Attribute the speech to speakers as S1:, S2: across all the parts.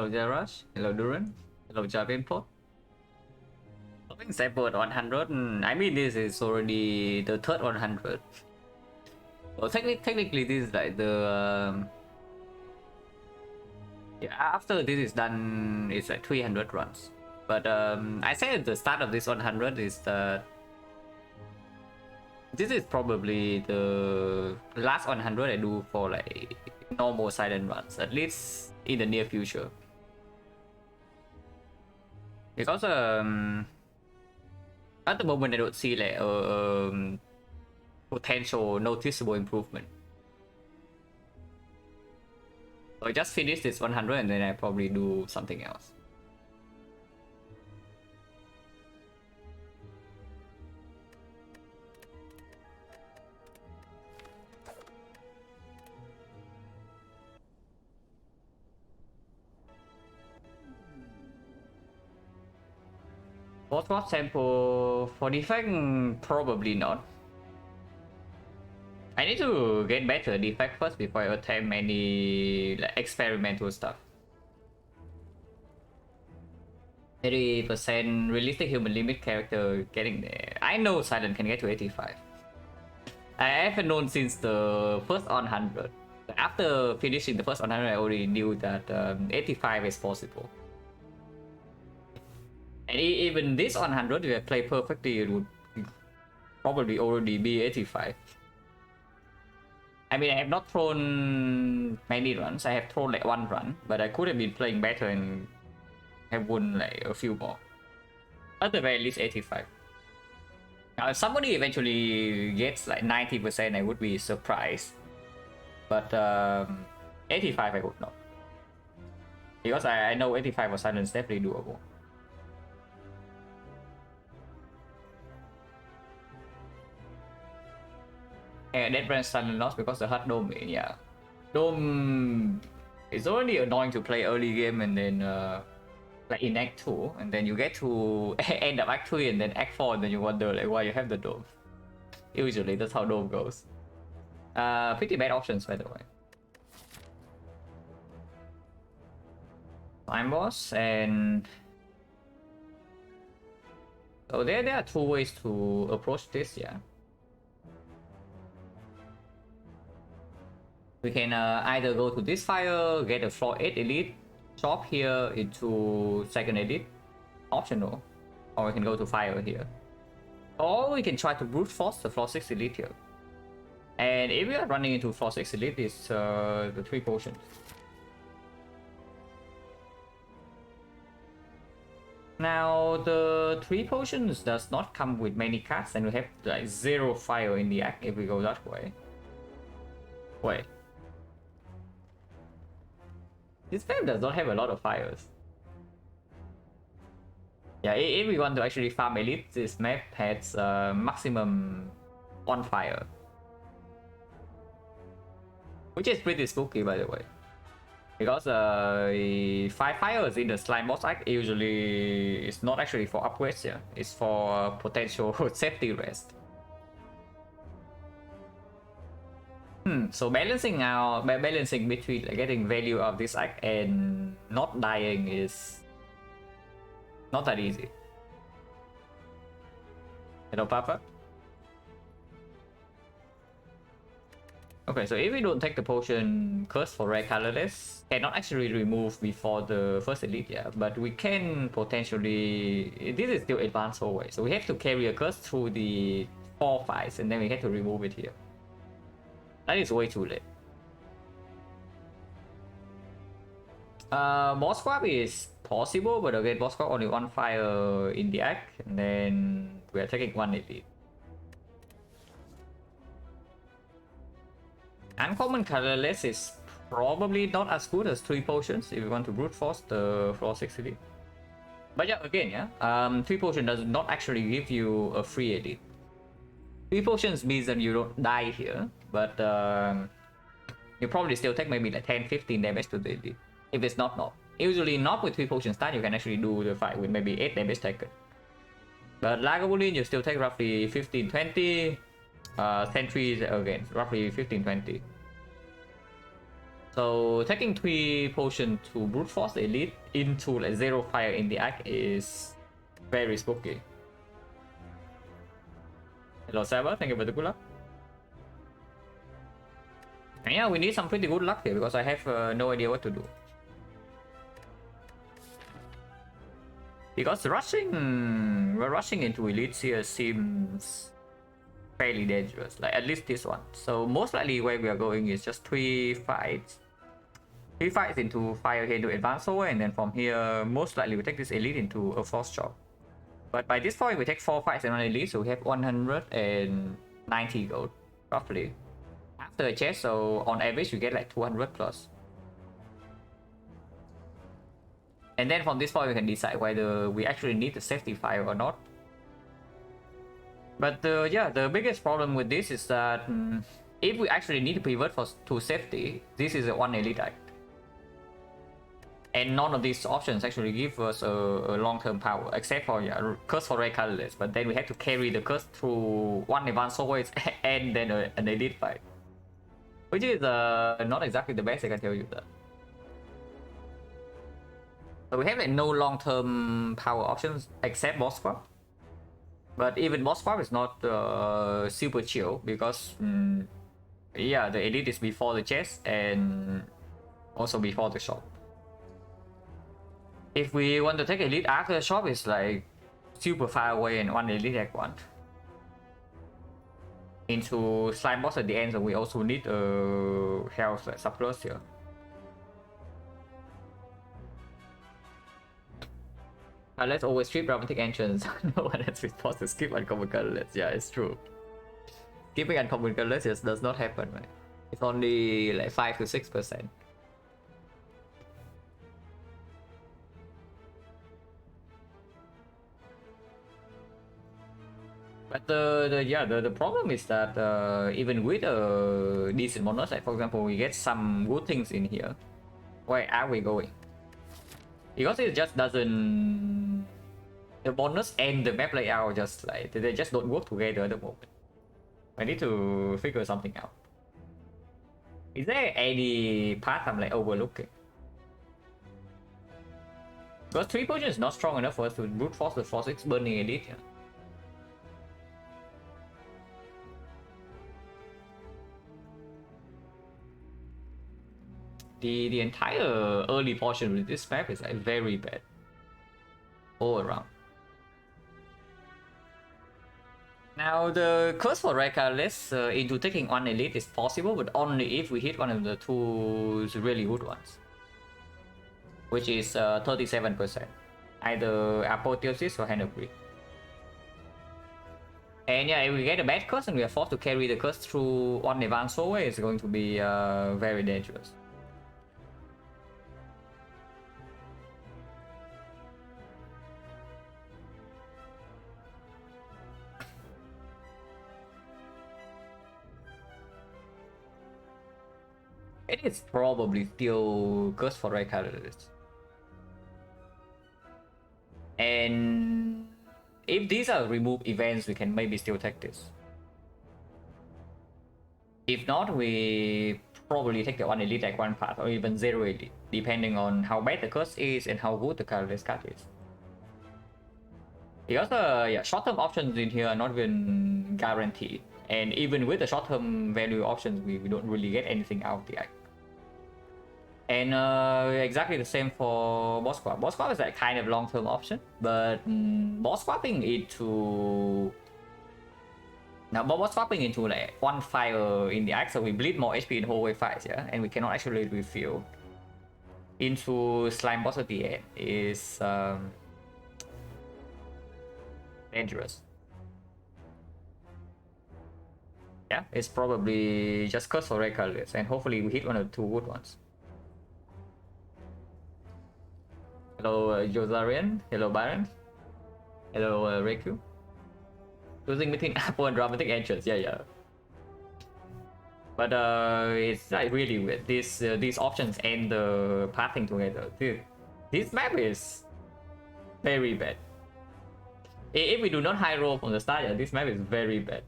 S1: Hello Jarash, hello Duran, hello Javinport. I think Cyber 100, I mean this is already the third 100. Well, technically this is like the... yeah, after this is done, it's like 300 runs. But I said at the start of this 100 is that this is probably the last 100 I do for like normal silent runs, at least in the near future. Because at the moment I don't see like potential noticeable improvement. So I just finish this 100 and then I probably do something else. Both sample for defect? Probably not. I need to get better defect first before I attempt any like, experimental stuff. 80% realistic human limit character getting there. I know Silent can get to 85. I haven't known since the first 100. After finishing the first 100, I already knew that 85 is possible. And even this 100, if I play perfectly, it would probably already be 85. I mean, I have not thrown many runs. I have thrown like one run, but I could have been playing better and have won like a few more. At the very least, 85. Now, if somebody eventually gets like 90%, I would be surprised. But 85, I would not. Because I know 85 for Silent is definitely doable. And that brand Silent lost because the hard Dome, yeah. Dome is already annoying to play early game and then like in Act 2, and then you get to end of Act 3 and then Act 4 and then you wonder like why you have the Dome. Usually that's how Dome goes. Pretty bad options by the way. Time Boss and... so there are two ways to approach this, yeah. We can either go to this fire, get a floor 8 elite, chop here into second elite, optional, or we can go to fire here. Or we can try to brute force the floor 6 elite here. And if we are running into floor 6 elite, it's the 3 potions. Now the 3 potions does not come with many cards, and we have like 0 fire in the act if we go that way. Wait. This map does not have a lot of fires. Yeah, if we want to actually farm elite, this map has maximum 1 fire. Which is pretty spooky by the way. Because 5 fires in the slime boss act usually is not actually for upgrades, yeah. It's for potential safety rest. So balancing between like, getting value of this act and not dying is not that easy. Hello, Papa. Okay, so if we don't take the potion curse for rare colorless, cannot actually remove before the first elite, yeah. But we can potentially... this is still advanced always, so we have to carry a curse through the 4 fights and then we have to remove it here. That is way too late. Boss swap is possible, but again, boss swap only 1 fire in the act, and then we are taking 1 elite. Uncommon colorless is probably not as good as 3 potions if you want to brute force the floor 6 elite. But yeah, again, yeah, 3 potion does not actually give you a free elite. 3 potions means that you don't die here, but you probably still take maybe like 10-15 damage to the elite. If it's not knock. Usually not with 3 potion start, you can actually do the fight with maybe 8 damage taken. But Lagavulin, you still take roughly 15-20. Sentries again, roughly 15-20. So taking 3 potions to brute force the elite into like 0 fire in the act is very spooky. Hello Saber, thank you for the good luck. And yeah, we need some pretty good luck here because I have no idea what to do. Because rushing into elites here seems fairly dangerous, like at least this one. So most likely where we are going is just 3 fights. 3 fights into fire here to advance over, and then from here most likely we take this elite into a force chop. But by this point we take 4 fights and 1 elite, so we have 190 gold roughly after a chest, so on average we get like 200 plus. And then from this point we can decide whether we actually need the safety fire or not. But yeah, the biggest problem with this is that if we actually need to pivot to safety, this is a 1 elite act. And none of these options actually give us a long-term power, except for curse for red colorless. But then we have to carry the curse through 1 advanced always and then an elite fight, which is not exactly the best, I can tell you that. So we have like no long-term power options except boss squad. But even boss squad is not super chill because yeah, the elite is before the chest and also before the shop. If we want to take elite after the shop, it's like super far away and 1 elite at one into slime boss at the end, so we also need a health surplus here. Let's always skip dramatic entrance. No one has been forced to skip uncommon colorless. Yeah, it's true. Skipping uncommon colorless just does not happen, right? It's only like 5 to 6%. But the problem is that even with a decent bonus, like for example, we get some good things in here. Where are we going? Because it just doesn't. The bonus and the map layout just like they just don't work together at the moment. I need to figure something out. Is there any path I'm like overlooking? Because 3 potion is not strong enough for us to brute force the force 6 burning elite here. The entire early portion with this map is like very bad all around. Now the curse for red colorless into taking 1 elite is possible, but only if we hit one of the 2 really good ones, which is 37%, either apotheosis or hand of greed. And yeah, if we get a bad curse and we are forced to carry the curse through 1 advanced hallway, it's going to be very dangerous. It is probably still curse for red colorless. And if these are removed events, we can maybe still take this. If not, we probably take the 1 elite like 1 path or even 0 elite, depending on how bad the curse is and how good the colorless card is. Because yeah, short-term options in here are not even guaranteed, and even with the short-term value options, we don't really get anything out of the act. And exactly the same for boss squad. Boss squad is like kind of long-term option, but boss swapping into boss swapping into like 1 fire in the axe, so we bleed more HP in hallway fights, yeah, and we cannot actually refill into slime boss at the end is dangerous. Yeah, it's probably just curse for red colors, and hopefully we hit one of the 2 wood ones. Hello Josarian, hello Baron, hello Reku. Choosing between Apple and dramatic entrance, yeah. But it's like really weird. These options and the pathing together. Dude, this map is very bad. If we do not high roll from the start, yeah, this map is very bad.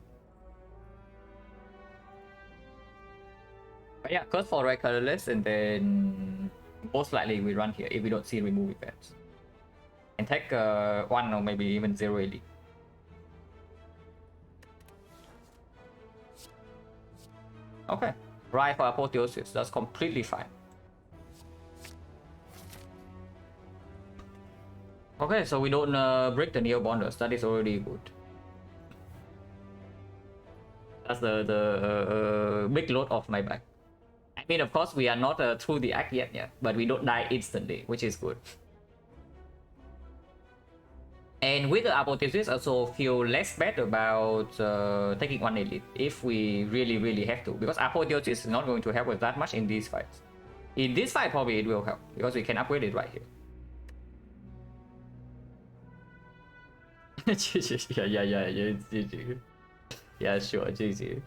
S1: Yeah, curse for red colorless, and then most likely we run here if we don't see remove events. And take 1 or maybe even 0 elite. Okay, right for apotheosis, that's completely fine. Okay, so we don't break the neo bonders, that is already good. That's the big load off my back. I mean, of course, we are not through the act yet, but we don't die instantly, which is good. And with the apotheosis, also feel less bad about taking 1 elite if we really have to, because apotheosis is not going to help us that much in these fights. In this fight, probably it will help because we can upgrade it right here. GG. Yeah, it's GG. Yeah, sure, GG.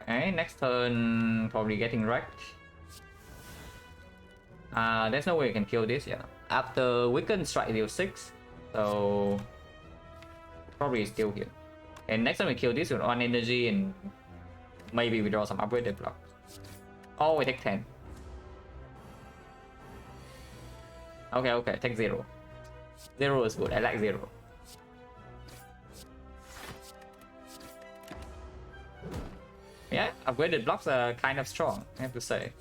S1: Okay, next turn, probably getting wrecked. There's no way we can kill this, yeah. After weaken strike deal 6, so probably still here. And next time we kill this with 1 energy and maybe we draw some upgraded block. Oh, we take 10. Okay, take 0. 0 is good, I like 0. Yeah, upgraded blocks are kind of strong, I have to say.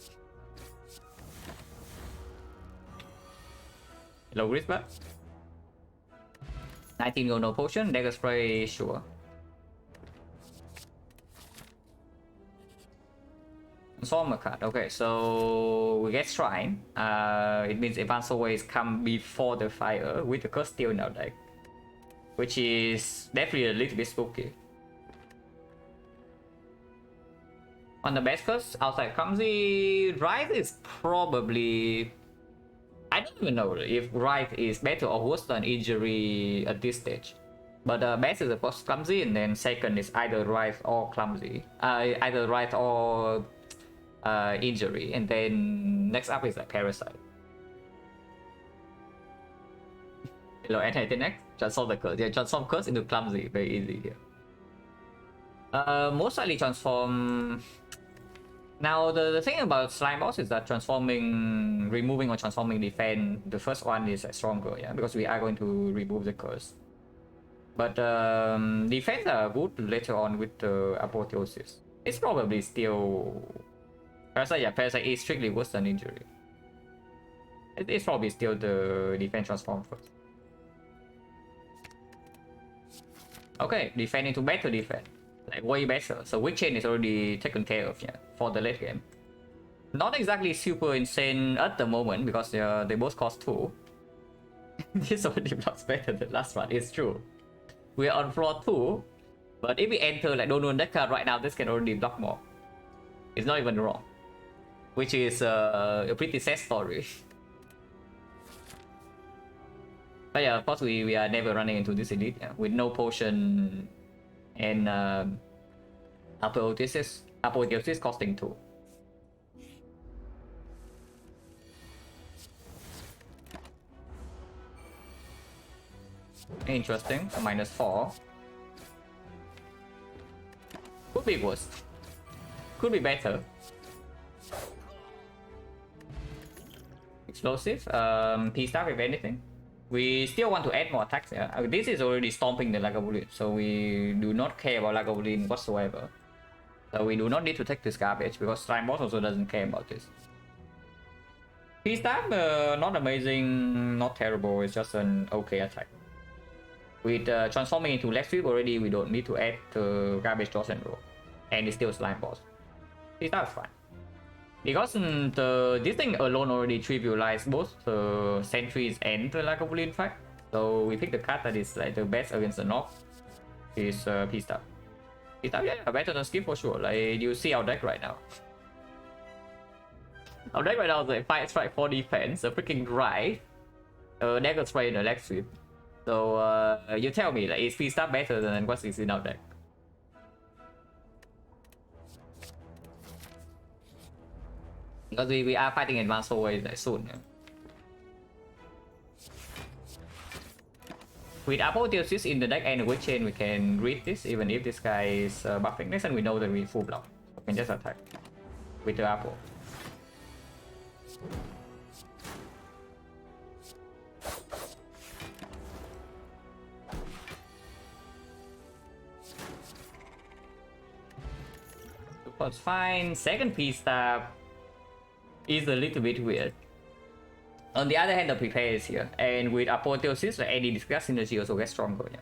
S1: Hello, Grisba. 19 go no potion, dagger spray, sure. Transformer card, okay, so we get Shrine. It means Advanced Always come before the fire with the curse still in our deck, which is definitely a little bit spooky. On the best curse, outside clumsy, Wraith is probably... I don't even know if Wraith is better or worse than Injury at this stage. But best is of course clumsy, and then second is either Wraith or clumsy. Either Wraith or Injury, and then next up is like Parasite. Hello, anti-10x, transform the curse. Yeah, transform curse into clumsy, very easy here. Most likely transform... Now, the thing about Slime Boss is that removing or transforming defense, the first one is stronger, yeah, because we are going to remove the curse. But defense are good later on with the apotheosis. It's probably still... Parasite, yeah, Parasite is strictly worse than Injury. It's probably still the defense transform first. Okay, defend into better defense. Like way better. So weak chain is already taken care of, yeah, for the late game. Not exactly super insane at the moment because they both cost 2. This already blocks better than last one, it's true. We are on floor 2, but if we enter like don't know that card right now, this can already block more. It's not even wrong, which is a pretty sad story. But yeah, of course we are never running into this elite, yeah, with no potion. And apotheosis costing 2. Interesting, a -4. Could be worse. Could be better. Explosive, P-Staff if anything. We still want to add more attacks. Yeah? This is already stomping the Lagavulin, so we do not care about Lagavulin whatsoever. So we do not need to take this garbage because Slime Boss also doesn't care about this. P-Staff, not amazing, not terrible, it's just an okay attack. With transforming into Leg Sweep already, we don't need to add the garbage toss and roll. And it's still Slime Boss. P-Staff is fine. Because this thing alone already trivialized both the sentries and the Lagavulin fight. So we pick the card that is like the best against the Nox. Is P-Staff. P-Staff, yeah, better than Skip for sure. Like you see our deck right now. Our deck right now is like 5 strike 4 defense, a freaking drive, dagger spray and a leg sweep. So you tell me, like, is P-Staff better than what is in our deck? Because we are fighting advanced always like soon. Yeah. With Apotheosis in the deck and a Witch Chain, we can read this even if this guy is buffing. Next time we know that we full block. We can just attack with the Apo. Support's fine. Second piece stab is a little bit weird. On the other hand, the prepare is here, and with Apotheosis, any discuss synergy also gets stronger. Yeah.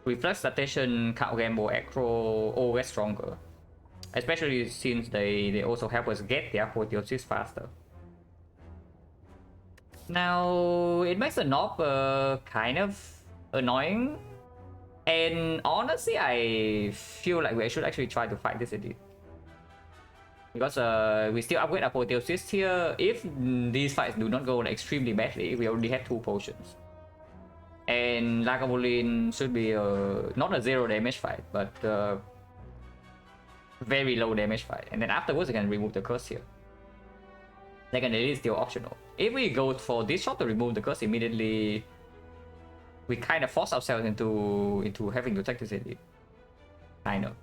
S1: Reflex, Adaptation, Count Gamble, Acro all get stronger. Especially since they also help us get the Apotheosis faster. Now, it makes the knob kind of annoying. And honestly, I feel like we should actually try to fight this edit. Because we still upgrade Apotheosis here. If these fights do not go extremely badly, we already have 2 potions. And Lagavulin should be not a 0 damage fight, but very low damage fight. And then afterwards, we can remove the curse here. Second edit is still optional. If we go for this shot to remove the curse immediately, we kind of force ourselves into having to take this edit. Kind of.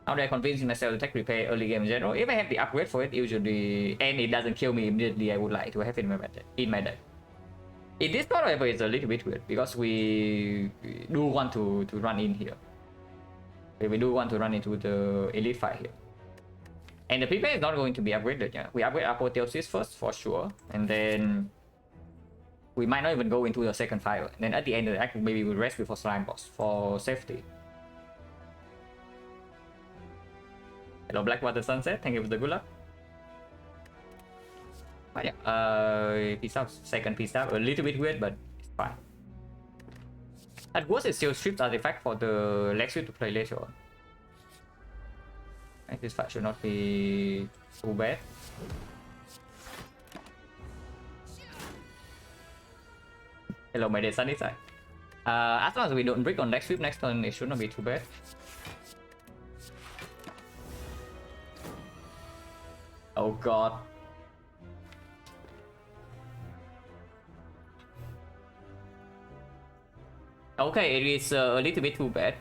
S1: How do I convince myself to take repair early game in general? If I have the upgrade for it, usually, and it doesn't kill me immediately, I would like to have it in my deck. In this part, however, it's a little bit weird because we do want to run in here. We do want to run into the elite fight here. And the prepare is not going to be upgraded. Yeah, we upgrade Apotheosis first for sure, and then we might not even go into the second fight. And then at the end of the act, maybe we'll rest before Slime Boss for safety. Hello, Blackwater Sunset. Thank you for the good luck. But yeah, piece out, second piece out. A little bit weird, but it's fine. At worst, it still strips artifact for the leg sweep to play later on. And this fight should not be too bad. Hello, my dear sunny side. As long as we don't break on leg sweep next turn, it should not be too bad. Oh god. Okay, it is a little bit too bad.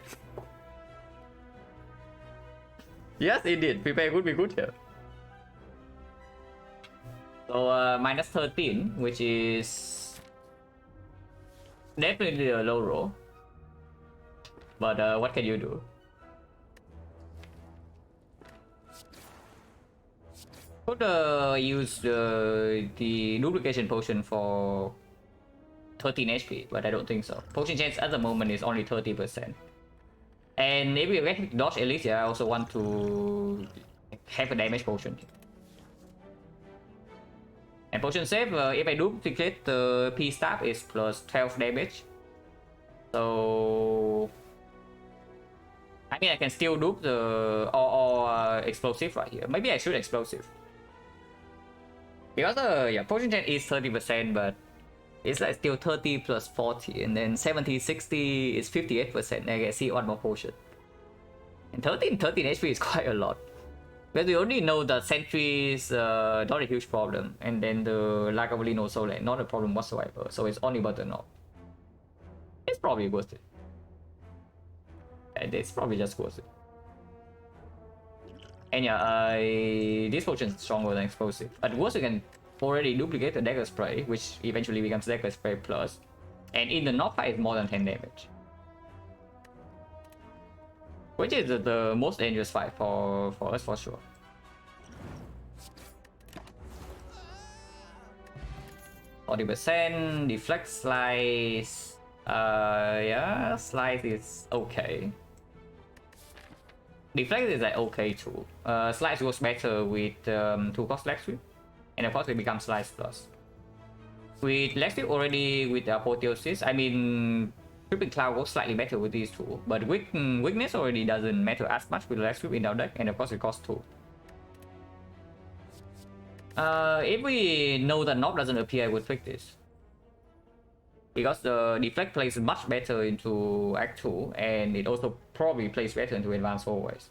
S1: Yes, it did. Prepare would be good here. So minus 13, which is definitely a low roll. But what can you do? Could use the duplication potion for 13 HP, but I don't think so. Potion chance at the moment is only 30%. And if we get dodge elite, I also want to have a damage potion. And potion save, if I duplicate the P stab is plus 12 damage. So I mean I can still dupe the or explosive right here. Maybe I should explosive. Because yeah, potion chance is 30%, but it's like still 30 plus 40, and then 70, 60 is 58%. I can see one more potion. And 13 HP is quite a lot. But we only know that Sentry is not a huge problem, and then the Lagavulin also like not a problem whatsoever. So it's only about the knob. It's probably worth it. And it's probably just worth it. And yeah, this potion is stronger than explosive. At worst, you can already duplicate the dagger spray, which eventually becomes dagger spray plus, and in the knob fight is more than 10 damage, which is the most dangerous fight for us for sure. %, deflect, slice. Yeah, slice is okay. Deflect is like okay too. Slice goes better with 2 cost leg sweep, and of course it becomes slice plus. With leg sweep already with the Apotheosis, I mean Tripping Cloud goes slightly better with these two, but weakness already doesn't matter as much with leg sweep in our deck, and of course it costs 2. If we know that knob doesn't appear, I would pick this. Because the deflect plays much better into Act 2, and it also probably plays better into Advanced always.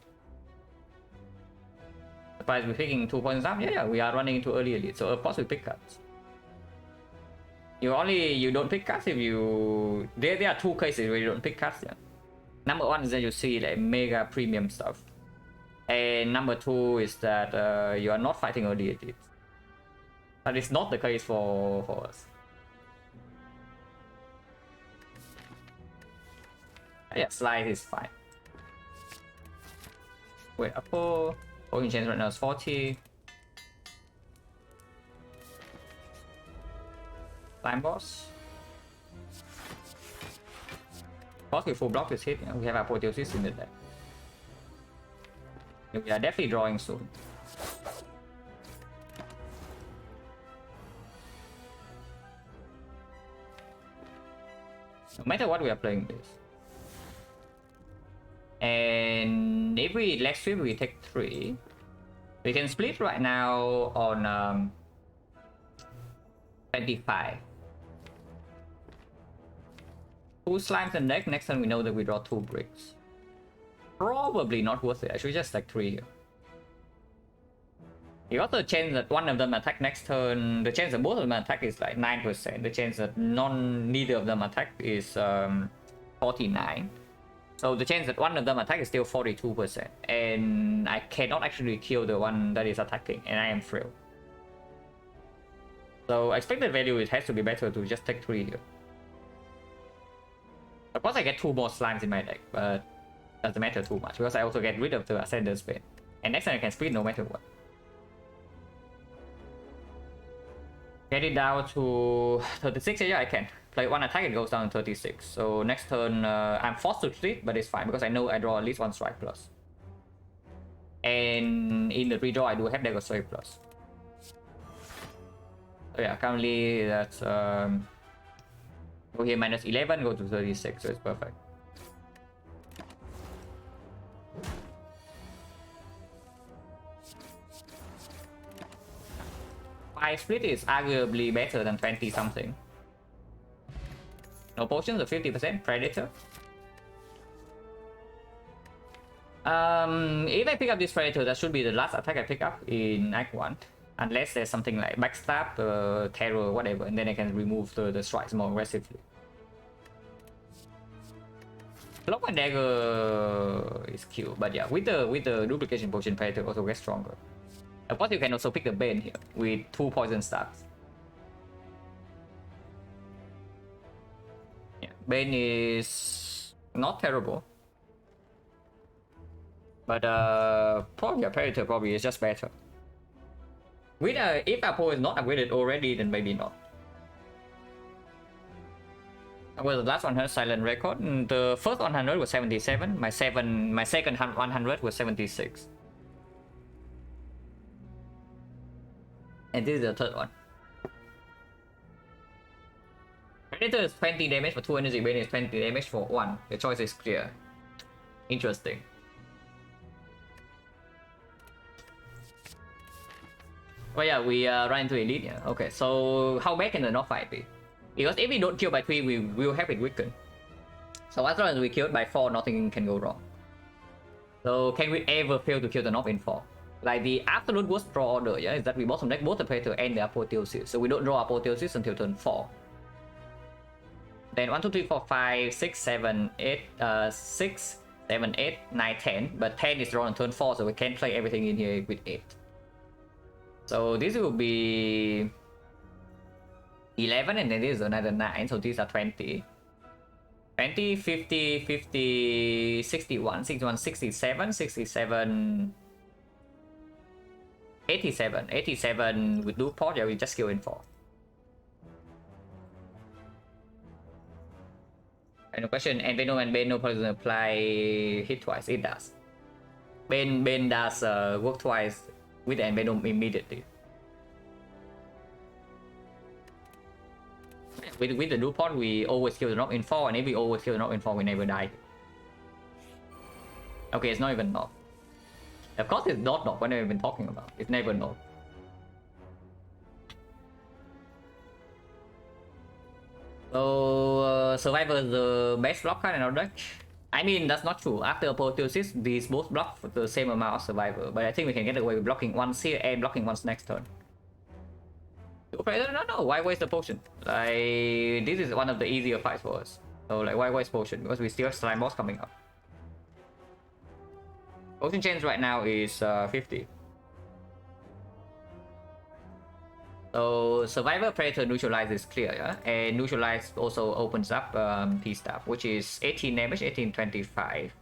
S1: Surprised we're picking 2 points up? Yeah, we are running into early elite, so of course we pick cards. You don't pick cards if you there are two cases where you don't pick cards. Yeah. Number one is that you see like mega premium stuff, and number two is that you are not fighting early edit. But it's not the case for us. Yeah, slide is fine. Wait, Apple Poking chance right now is 40. Slime boss. Boss with full block is hit. We have apotheosis in the deck. We are definitely drawing soon. No matter what, we are playing this. And if we leg sweep, we take 3. We can split right now on 25. 2 slimes in deck. Next turn we know that we draw 2 bricks. Probably not worth it. I should just stack 3 here. You also chance that one of them attack next turn. The chance that both of them attack is like 9%. The chance that neither of them attack is 49. So the chance that one of them attack is still 42%. And I cannot actually kill the one that is attacking, and I am thrilled. So expected value, it has to be better to just take 3 here. Of course I get 2 more slimes in my deck, but doesn't matter too much because I also get rid of the Ascender's Bane. And next time I can split no matter what. Get it down to 36, yeah I can. Play 1 attack, it goes down to 36. So next turn I'm forced to split, but it's fine because I know I draw at least 1 strike plus. And in the redraw I do have Dagger Strike plus. So yeah, currently that's go here minus 11, go to 36, so it's perfect. Five split is arguably better than 20 something. No potions of 50%, Predator. If I pick up this Predator, that should be the last attack I pick up in Act 1. Unless there's something like Backstab, Terror, whatever, and then I can remove the strikes more aggressively. Block and Dagger is cute, but yeah, with the duplication potion, Predator also gets stronger. Of course, you can also pick the Bane here with 2 poison stabs. Yeah, Bane is not terrible, but probably a Predator probably is just better. With if Apo is not upgraded already, then maybe not. Well, the last 100 Silent record. The first 100 was 77. My second 100 was 76. And this is the third one. Predator is 20 damage for 2 energy, Bane is 20 damage for 1. The choice is clear. Interesting. Oh yeah, we run into elite, yeah. Okay, so how bad can the knock fight be? Because if we don't kill by 3, we will have it weakened. So as long as we kill it by 4, nothing can go wrong. So can we ever fail to kill the knock in 4? Like the absolute worst draw order, yeah, is that we bottom deck both the Predator and the Apotheosis. So we don't draw Apotheosis until turn 4. Then 1, 2, 3, 4, 5, 6, 7, 8, 6, 7, 8, 9, 10. But 10 is drawn on turn 4, so we can't play everything in here with 8. So this will be 11, and then this is another 9, so these are 20. 20, 50, 50, 61, 61, 67, 67, 87. 87 with Duke Port, yeah, we just kill in 4. And the question, and Venom and Bane no poison apply hit twice? It does. Bane does work twice with and Venom immediately. With the Duke Port, we always kill the knock in 4, and if we always kill the knock in 4, we never die. Okay, it's not even knock. Of course it's not knock, what have we been talking about? It's never knock. So Survivor is the best block card in our deck. I mean, that's not true. After Apotheosis, these both block for the same amount of Survivor, but I think we can get away with blocking once here and blocking once next turn. Predator? No, why waste the potion? Like, this is one of the easier fights for us. So like, why waste potion? Because we still have slime boss coming up. Potion chance right now is 50. So Survivor, Predator, Neutralize is clear, yeah? And Neutralize also opens up P-Staff, which is 18 damage, 18, 25.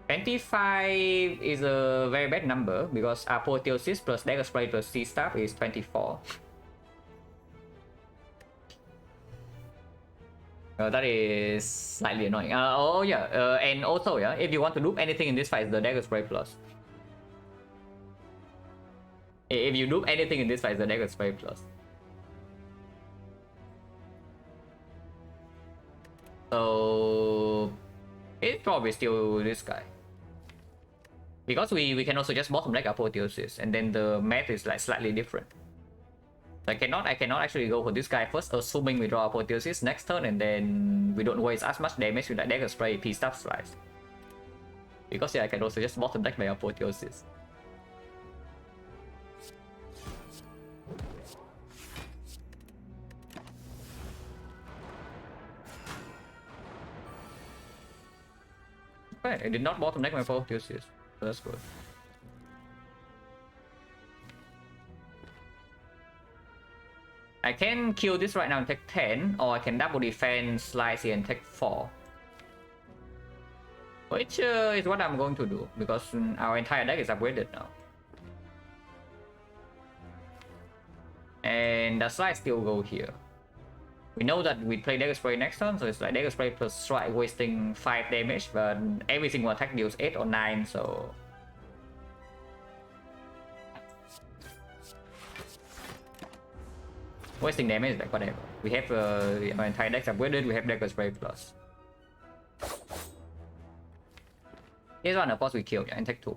S1: 25 is a very bad number because Apotheosis plus Dagger Spray plus C-Staff is 24. That is slightly annoying. Oh yeah, and also yeah, if you want to loop anything in this fight, the Dagger Spray plus. If you loop anything in this fight, the Dagger Spray plus. So it's probably still this guy. Because we can also just bottom deck Apotheosis, and then the math is like slightly different. I cannot actually go for this guy first, assuming we draw Apotheosis next turn, and then we don't waste as much damage with that Dagger Spray P-Staff Slice. Because yeah, I can also just bottom deck my Apotheosis. Okay, I did not bottom deck my Apotheosis. So that's good. I can kill this right now and take 10, or I can double defense, slice here and take 4. Which is what I'm going to do, because our entire deck is upgraded now. And the slice still go here. We know that we play Dagger Spray next turn, so it's like Dagger Spray plus Strike wasting 5 damage, but every single attack deals 8 or 9, so... wasting damage, like whatever. We have our entire deck upgraded, we have Dagger Spray plus. This one, of course, we kill and take 2.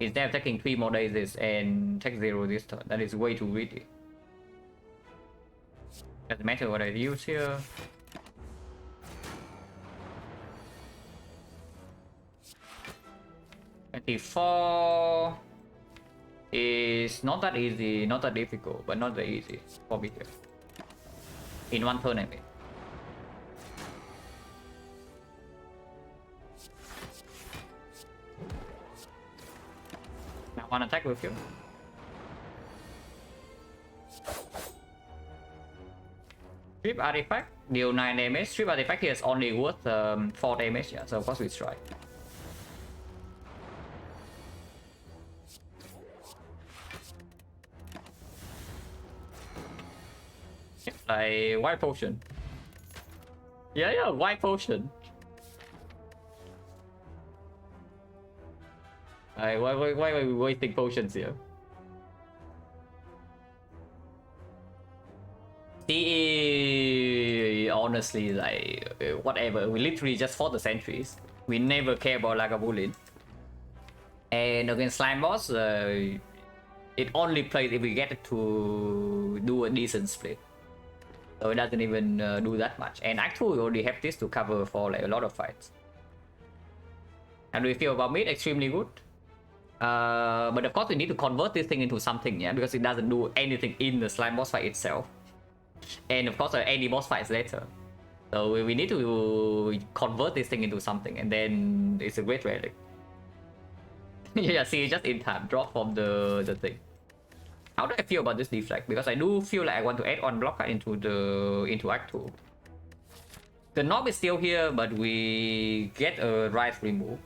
S1: Instead of taking 3 more days and take 0 this turn, that is way too greedy. Doesn't matter what I use here. $24 is not that easy, not that difficult, but not that easy for me here. In one turn, I mean. Now one attack with you. Strip Artifact, deal 9 damage. Strip Artifact here is only worth 4 damage, yeah, so of course we strike. Like, white potion. Yeah, white potion. Like, why are we wasting potions here? See, honestly, like, whatever. We literally just fought the sentries. We never care about Lagavulin. And against Slime Boss, it only plays if we get to do a decent split. So it doesn't even do that much. And Act 2, we already have this to cover for like a lot of fights. How do we feel about mid? Extremely good. But of course we need to convert this thing into something, yeah, because it doesn't do anything in the slime boss fight itself. And of course any boss fights later. So we need to convert this thing into something, and then it's a great relic. Yeah, see, just in time, drop from the thing. How do I feel about this deflect? Because I do feel like I want to add on block into Act 2. The knob is still here, but we get a Rise remove.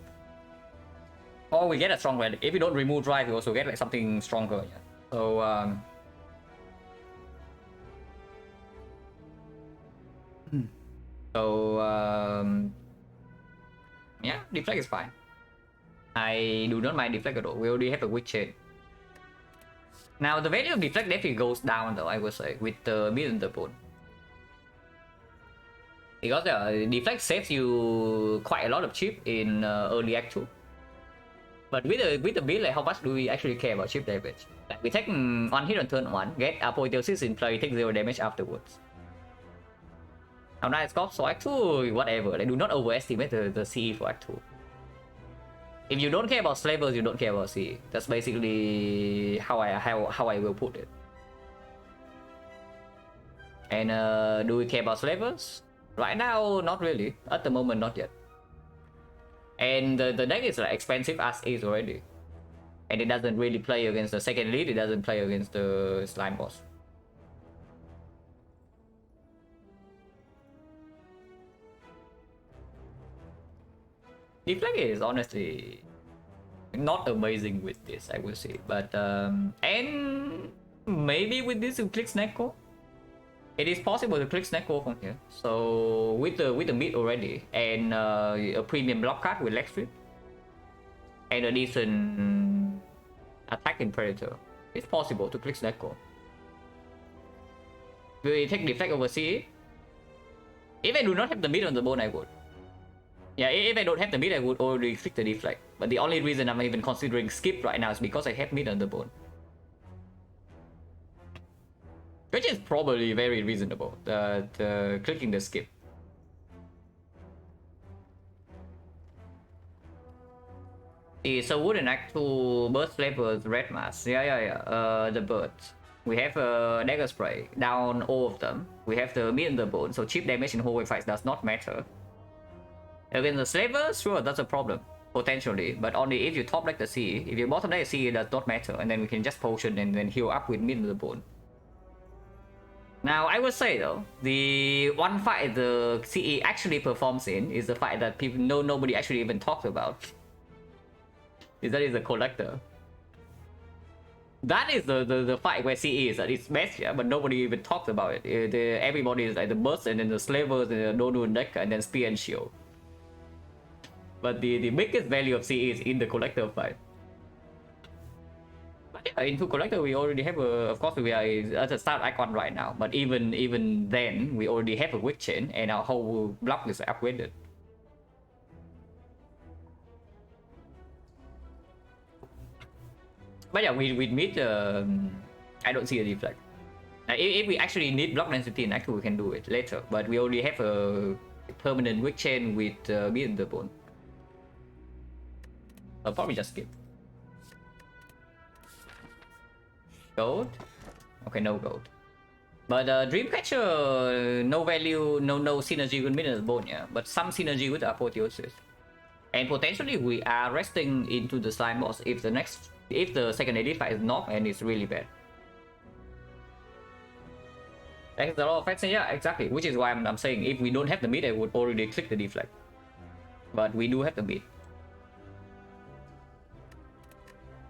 S1: Or we get a strong relic. If we don't remove Rise, we also get like something stronger. Yeah. So yeah, deflect is fine. I do not mind deflect at all. We already have a quick chain. Now the value of deflect definitely goes down though, I would say, with the mid interpone. Because deflect saves you quite a lot of chip in early Act 2. But with the build, like, how much do we actually care about chip damage? Like, we take 1 hit on turn 1, get Apotheosis in play, take 0 damage afterwards. Now nice scope, so Act 2, whatever. Like, do not overestimate the CE for Act 2. If you don't care about slavers, you don't care about CE. That's basically how I will put it. And do we care about slavers? Right now, not really. At the moment, not yet. And the deck is like expensive as is already. And it doesn't really play against the second elite, it doesn't play against the slime boss. Deflect is honestly not amazing with this, I would say. But and maybe with this you click XecnaR. It is possible to click XecnaR from here. So with the mid already and a premium block card with leg strip and a decent attacking predator, it's possible to click XecnaR. Will we take deflect over CE? If I do not have the mid on the bone, I would. Yeah, if I don't have the mid, I would already click the deflect. But the only reason I'm even considering skip right now is because I have mid on the bone. Which is probably very reasonable, clicking the skip. So wouldn't act to burst flavors red mass. Yeah. The birds. We have a dagger spray down all of them. We have the mid on the bone, so cheap damage in hallway fights does not matter. Against the slavers, sure, that's a problem. Potentially, but only if you top deck the CE. If you bottom deck the CE, it does not matter, and then we can just potion and then heal up with mid on the bone. Now, I would say though, the one fight the CE actually performs in is the fight that nobody actually even talks about. That is the collector. That is the fight where CE is at its best, yeah, but nobody even talks about it. Everybody is like the burst and then the slavers and the no-do deck and then spear and shield. But the biggest value of CE is in the collector fight. But yeah, into collector we already have of course we are at the start icon right now, but even then we already have a quick chain and our whole block is upgraded. But yeah, we meet I don't see a deflect. If we actually need block density in actual, we can do it later, but we already have a permanent quick chain with me in the bone. I'll probably just skip. Gold? Okay, no gold. But Dreamcatcher, no value, no synergy with Minions Bone, yeah. But some synergy with Apotheosis. And potentially we are resting into the slime boss if the second edit fight is knocked and it's really bad. That's a lot of facts, yeah, exactly. Which is why I'm saying if we don't have the mid, I would already click the deflect. But we do have the mid.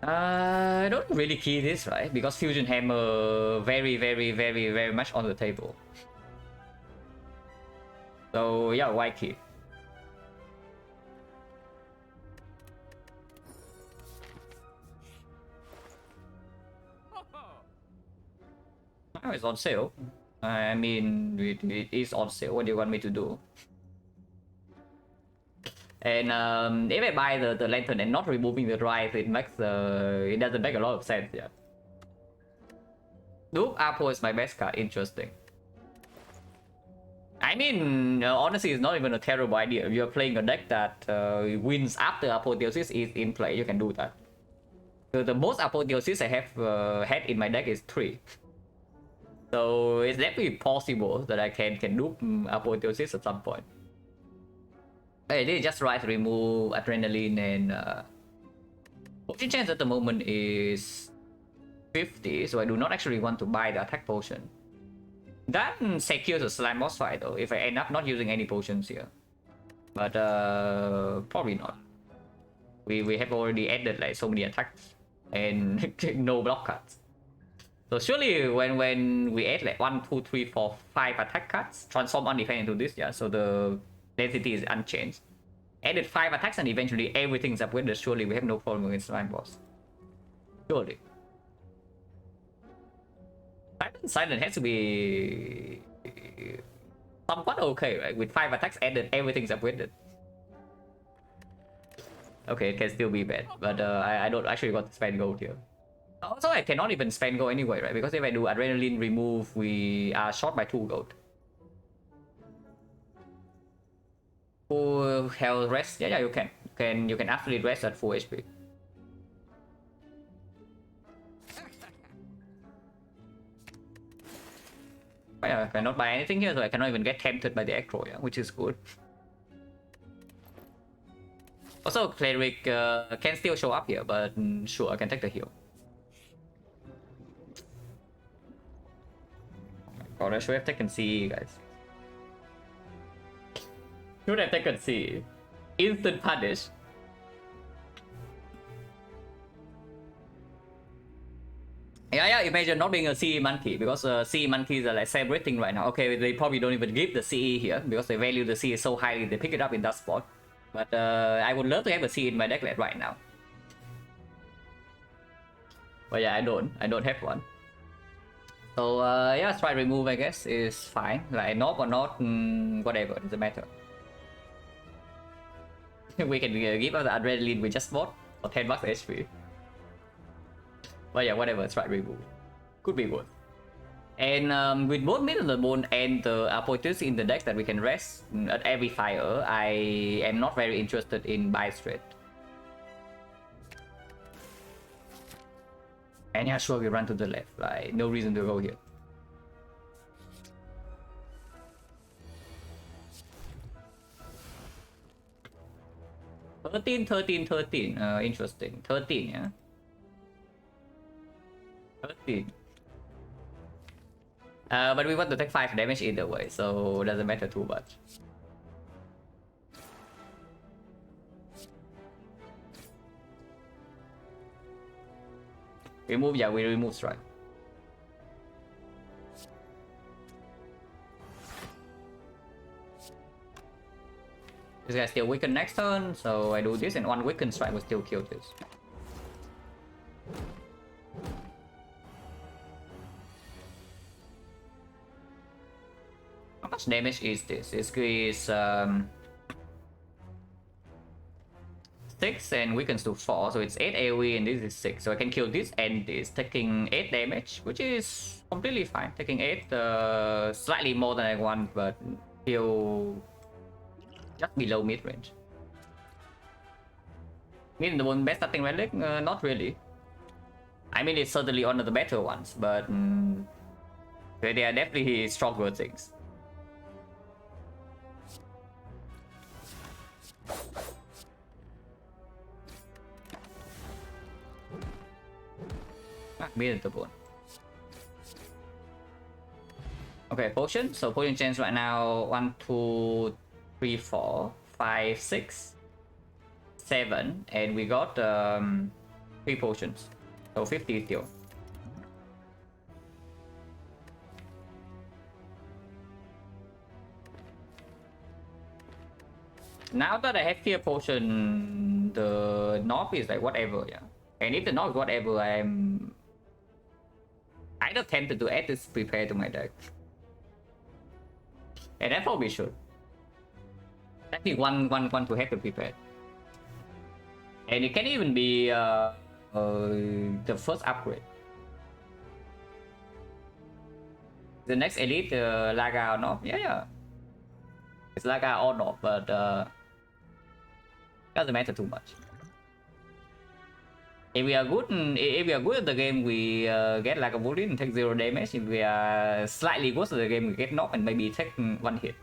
S1: I don't really key this, right? Because Fusion Hammer very much on the table. So yeah, why key? Oh, it's on sale. I mean, it is on sale. What do you want me to do? And if I buy the lantern and not removing the drive, it doesn't make a lot of sense. Yeah. Duke Apple is my best card. Interesting. I mean, honestly, it's not even a terrible idea. If you're playing a deck that wins after Apotheosis is in play, you can do that. So the most Apotheosis I have had in my deck is 3. So it's definitely possible that I can do Apotheosis at some point. I did just right to remove Adrenaline and potion chance at the moment is 50, so I do not actually want to buy the attack potion. That secures a slime boss fight though, if I end up not using any potions here. But probably not. We have already added like so many attacks and no block cards. So surely when we add like 1, 2, 3, 4, 5 attack cards, transform on defense into this, yeah, so the density is unchanged. Added 5 attacks and eventually everything's upgraded, surely we have no problem against slime boss. Surely. Silent has to be somewhat okay, right? With 5 attacks added, everything's upgraded. Okay, it can still be bad, but I don't actually want to spend gold here. Also, I cannot even spend gold anyway, right? Because if I do Adrenaline remove, we are short by 2 gold. Full health rest? Yeah, you can. You can actually rest at full HP. Yeah, I cannot buy anything here, so I cannot even get tempted by the aggro, yeah, which is good. Also, Cleric can still show up here, but sure, I can take the heal. Oh, I should have taken C, guys. Should have taken C. Instant punish. Yeah, imagine not being a CE monkey, because CE monkeys are like celebrating right now. Okay, they probably don't even give the CE here, because they value the CE so highly, they pick it up in that spot. But I would love to have a CE in my deck right now. But yeah, I don't have one. So yeah, try remove, I guess, is fine. Like knob or not, whatever, doesn't matter. We can give us the adrenaline we just bought for 10 bucks HP. But yeah, whatever, try remove. Could be good. And with both Mid on the Bone and the Apotheosis in the deck that we can rest at every fire, I am not very interested in buy straight. And yeah, sure, we run to the left. Like, no reason to go here. Thirteen. Interesting. 13, yeah. 13. But we want to take 5 damage either way, so it doesn't matter too much. Remove, yeah, we remove strike. This guy still weaken next turn, so I do this, and 1 weaken strike will still kill this. How much damage is this? This is 6 and weakens to 4, so it's 8 AoE and this is 6. So I can kill this and this, taking 8 damage, which is completely fine. Taking 8, slightly more than I want, but still just below mid range. Mid the one best starting relic? Not really. I mean, it's certainly one of the better ones, but they are definitely stronger things. Mid the bone. Okay, potion. So potion chance right now 1, 2, 3, 4, 5, 6, 7, and we got 3 potions. So 50 still. Now that I have fear potion, the knob is like whatever, yeah. And if the knob is whatever, I'm either tempted to add this prepare to my deck. And I probably should. I think one to have to prepare. And it can even be the first upgrade. The next elite, Laga or not? Yeah. It's Laga or not, but doesn't matter too much. If we are good, at the game, we get like a bullet and take 0 damage. If we are slightly worse at the game, we get knocked and maybe take 1 hit.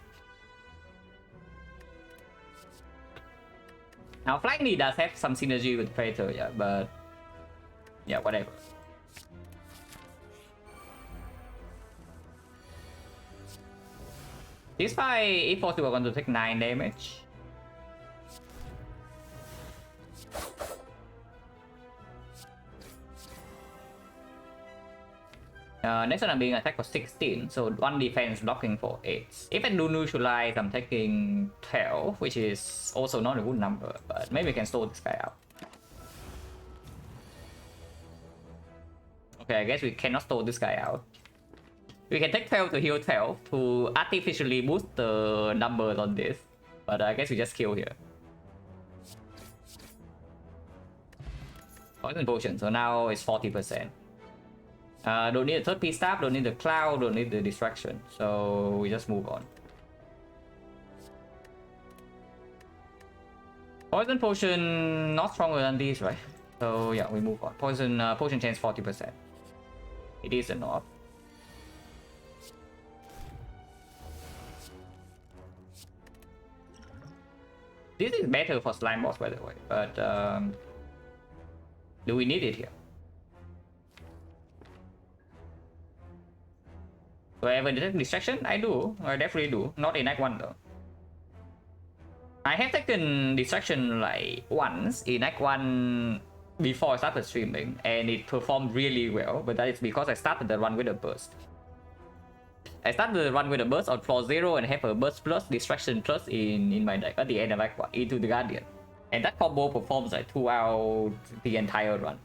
S1: Now, Flying Knee does have some synergy with Praetor, yeah, but yeah, whatever. This fight, if possible, want to take 9 damage. Next time I'm being attacked for 16, so 1 defense blocking for 8. If I do neutralize, I'm taking 12, which is also not a good number, but maybe we can stall this guy out. Okay, I guess we cannot stall this guy out. We can take 12 to heal 12 to artificially boost the numbers on this, but I guess we just kill here. Poison potion, so now it's 40%. Don't need the third piece staff, don't need the cloud, don't need the distraction, so we just move on. Poison potion not stronger than these, right? So yeah, we move on. Potion chance 40%. It is a knob. This is better for slime boss, by the way, but do we need it here? Do I ever detect distraction? I do. I definitely do. Not in Act 1 though. I have taken distraction like once in Act 1 before I started streaming, and it performed really well, but that is because I started the run with a burst. I started the run with a burst on floor 0 and have a burst plus distraction plus in my deck at the end of Act 1 into the Guardian. And that combo performs like throughout the entire run.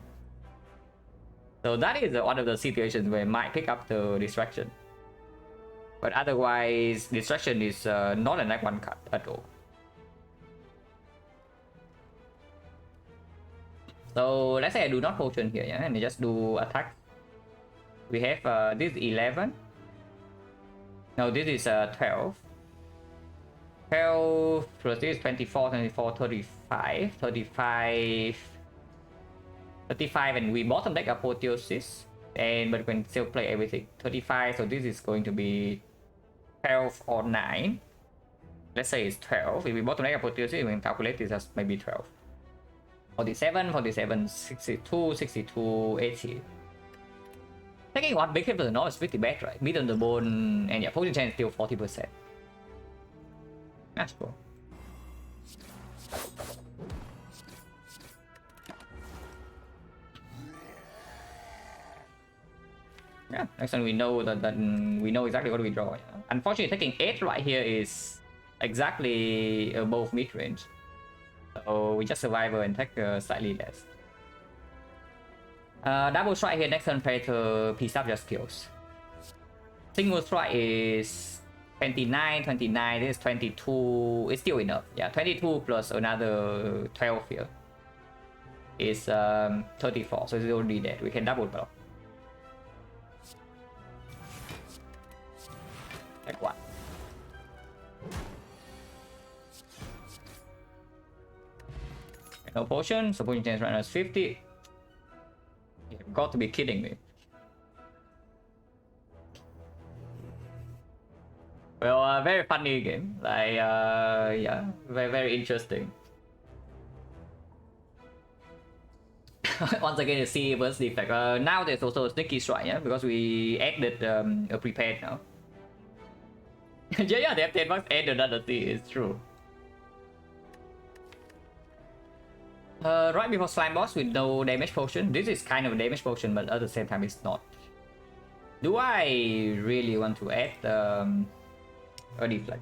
S1: So that is one of the situations where I might pick up the distraction. But otherwise, distraction is not an Act 1 card at all. So let's say I do not potion here, yeah, and I just do attack. We have this 11. No, this is 12. 12 plus this is 24, 24, 35, 35, 35, and we bottom deck Apotheosis, and but we can still play everything. 35, so this is going to be 12 or 9. Let's say it's 12. If we bottom deck Apotheosis, we can calculate this as maybe 12. 47, 47, 62, 62, 80. Taking one big hit to the north is pretty bad, right? Mid on the bone, and yeah, potion chance still 40%. That's cool. Yeah, next time we know that we know exactly what we draw. Yeah. Unfortunately, taking 8 right here is exactly above mid range. So we just survive and take slightly less. Double strike here next turn Predator piece up just kills. Single strike is 29, 29, this is 22, it's still enough. Yeah, 22 plus another 12 here is 34, so it's already dead. We can double block. Like what? No potion, so potion chance right now is 50. You've got to be kidding me. Well, very funny game. Like, yeah, very, very interesting. Once again, the C versus defect. Now there's also a sneaky strike, yeah, because we added a prepared now. Yeah, they have 10 bucks and another C, it's true. Right before slime boss with no damage potion. This is kind of a damage potion, but at the same time it's not. Do I really want to add a deflect?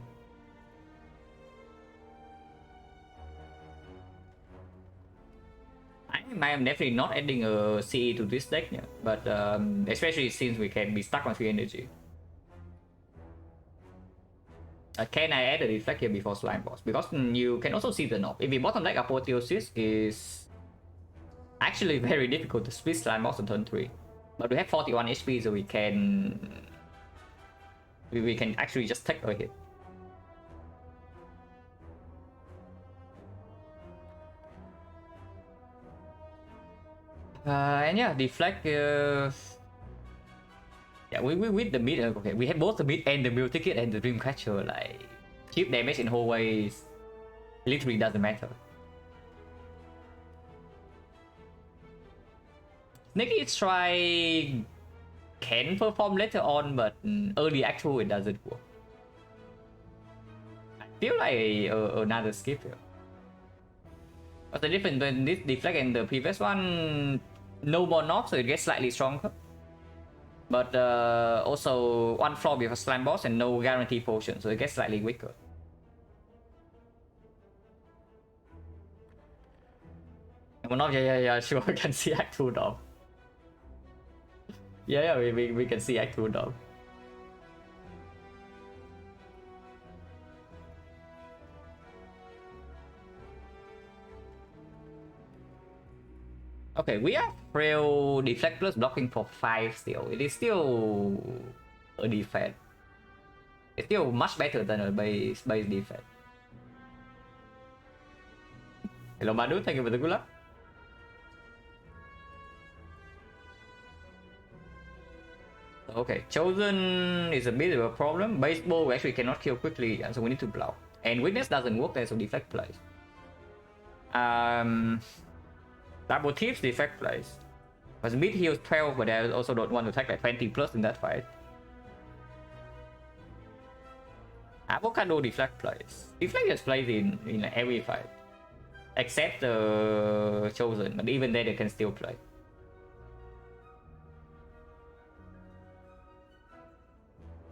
S1: I am definitely not adding a CE to this deck, yeah, but especially since we can be stuck on 3 energy. Can I add a deflect here before slime boss? Because you can also see the knob. If we bottom deck Apotheosis is actually very difficult to split slime boss on turn 3. But we have 41 HP, so we can actually just take a hit. And yeah, deflect. Yeah, we with the mid. Okay, we have both the mid and the mill ticket and the Dreamcatcher. Like, cheap damage in hallways literally doesn't matter. Sneaky Strike can perform later on, but early Act 2 it doesn't work. I feel like another skip here. What's the difference between this deflect and the previous one? No more knob, so it gets slightly stronger. But also one floor before slime boss and no guarantee potion, so it gets slightly weaker. Yeah, sure, we can see Act 2 knob. Yeah, we can see Act 2 knob. Okay, we have frail deflect plus blocking for 5 still. It is still a defense. It's still much better than a base defense. Hello Madu, thank you for the good luck. Okay, Chosen is a bit of a problem. Baseball we actually cannot kill quickly, so we need to block. And Witness doesn't work there, so deflect plays. Double tips defect plays. Because mid heals 12, but I also don't want to take like 20 plus in that fight. Avocado deflect plays. Deflect just plays in like every fight. Except the Chosen, but even then they can still play.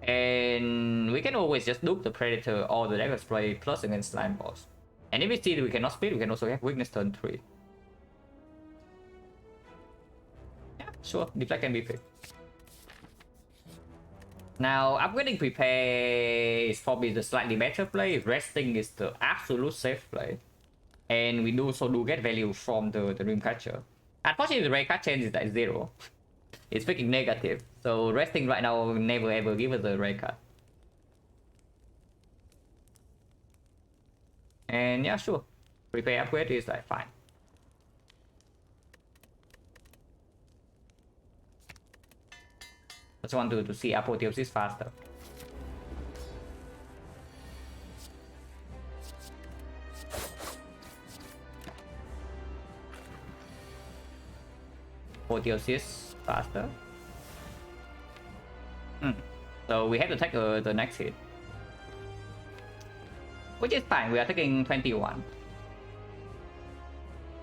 S1: And we can always just dupe the Predator or the Dagger Spray plus against Slime Boss. And if we see that we cannot split, we can also have Weakness turn 3. Yeah, sure, Deflect can be picked. Now, upgrading Prepare is probably the slightly better play. Resting is the absolute safe play. And we do get value from the Dreamcatcher. Unfortunately, the rare card change is like 0. It's freaking negative. So resting right now will never ever give us a rare card. And yeah, sure. Prepare upgrade is like fine. Just want to see apotheosis faster. Apotheosis faster. So we have to take the next hit. Which is fine, we are taking 21.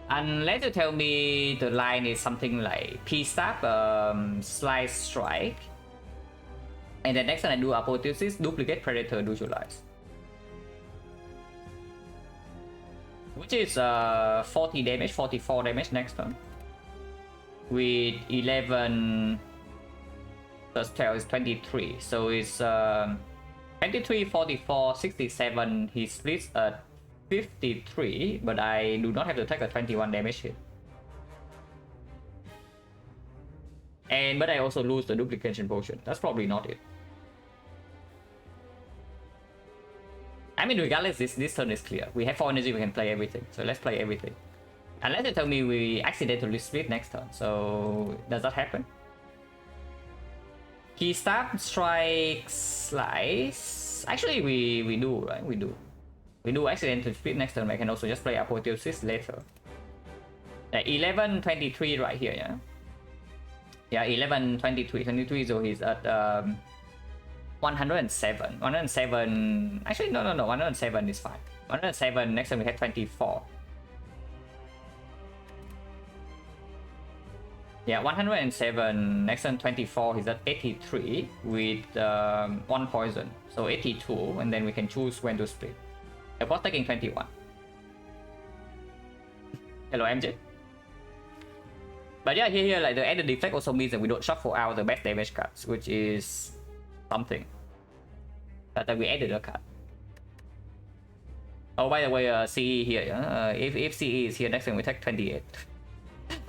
S1: Unless you tell me the line is something like P-Stab, Slice Strike. And then next time I do Apotheosis, Duplicate Predator, Neutralize. Which is 40 damage, 44 damage next turn. With 11 plus 12 is 23. So it's 23, 44, 67. He splits at 53, but I do not have to take a 21 damage hit. But I also lose the duplication potion. That's probably not it. I mean, regardless, this turn is clear. We have 4 energy, we can play everything. So let's play everything. Unless you tell me we accidentally split next turn. So does that happen? He Stab, Strike, Slice. Actually, we do, right? We do. We do accidentally split next turn. I can also just play Apotheosis later. 11, 23 right here, yeah? Yeah, 11, 23. 23, so he's at 107. 107. Actually, no. 107 is fine. 107, next time we have 24. Yeah, 107, next turn 24, he's at 83 with 1 poison. So 82, and then we can choose when to split. I was taking 21. Hello, MJ. But yeah, here, like the added defect also means that we don't shuffle out the best damage cards, which is something. That we added a card. Oh, by the way, CE here, if CE is here, next time we take 28.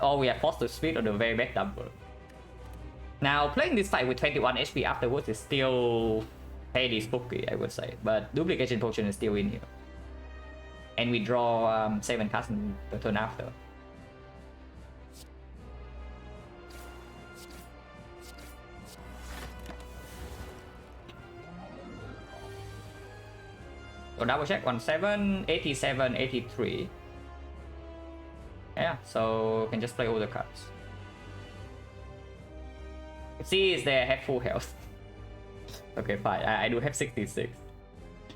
S1: Or we are forced to split on the very bad number. Now, playing this fight with 21 HP afterwards is still fairly spooky, I would say. But Duplication Potion is still in here. And we draw 7 cards in the turn after. So double check, 17, 87, 83. Yeah, so you can just play all the cards. C is there, I have full health. Okay, fine, I do have 66.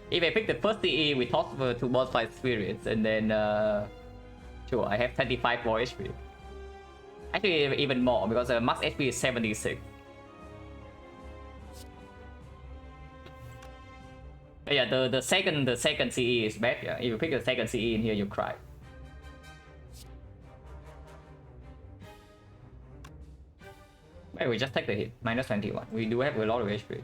S1: If I pick the first CE, we toss the 2 boss fight spirits, and then sure, I have 25 more HP. Actually, even more, because max HP is 76. But yeah, the second CE is bad. Yeah, if you pick the second CE in here, you cry. Wait, we just take the hit. Minus 21. We do have a lot of HP.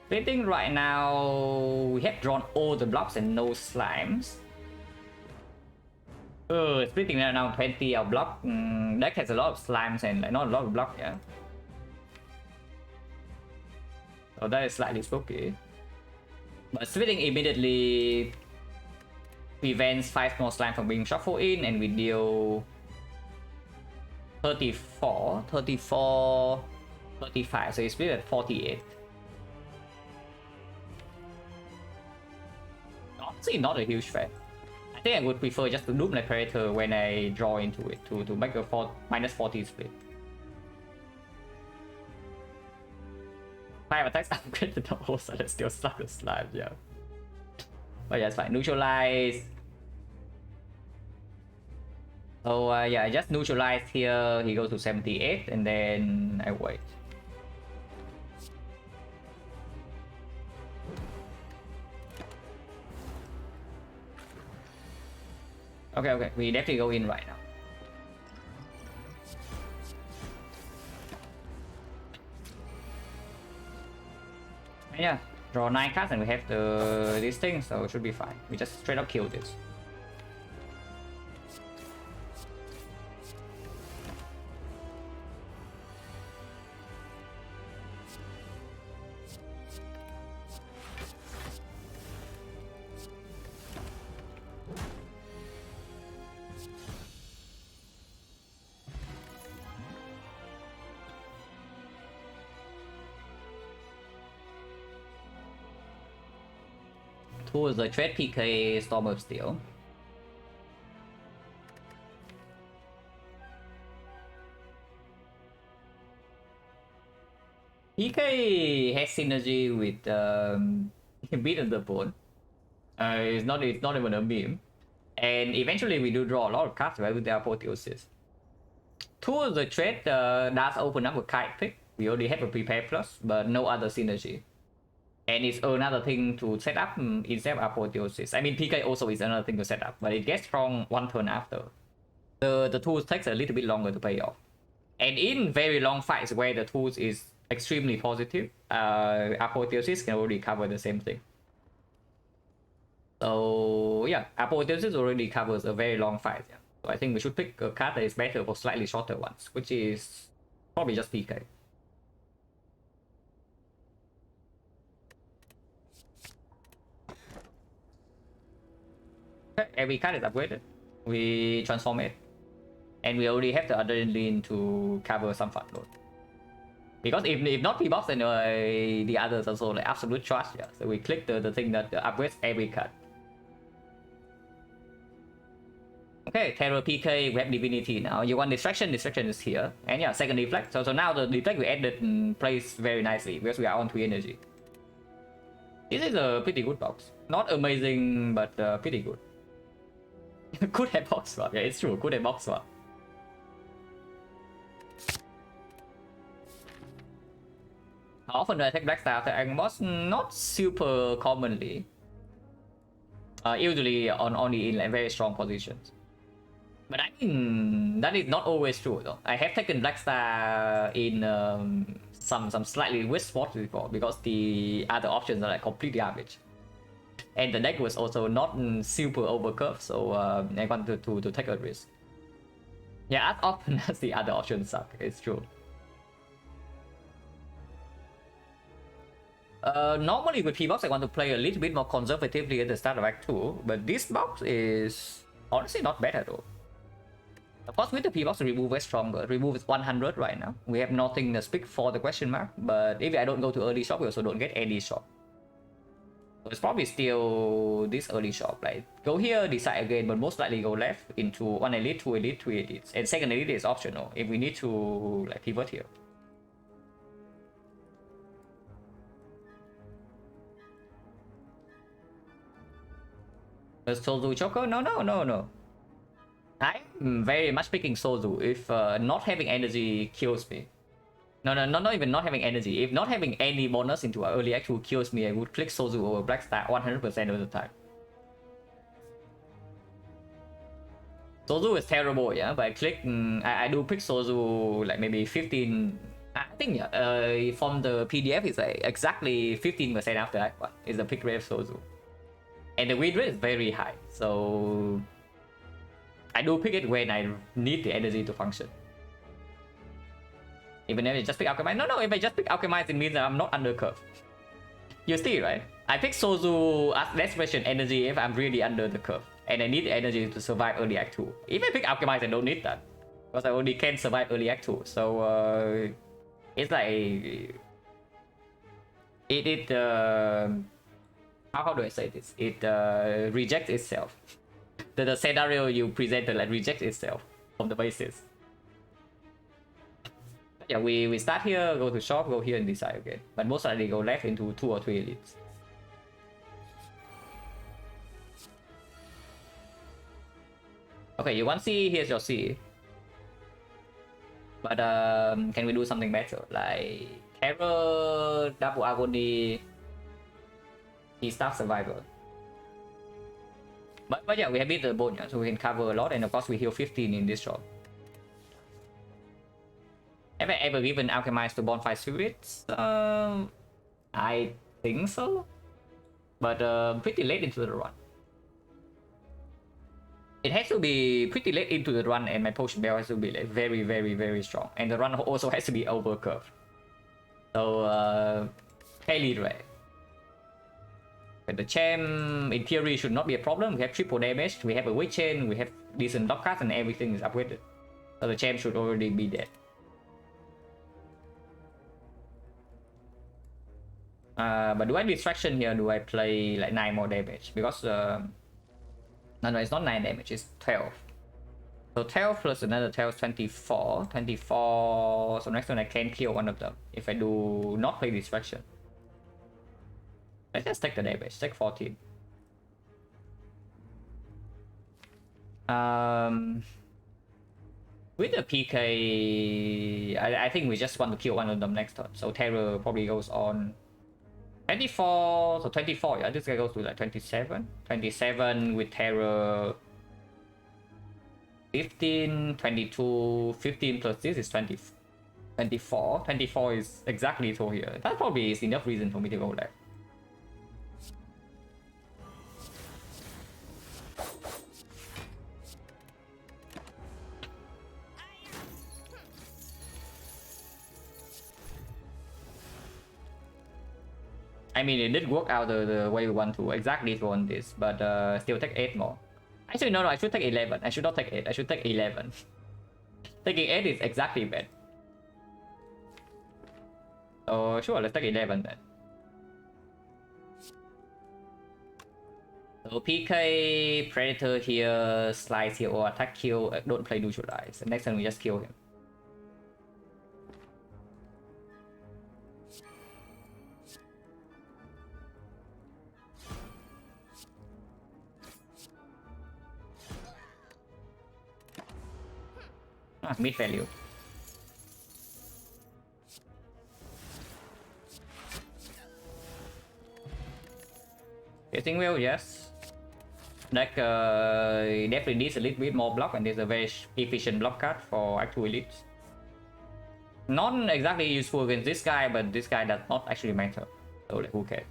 S1: Splitting right now, we have drawn all the blocks and no slimes. Splitting right now 20 our block. Deck has a lot of slimes and like not a lot of block, yeah. So that is slightly spooky. But splitting immediately prevents 5 more slime from being shuffled in, and we deal 34, 34, 35, so it's split at 48. Honestly, not a huge fan. I think I would prefer just to loop my Predator when I draw into it to make a -40 split. 5 attacks upgraded the whole so let's still suck the slime, yeah. But yeah, it's fine. Neutralize. So yeah, I just neutralize here. He goes to 78 and then I wait. Okay, we definitely go in right now. And yeah, draw 9 cards and we have this thing, so it should be fine. We just straight up kill this. Towards the trade PK Storm of Steel. PK has synergy with Beat of the Bone. It's not even a meme. And eventually we do draw a lot of cards right with the Apotheosis. Towards the trade does open up a kite pick. We already have a prepare plus, but no other synergy. And it's another thing to set up instead of Apotheosis. I mean, PK also is another thing to set up, but it gets strong one turn after. The tools takes a little bit longer to pay off. And in very long fights where the tools is extremely positive, Apotheosis can already cover the same thing. So yeah, Apotheosis already covers a very long fight. Yeah. So I think we should pick a card that is better for slightly shorter ones, which is probably just PK. Every card is upgraded. We transform it. And we already have the adrenaline to cover some fun load. Because if not P-Box, then the others also like absolute trash. Yeah. So we click the thing that upgrades every card. Okay, Terror PK, we have Divinity now. You want Distraction, Distraction is here. And yeah, second Deflect. So now the Deflect we added plays very nicely because we are on 3 energy. This is a pretty good box. Not amazing, but pretty good. Could have box swap, yeah, it's true, could have box swap. How often do I take Black Star after Iron Boss? Not super commonly. Usually on only in like very strong positions. But I mean, that is not always true though. I have taken Black Star in some slightly weird spots before because the other options are like completely garbage. And the deck was also not super overcurved, so I wanted to take a risk. Yeah, as often as the other options suck, it's true. Normally with P-Box I want to play a little bit more conservatively at the start of Act 2, but this box is honestly not bad at all. Of course with the P-Box remove is stronger, remove is 100 right now. We have nothing to speak for the question mark, but if I don't go to early shop, we also don't get any shop. So it's probably still this early shop, like go here, decide again, but most likely go left into 1 elite, 2 elite, 3 elites. And second elite is optional if we need to like pivot here. Does Sozu Choker? No. I'm very much picking Sozu if not having energy kills me. No, not even not having energy. If not having any bonus into early act 2 kills me, I would click Sozu over Black Star 100% of the time. Sozu is terrible, yeah, but I click, I do pick Sozu like maybe 15. I think yeah, from the PDF it's like exactly 15% after Act 1 is the pick rate of Sozu. And the win rate is very high, so I do pick it when I need the energy to function. Even if I just pick Alchemize, no, if I just pick Alchemize, it means that I'm not under curve. You see, right? I pick Sozu as desperation energy if I'm really under the curve, and I need the energy to survive early Act 2. If I pick Alchemize, I don't need that. because I only can survive early act 2. So it's like how do I say this? It rejects itself. The scenario you presented like rejects itself from the basis. Yeah, we start here, go to shop, go here and decide again. But most likely go left into 2 or 3 elites. Okay, you want C, here's your C. But can we do something better? Like Terror, Double Agony, he starts Survivor. But yeah, we have beat the bone, yeah, so we can cover a lot, and of course we heal 15 in this shop. Have I ever given Alchemize to Bonfire Spirits? I think so. But pretty late into the run. It has to be pretty late into the run, and my potion bell has to be like very, very, very strong. And the run also has to be over curve. So fairly rare. But the champ in theory should not be a problem. We have triple damage, we have a weight chain, we have decent block cards, and everything is upgraded. So the champ should already be dead. But do I distraction here? Do I play like 9 more damage? Because no, it's not 9 damage, it's 12. So 12 plus another 12 is 24. 24. So next time I can kill one of them if I do not play distraction. Let's just take the damage, take 14. With the PK, I think we just want to kill one of them next turn. So Terror probably goes on 24, so 24, yeah, this guy goes to like 27. 27 with Terror. 15, 22, 15 plus this is 20, 24. 24 is exactly so here. That probably is enough reason for me to go left. I mean, it did work out the way we want to exactly on this, but still take 8 more. Actually, no, I should take 11. I should not take 8. I should take 11. Taking 8 is exactly bad. Oh, sure, let's take 11 then. So PK, Predator here, Slice here, or attack kill. Don't play neutralize. And next time we just kill him. Mid value. Getting well, yes. Deck definitely needs a little bit more block, and there's a very efficient block card for Act 2 elites. Not exactly useful against this guy, but this guy does not actually matter. So like, who cares?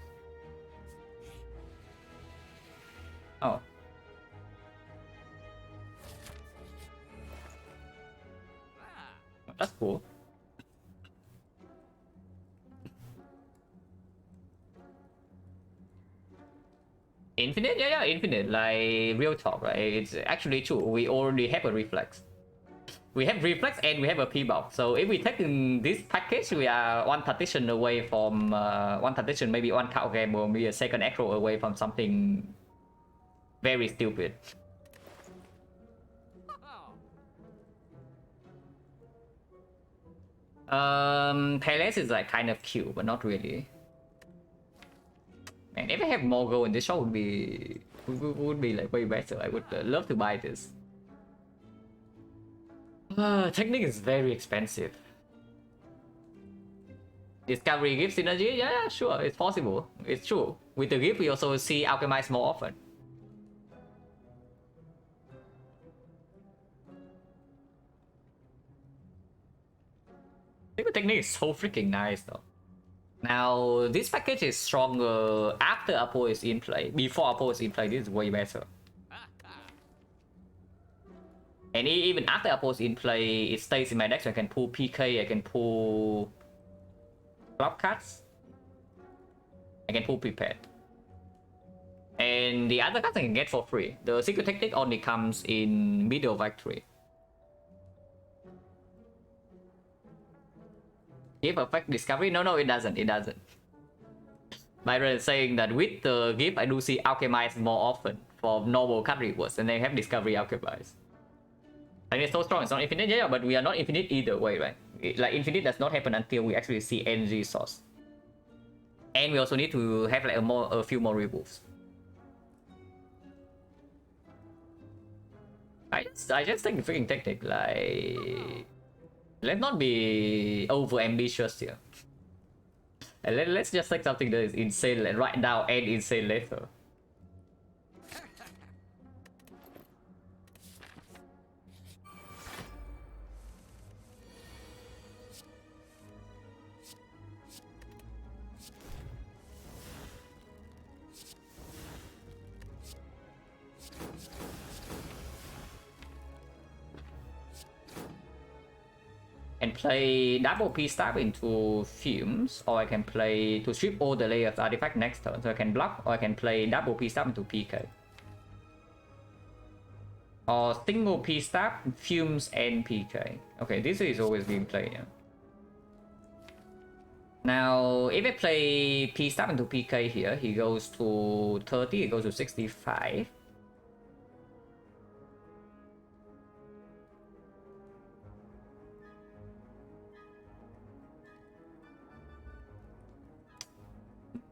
S1: Oh. That's cool. Infinite? Yeah, infinite. Like, real talk, right? It's actually true. We already have a reflex. We have reflex and we have a P-box. So if we take in this package, we are one partition away from one partition, maybe one card game, or maybe a second acro away from something very stupid. Palace is like kind of cute, but not really. Man, if I have more gold in this shop would be like way better. I would love to buy this. Technique is very expensive. Discovery gives synergy? Yeah, sure, it's possible. It's true. With the gift, we also see Alchemize more often. I think the technique is so freaking nice though. Now, this package is stronger after Apo is in play. Before Apo is in play, this is way better. And even after Apo is in play, it stays in my deck, so I can pull PK, I can pull block cards, I can pull prepared. And the other cards I can get for free. The secret technique only comes in middle of Act 3. Give effect discovery? No, it doesn't. It doesn't. Byron is saying that with the gift, I do see alchemize more often for normal card rewards, and they have discovery alchemize. And it's so strong. It's not infinite, yeah, but we are not infinite either way, right? Like infinite does not happen until we actually see energy source, and we also need to have like a few more removes. I just think freaking technique, like, let's not be over ambitious here. And let's just take something that is insane like right now and insane later. And play double P stab into fumes, or I can play to strip all the layers artifact next turn, so I can block, or I can play double P stab into PK. Or single P stab, fumes, and PK. Okay, this is always being played. Yeah. Now, if I play P stab into PK here, he goes to 30, he goes to 65.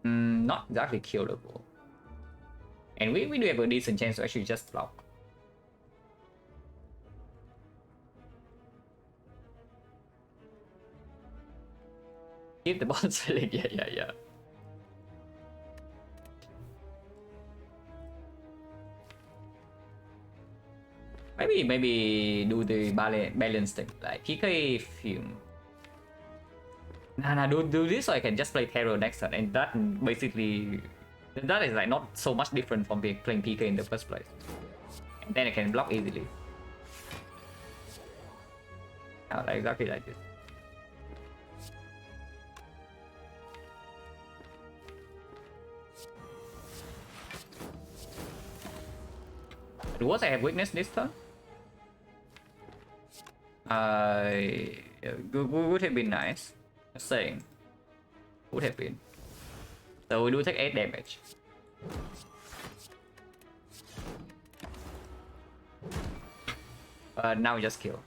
S1: Not exactly killable. And we do have a decent chance to actually just block. Keep the ball selling, yeah. Maybe do the balance thing, like PK fume. Nah, do this so I can just play Terror next turn, and that basically, that is like not so much different from playing PK in the first place. And then I can block easily. Like exactly like this. Was I have weakness this turn? Would have been nice. Just saying. Would have been. So we do take 8 damage. Now we just kill.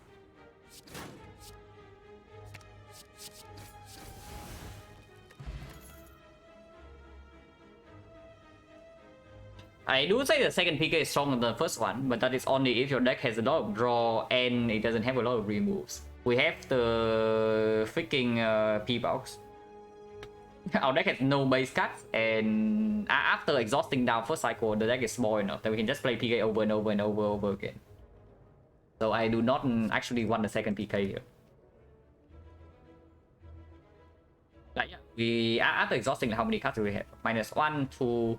S1: I do say the second PK is stronger than the first one, but that is only if your deck has a lot of draw and it doesn't have a lot of removes. We have the freaking P-Box. Our deck has no base cards, and after exhausting down first cycle, the deck is small enough that we can just play PK over and over and over again. So I do not actually want the second PK here. Like, yeah, we after exhausting, how many cards do we have? -1, 2,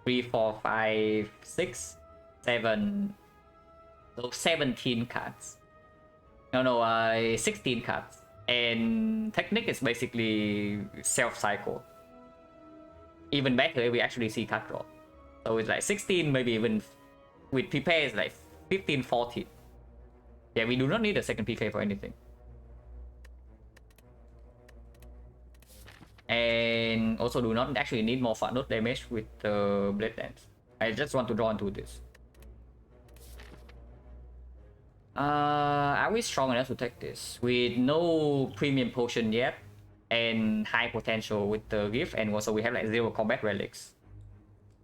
S1: 3, 4, 5, 6, 7. So 17 cards. No, 16 cards. And Technique is basically self-cycle. Even better if we actually see card draw. So it's like 16, maybe even with prepare is like 15, 14. Yeah, we do not need a second PK for anything. And also do not actually need more fat note damage with the Blade Dance. I just want to draw into this. Are we strong enough to take this? With no premium potion yet, and high potential with the gift, and also we have like 0 combat relics.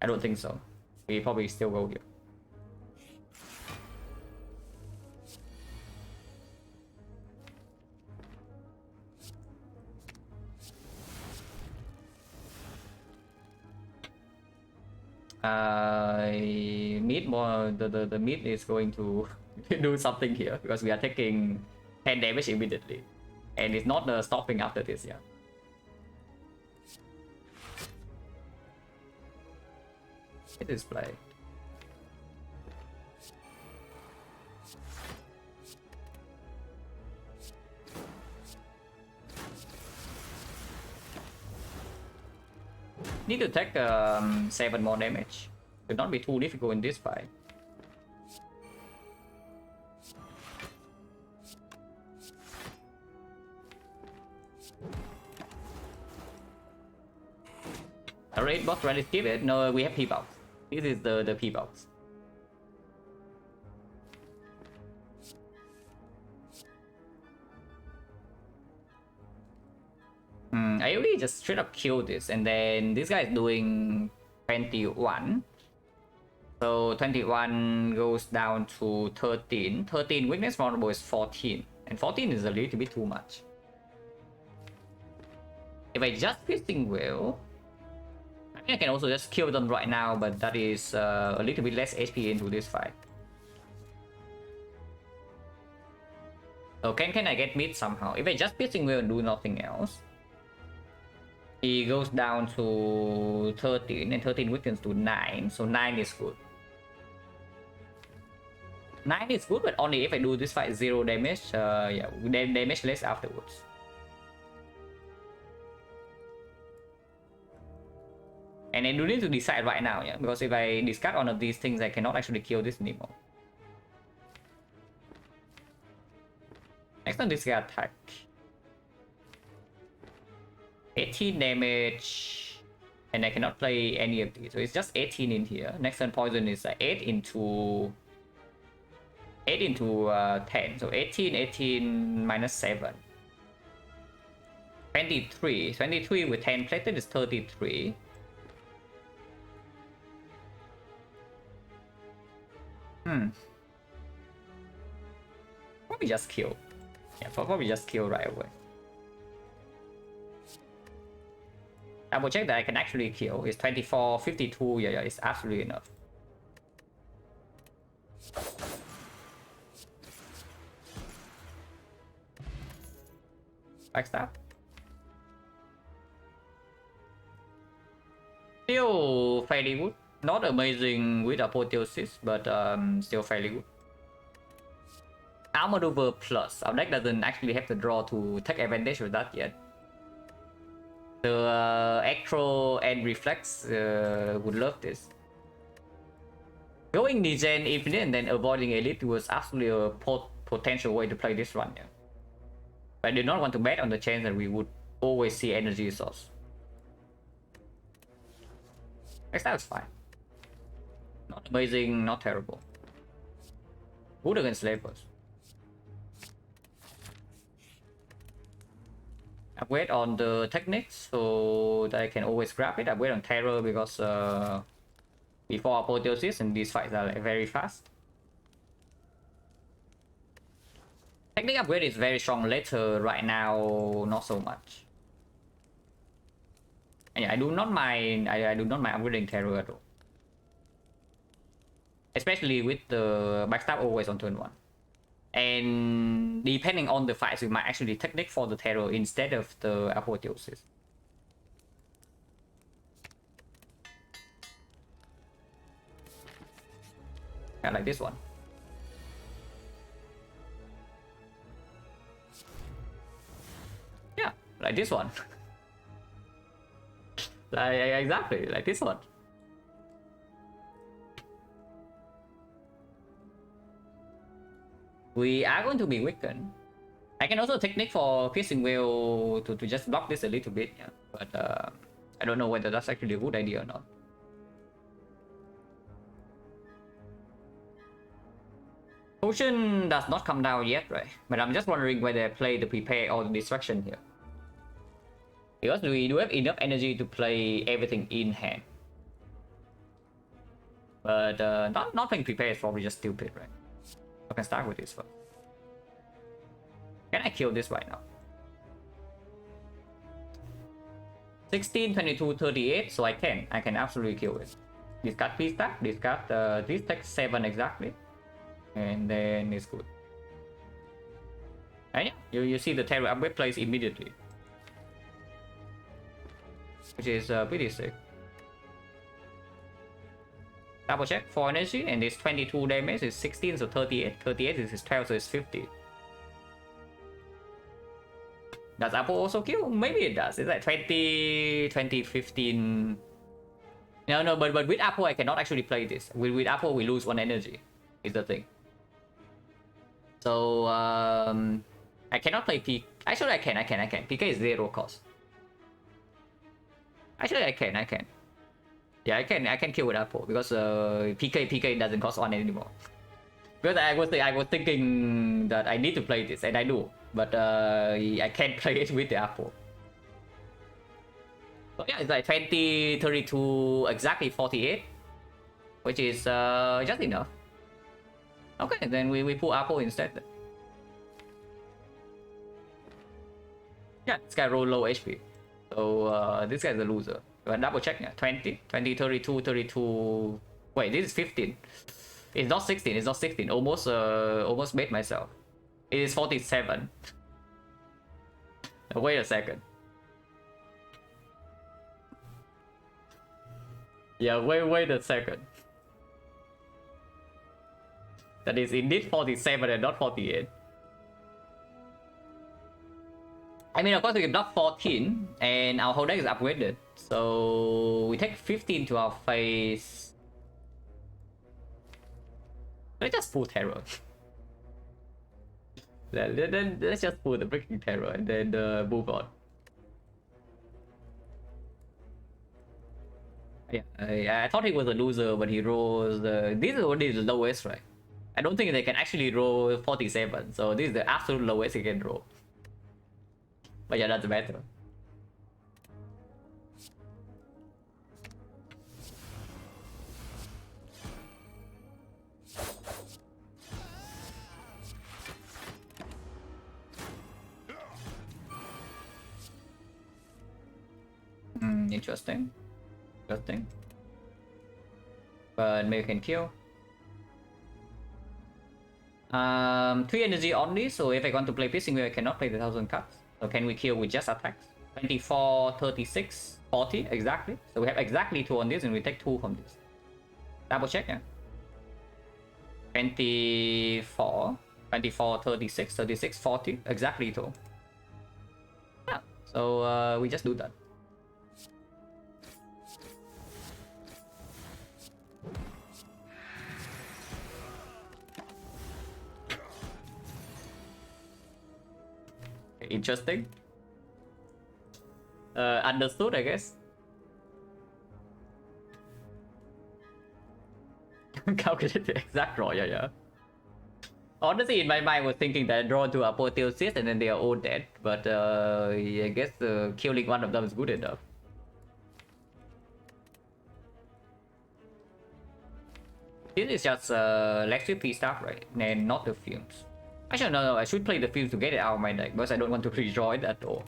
S1: I don't think so. We probably still go here. Mid more the mid is going to do something here because we are taking 10 damage immediately, and it's not stopping after this. Yeah. It is play. Need to take 7 more damage. Should not be too difficult in this fight. A raid box, ready to skip it? No, we have P-box. This is the P-box. I really just straight up kill this, and then this guy is doing 21. So 21 goes down to 13. 13 weakness vulnerable is 14. And 14 is a little bit too much. If I just piercing will, I mean I can also just kill them right now, but that is a little bit less HP into this fight. So can I get mid somehow? If I just piercing will and do nothing else, he goes down to 13, and 13 weakens to 9, so 9 is good. 9 is good, but only if I do this fight 0 damage, yeah, damage less afterwards. And I do need to decide right now, yeah, because if I discard one of these things, I cannot actually kill this anymore. Next on this guy attack. 18 damage, and I cannot play any of these, so it's just 18 in here. Next turn poison is 8 into 10, so 18 minus 7. 23 with 10 plated is 33. Probably just kill. Yeah, probably just kill right away. Double check that I can actually kill. It's 24, 52. Yeah, it's absolutely enough. Backstab. Still fairly good. Not amazing with apotheosis, but still fairly good. Armor over plus. Our deck doesn't actually have the draw to take advantage of that yet. The Acro and Reflex would love this. Going Degen Infinite and then avoiding Elite was absolutely a potential way to play this run. Yeah. But I did not want to bet on the chance that we would always see energy source. Next time is fine. Not amazing, not terrible. Good against Slavers. Upgrade on the techniques so that I can always grab it. Upgrade on terror because before apotheosis and these fights are like very fast. Technique upgrade is very strong later, right now not so much. And yeah, I do not mind upgrading terror at all. Especially with the backstab always on turn 1. And depending on the fights, we might actually technique for the terror instead of the apotheosis. I like this one. Yeah, like this one. Exactly, like this one. We are going to be weakened. I can also technique for piercing will to just block this a little bit, yeah. But I don't know whether that's actually a good idea or not. Potion does not come down yet, right? But I'm just wondering whether I play the prepare or the distraction here. Because we do have enough energy to play everything in hand. But not playing prepare is probably just stupid, right? I can start with this first. Can I kill this right now? 16, 22, 38, so I can absolutely kill it. Discard P-stack, discard this takes 7 exactly. And then it's good. And yeah, you see the terror upgrade plays immediately. Which is pretty sick. Double check for energy, and this 22 damage is 16, so 38. 38 is 12, so it's 50. Does Apple also kill? Maybe it does. It's like 20, 15. No, but with Apple I cannot actually play this. With Apple we lose 1 energy, is the thing. So I cannot play P. Actually I can. PK is 0 cost. Actually I can. Yeah, I can kill with Apple because PK doesn't cost 1 anymore. Because I was thinking that I need to play this, and I do, but I can't play it with the Apple. So yeah, it's like 20, 32, exactly 48, which is just enough. Okay, then we pull Apple instead. Yeah, this guy roll low HP. So this guy's a loser. But double check, yeah. 20, 20, 32, 32. Wait, this is 15. It's not 16, it's not 16. Almost made myself. It is 47. Wait a second. Yeah, wait a second. That is indeed 47 and not 48. I mean, of course, we can block 14, and our whole deck is upgraded. So we take 15 to our face. Let's just pull Terror. then let's just pull the freaking Terror and then move on. Yeah, I thought he was a loser, but he rolls. This is already the lowest, right? I don't think they can actually roll 47, so this is the absolute lowest he can roll. But yeah, that's better. Interesting. Interesting. But maybe can kill. 3 energy only, so if I want to play Piercing Wheel, I cannot play the 1000 cards. So can we kill with just attacks? 24, 36, 40, exactly. So we have exactly 2 on this, and we take 2 from this. Double check, yeah. 24, 24, 36, 36, 40, exactly 2. Yeah, so we just do that. Interesting. Understood, I guess. Calculate the exact draw, yeah. Honestly, in my mind, I was thinking that I draw to Apotheosis and then they are all dead. But I guess killing one of them is good enough. This is just Lex 50 stuff, right? And not the fumes. Actually, no, I should play the fumes to get it out of my deck because I don't want to redraw it at all.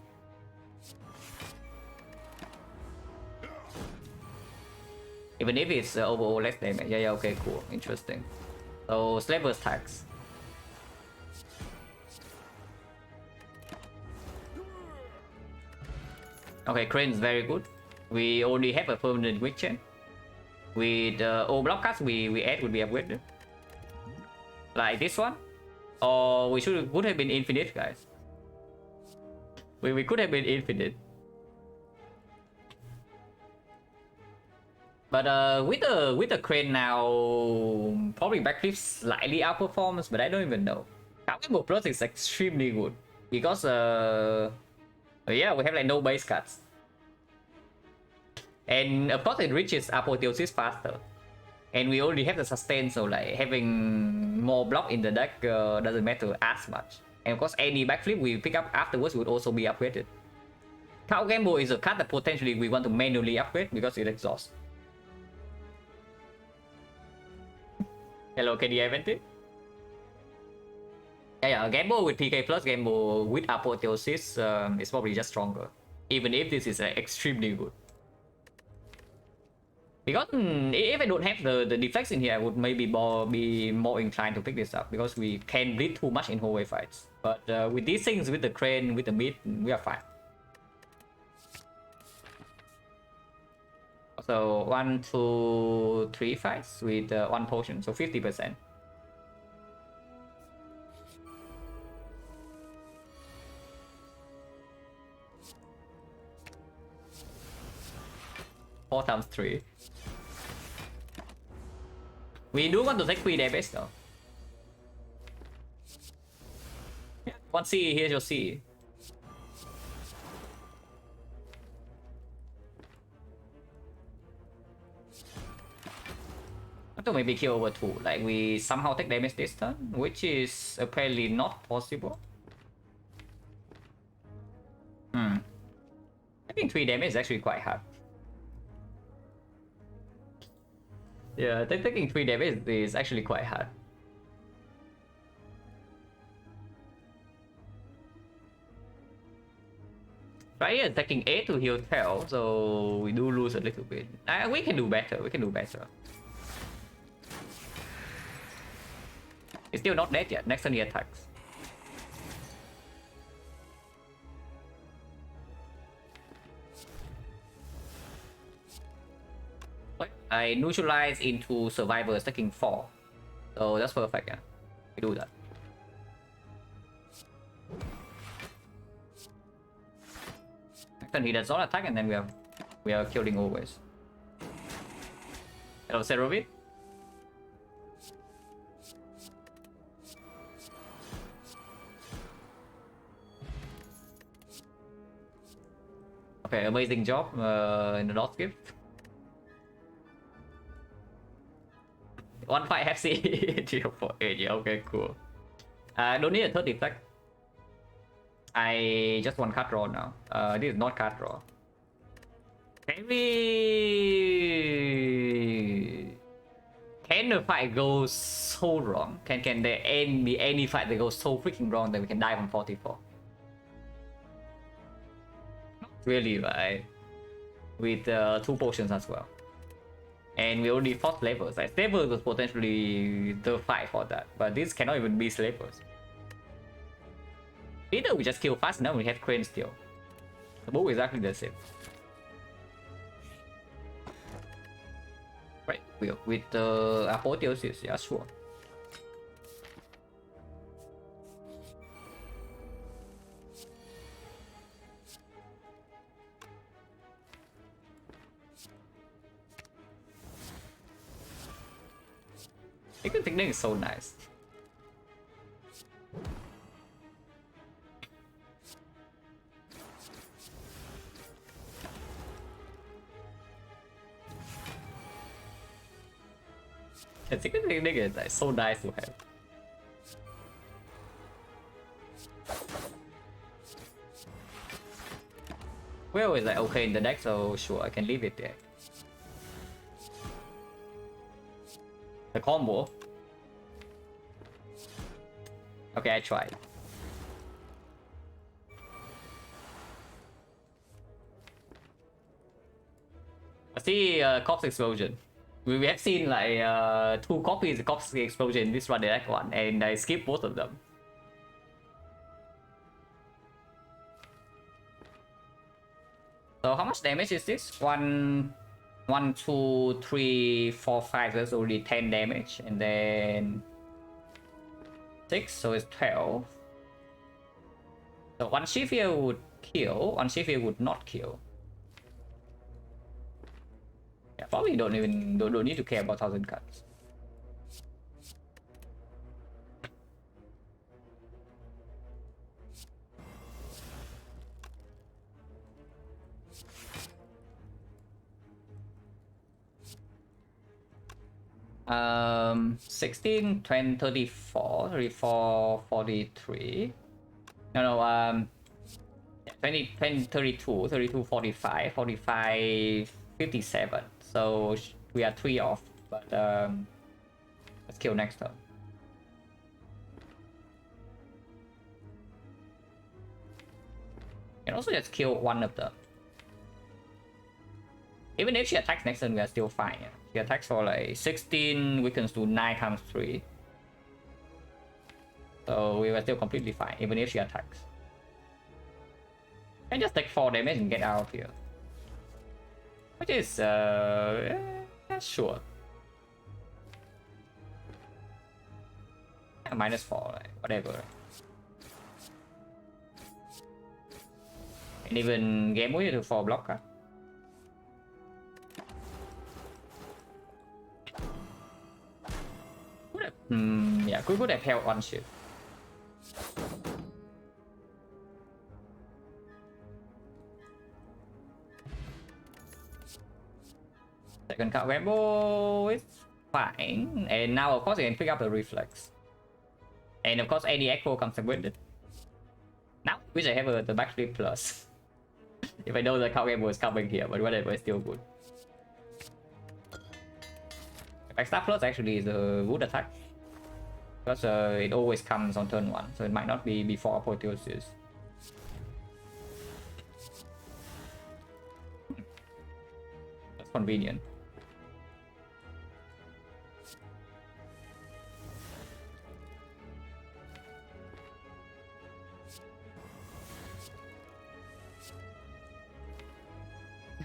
S1: Even if it's overall less damage. Yeah, okay, cool. Interesting. So, Slaver's tax. Okay, Crane is very good. We only have a permanent Witch Chain. With all block cards we add would be upgraded. Like this one. Or we would have been infinite, guys. We could have been infinite. But with the Crane now, probably Backflip slightly outperforms, but I don't even know. However, Plus is extremely good because yeah, we have like no base cards, and of course it reaches Apotheosis faster, and we already have the sustain, so like having more block in the deck doesn't matter as much. And of course, any Backflip we pick up afterwards would also be upgraded. Cow Gamble is a card that potentially we want to manually upgrade because it exhausts. Hello, KD Eventy. Yeah, Gamble with PK plus Gamble with Apotheosis is probably just stronger. Even if this is extremely good. Because if I don't have the deflects in here, I would maybe be more inclined to pick this up because we can bleed too much in hallway fights. But with these things, with the Crane, with the mid, we are fine. So 1, 2, 3 fights with 1 potion, so 50%. Four times 3. We do want to take 3 damage though. Yeah, 1 C, here's your C. to maybe kill over 2. Like we somehow take damage this turn, which is apparently not possible. I think 3 damage is actually quite hard. Yeah, I think taking 3 damage is actually quite hard. Right here, taking 8 to heal 12, so we do lose a little bit. We can do better, we can do better. It's still not dead yet, next turn he attacks. I neutralize into survivors taking 4. So that's perfect, yeah. We do that. Next turn he does not attack and then we are killing always. Hello, Serovit. Okay, amazing job in the North Gift. 1 5 FC 048, yeah, okay, cool. Don't need a third effect. I just want card draw now. This is not card draw. Can the fight go so wrong? Can there be any fight that goes so freaking wrong that we can die from 44? Not really, right? With 2 potions as well. And we already fought slavers. Like, slavers was potentially the fight for that, but this cannot even be slavers. Either we just kill fast enough, we have crane still. The both exactly the same. Right, with the apotheosis, yeah, sure. Technique is so nice. The technique is like so nice to have. Well, it's like okay in the deck, so sure I can leave it there. The combo. Okay, I tried. I see Corpse Explosion. We have seen like 2 copies of Corpse Explosion in this run, the next one, and I skipped both of them. So how much damage is this? 1, 2, 3, 4, 5. That's already 10 damage, and then 6, so it's 12. So 1 Shifia would kill, 1 Shifia would not kill. Yeah, probably don't need to care about 1000 cards. Um, 16, 20, 34, 34, 43. No, 20, 32, 32, 45, 45, 57. So we are 3 off, but let's kill next turn. And also just kill one of them. Even if she attacks next turn, we are still fine. Yeah? She attacks for like 16, weakens to 9 times 3. So we were still completely fine, even if she attacks. And just take 4 damage and get out of here. Which is, yeah, sure. Yeah, -4, like, whatever. And even game with to 4 blocker. Yeah, could have held 1 shift. Second card Rambo is fine. And now of course I can pick up the reflex. And of course any echo comes with it. Now I wish I have the backflip plus. If I know the cow game was coming here, but whatever, it's still good. Backstab plus actually is a good attack. Because it always comes on turn 1, so it might not be before apotheosis. That's convenient.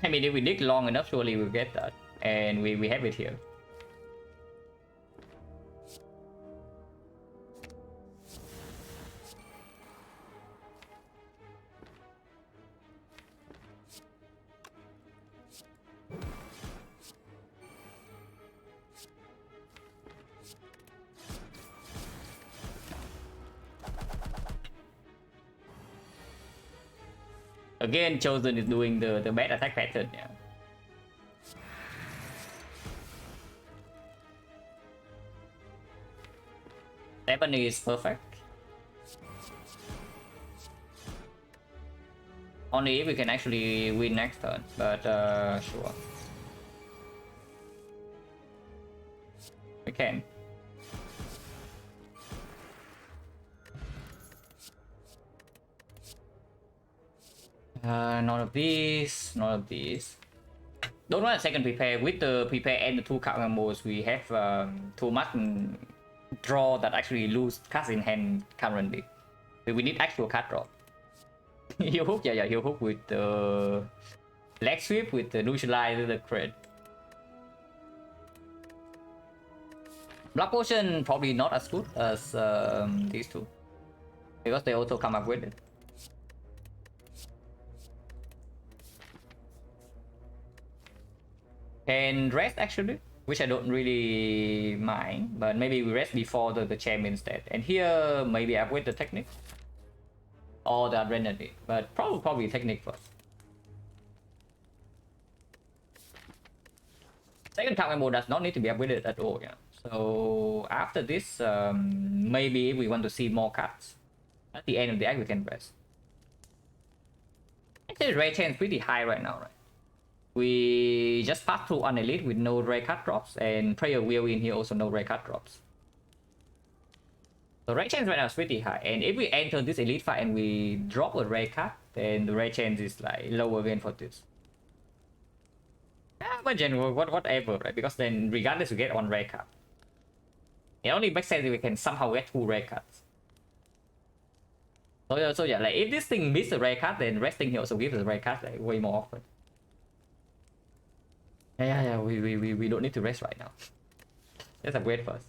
S1: I mean, if we dig long enough, surely we'll get that. And we have it here. Again, Chosen is doing the bad attack pattern, yeah. Seven is perfect. Only if we can actually win next turn, but sure. We can. None of these, none of these. Don't want a second prepare. With the prepare and the 2 card combos, we have too much draw that actually lose cards in hand currently. So we need actual card draw. He'll hook, yeah, he'll hook with the leg sweep, with the neutralize the crit. Block potion probably not as good as these two, because they also come up with it. And rest actually, which I don't really mind, but maybe we rest before the champ instead. And here maybe I avoid the technique or the adrenaline, but probably technique first. Second card combo does not need to be upgraded at all, yeah. So after this, maybe if we want to see more cards at the end of the act, we can rest. Actually, rate chain is pretty high right now, right? We just passed through on elite with no rare card drops, and prayer wheel in here also no rare card drops. So rare chance right now is pretty high, and if we enter this elite fight and we drop a rare card, then the rare chance is like lower again for this. Yeah, but general, whatever, right? Because then regardless we get one rare card. It only makes sense if we can somehow get 2 rare cards. So yeah, like if this thing misses a rare card, then resting here also gives us a rare card like way more often. Yeah, we don't need to rest right now. Let's upgrade first.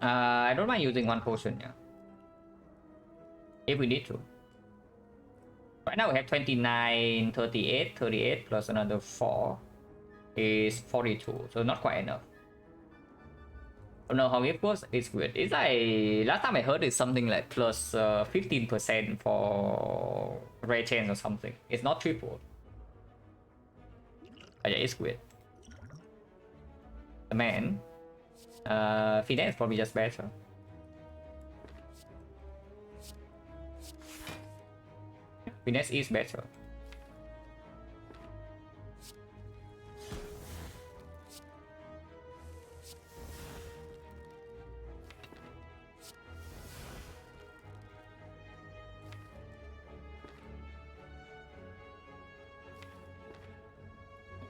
S1: I don't mind using 1 potion, yeah. If we need to. Right now we have 29, 38, 38 plus another 4 is 42, so not quite enough. I don't know how it works. It's weird. It's like last time I heard it's something like plus 15% for rare chance or something. It's not triple. But yeah, it's weird. The man. Finesse is probably just better. Finesse is better.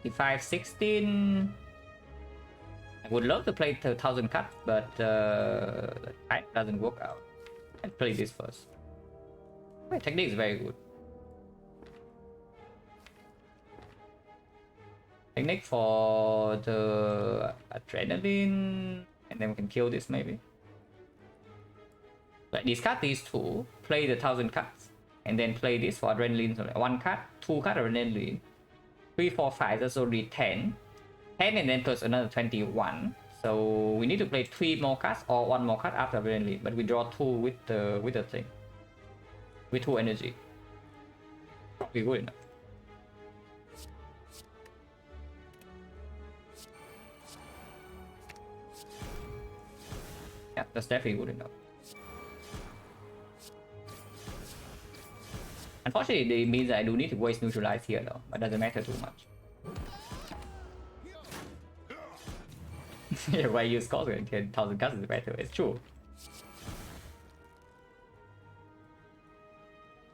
S1: If 16, I would love to play 1000 cards, but it doesn't work out. I'll play this first. My technique is very good. Technique for the adrenaline, and then we can kill this maybe. Like discard these 2, play the 1000 cards, and then play this for adrenaline. So like 1 card, 2 card adrenaline, 3, 4, 5. That's already 10, and then plus another 21. So we need to play 3 more cards or 1 more card after adrenaline. But we draw 2 with the thing. with 2 energy. Probably good enough. Yeah, that's definitely good enough. Unfortunately, it means that I do need to waste neutralize here though, but doesn't matter too much. Yeah, why use cost when 10,000 cuts is better? It's true.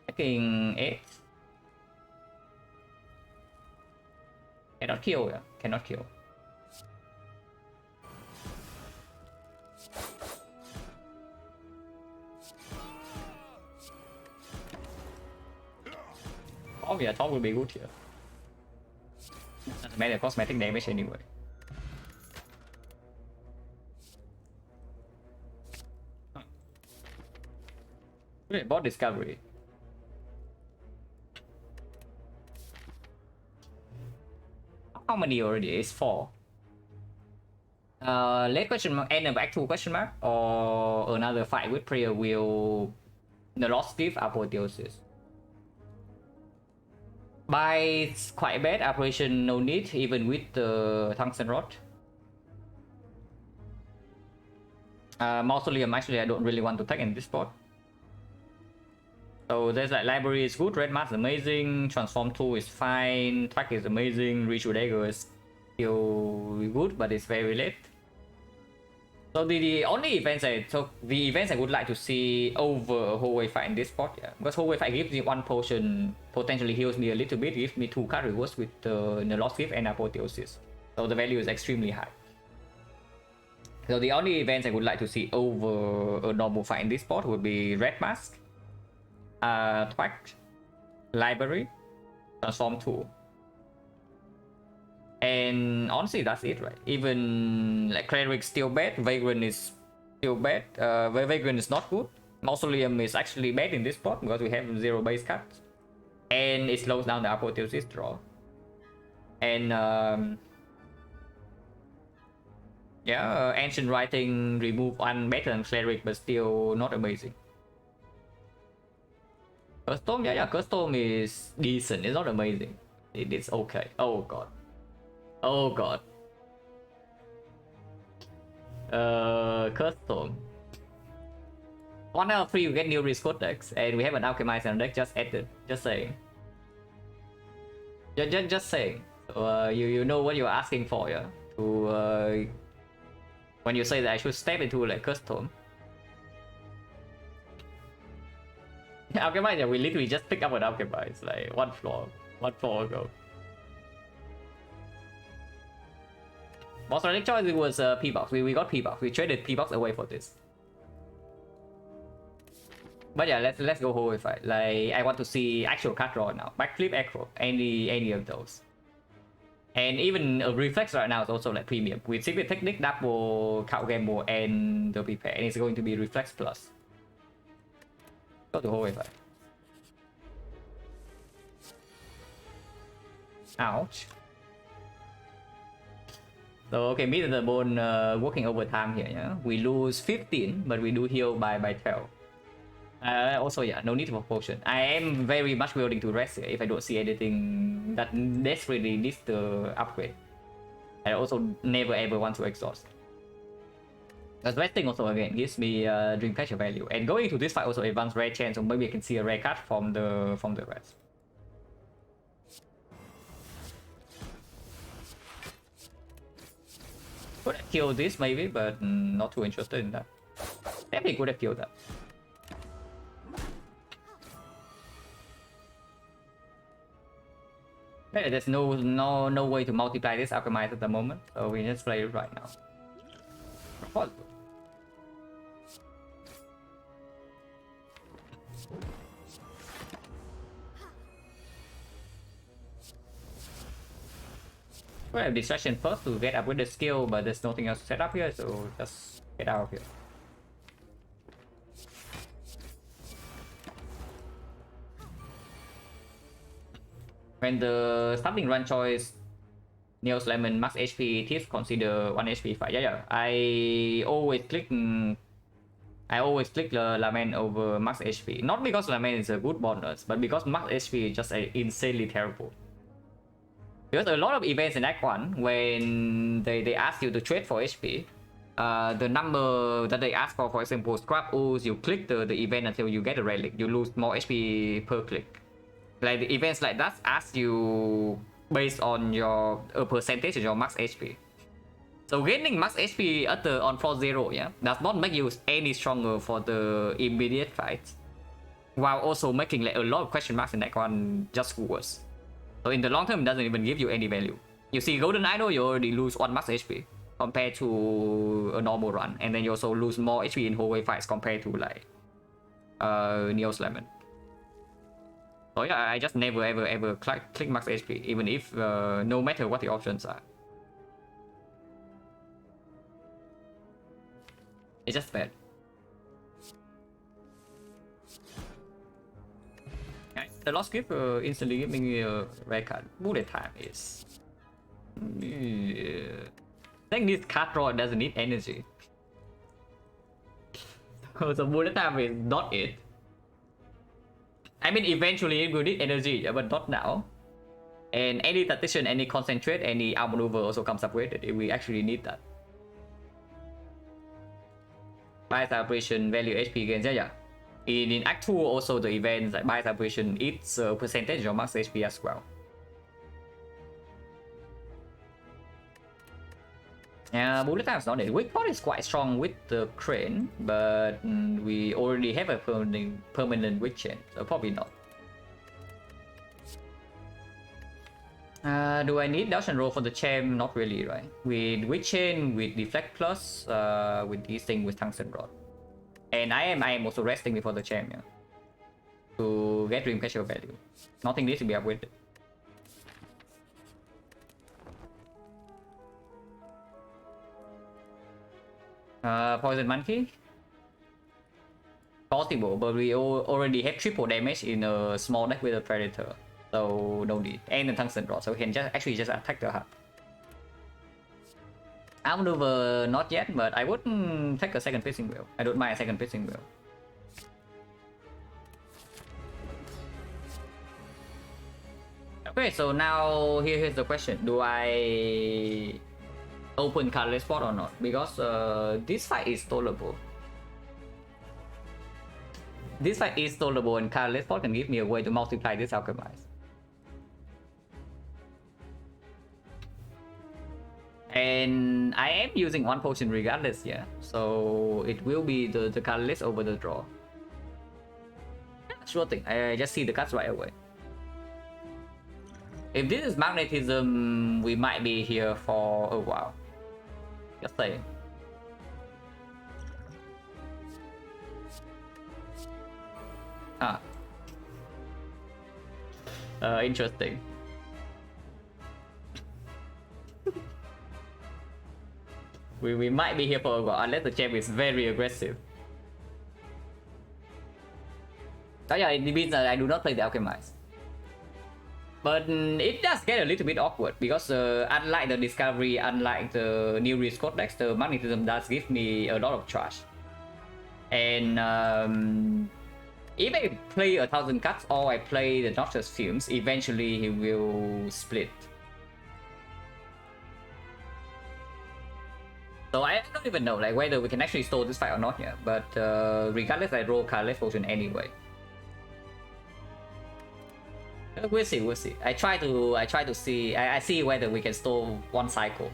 S1: Attacking 8. Cannot kill, yeah. Cannot kill. Oh yeah, top will be good here. Doesn't matter cosmetic damage anyway. Wait, bot discovery. How many already? It's 4. Late question mark and back to question mark, or another fight with prayer will the lost give apotheosis. By it's quite bad operation, no need even with the tungsten rod. Mausoleum actually I don't really want to take in this spot. So there's like library is good, red mask is amazing, transform 2 is fine, track is amazing, ritual dagger is still good but it's very late. So the only events I would like to see over hallway fight in this spot, yeah, because hallway fight gives me 1 potion, potentially heals me a little bit, gives me 2 card rewards with the lost gift and apotheosis. So the value is extremely high. So the only events I would like to see over a normal fight in this spot would be red mask, track, library, transform 2. And honestly, that's it, right? Even like cleric still bad, vagrant is still bad. Vagrant is not good. Mausoleum is actually bad in this spot because we have 0 base cards, and it slows down the apotheosis draw. And yeah, ancient writing remove 1 better than cleric, but still not amazing. Custom, yeah, custom is decent. It's not amazing. It's okay. Oh god. Oh god. Custom. 1 out of 3 you get new risk codex, and we have an alchemizer deck just added. Just saying. Just saying. So you know what you're asking for, yeah. To when you say that I should step into like custom. Alchemizer, we literally just pick up an alchemizer like one floor ago. Most strategic choice it was P-box. We got P-box. We traded P-box away for this. But yeah, let's go whole fight. Like I want to see actual card draw now. Backflip, acro, any of those. And even a reflex right now is also like premium. With secret technique, double, count gamble, and the prepare, and it's going to be reflex plus. Go to whole fight. Ouch. So okay, me and the bone working overtime here, yeah. We lose 15, but we do heal by 12. Also, yeah, no need for potion. I am very much willing to rest here if I don't see anything that desperately needs the upgrade. I also never ever want to exhaust. Because resting also again gives me dream catcher value, and going to this fight also advanced rare chance, so maybe I can see a rare card from the rest. Could have killed this maybe, but not too interested in that. Definitely could have killed that. Yeah, there's no way to multiply this alchemize at the moment, so we just play it right now. Possible. We have distraction first to get up with the skill, but there's nothing else to set up here, so just get out of here. When the starting run choice Neos Lemon max HP, it is consider 1 HP fight. Yeah, I always click I always click the Lament over max HP. Not because Lament is a good bonus, but because max HP is just insanely terrible. Because a lot of events in Act 1, when they ask you to trade for HP, the number that they ask for example, Scrap Ooze, you click the event until you get a relic, you lose more HP per click. Like the events like that ask you based on your percentage of your max HP. So gaining max HP on floor 0, yeah, does not make you any stronger for the immediate fight, while also making like a lot of question marks in that one just worse. So in the long term, it doesn't even give you any value. You see Golden Idol, you already lose 1 max HP compared to a normal run, and then you also lose more HP in hallway fights compared to like Neo's Lemon. So yeah, I just never ever click max HP, even if no matter what the options are. It's just bad. Okay. The Lost Gift instantly giving me a rare card. Bullet time is... I think this card draw doesn't need energy. So bullet time is not it. I mean, eventually it will need energy, but not now. And any tactician, any concentrate, any outmaneuver also comes up with it if we actually need that. Bias operation value HP gains, yeah. In Act 2 also the events like bias operation eats a percentage of max HP as well. Bullet time is not it. Weak point is quite strong with the crane, but we already have a permanent weak chain, so probably not. Do I need dodge and roll for the champ? Not really, right? With weak chain, with deflect plus, with this thing with tungsten rod, and I am also resting before the champ, yeah, to get dreamcatcher value. Nothing needs to be upgraded. Poison monkey. Possible, but we already have triple damage in a small deck with a predator. So no need, and the tungsten rod, so we can just attack the hub. Outmaneuver not yet, but I wouldn't take a second fishing wheel. I don't mind a second fishing wheel. Okay, so now here's the question: do I open cardless spot or not? Because this fight is stallable. This fight is stallable, and cardless spot can give me a way to multiply this alchemize. And I am using 1 potion regardless, yeah. So it will be the cardless over the draw. Sure thing. I just see the cards right away. If this is magnetism, we might be here for a while. Just saying. Interesting. We might be here for a while unless the champ is very aggressive. So yeah, it means that I do not play the alchemize. But it does get a little bit awkward because unlike the discovery, unlike the new Riscot decks, the magnetism does give me a lot of trash. And if I play 1,000 cuts or I play the Noxious Fumes, eventually he will split. So I don't even know like whether we can actually stall this fight or not here. But regardless, I roll cardless potion anyway. We'll see, we'll see. I try to see. I see whether we can stall 1 cycle.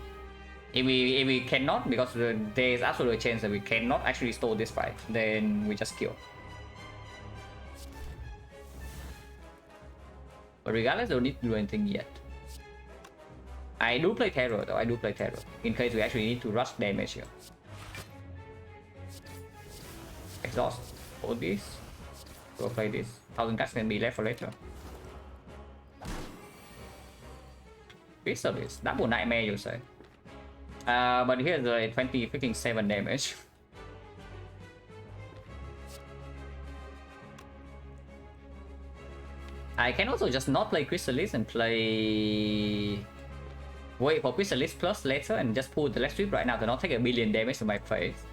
S1: If we cannot, because there is absolutely a chance that we cannot actually stall this fight, then we just kill. But regardless, I don't need to do anything yet. I do play Terror though, I do play Terror, in case we actually need to rush damage here. Exhaust, hold this, go play this. 1,000 cuts can be left for later. Pistol is double nightmare, you say. But here's the 7 damage. I can also just not play Chrysalis and play... Wait for Chrysalis plus later and just pull the leg sweep right now to not take a million damage to my face.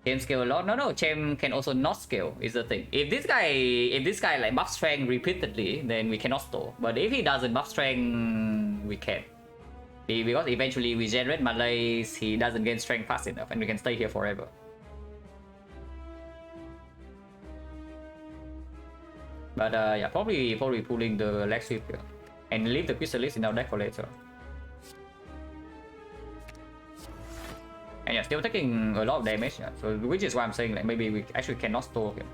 S1: Chain scale a lot. No, chain can also not scale is the thing. If this guy like buff strength repeatedly, then we cannot store. But if he doesn't buff strength, we can. Because eventually we generate malaise, he doesn't gain strength fast enough, and we can stay here forever. But yeah, probably pulling the leg sweep here, and leave the Crystallis in our deck for later. And yeah, still taking a lot of damage, yeah. So which is why I'm saying like maybe we actually cannot store him.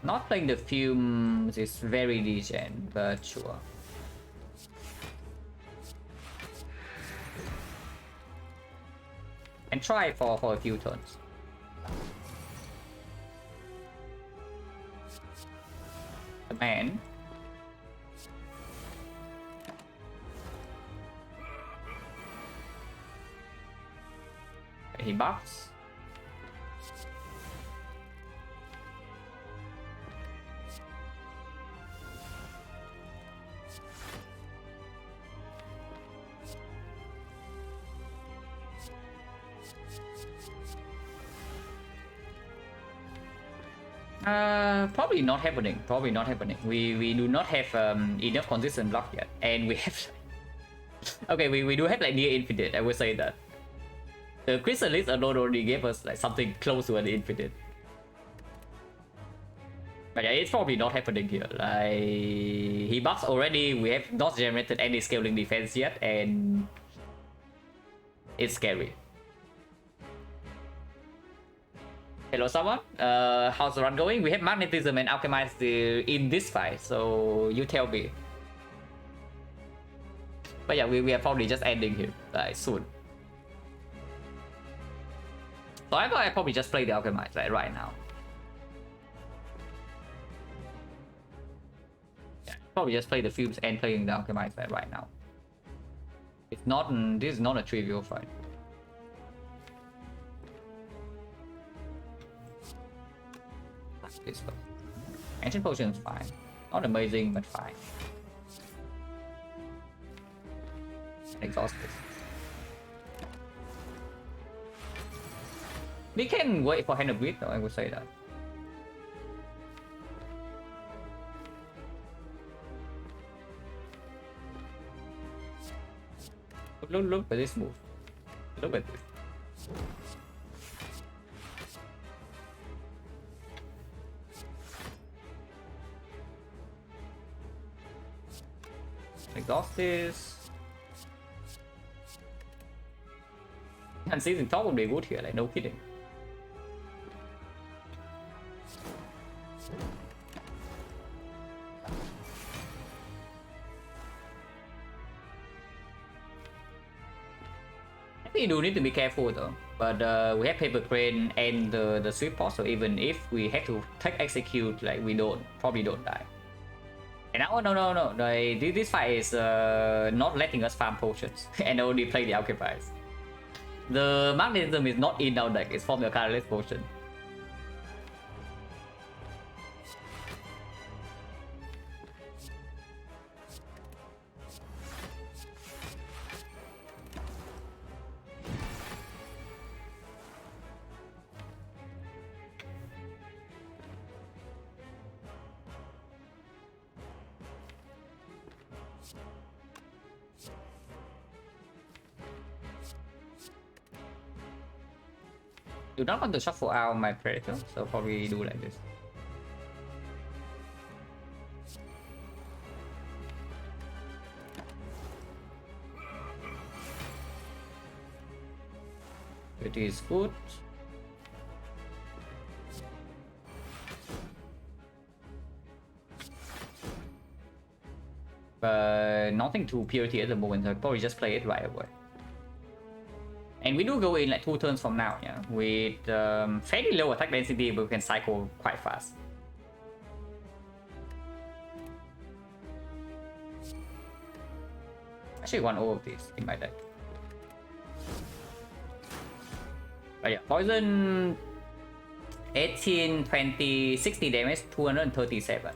S1: Not playing the fumes is very degen, but sure. And try for a few turns. The man. He buffs. Probably not happening. Probably not happening. We do not have enough consistent block yet, and we have. Okay, we do have like near infinite. I would say that. The Crystallis alone already gave us like something close to an infinite. But yeah, it's probably not happening here. Like he buffs already. We have not generated any scaling defense yet, and it's scary. Hello someone, how's the run going? We have magnetism and alchemize in this fight, so you tell me. But yeah, we are probably just ending here like soon. So I probably just play the alchemize right now. Yeah, probably just play the fumes and playing the alchemize right now. It's not. This is not a trivial fight. This one. Ancient potion is fine. Not amazing, but fine. Exhausted. We can wait for Hand of Greed though, I would say that. Look at this move. Look at this. Exhaust this. And season top would be good here, like no kidding. I think you do need to be careful though. But we have paper crane and the sweep pot, so even if we have to take execute, like we probably don't die. And now, no. This fight is not letting us farm potions and only play the alchemize. The magnetism is not in our deck, it's from the colorless potion. Do not want to shuffle out my Predator, so probably do like this. It is good. But nothing too purity at the moment, so I'll probably just play it right away. And we do go in like 2 turns from now, yeah, with fairly low attack density, but we can cycle quite fast. Actually, want all of these in my deck. But yeah, poison 18, 20, 60 damage, 237.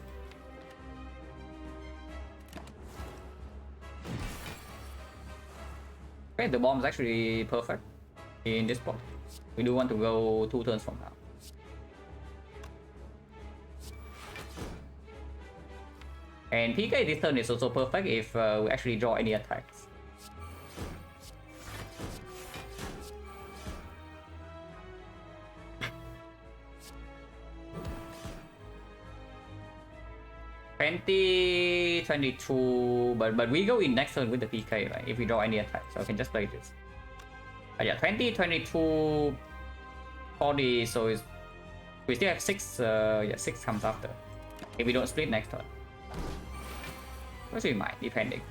S1: Okay, the bomb is actually perfect in this spot. We do want to go 2 turns from now. And PK this turn is also perfect if we actually draw any attacks. $20-22, but we go in next turn with the PK, right? If we draw any attack, so I can just play this. Yeah, 20-22, 40, so it's, we still have 6, yeah, 6 comes after. If we don't split next turn. Which we might, depending.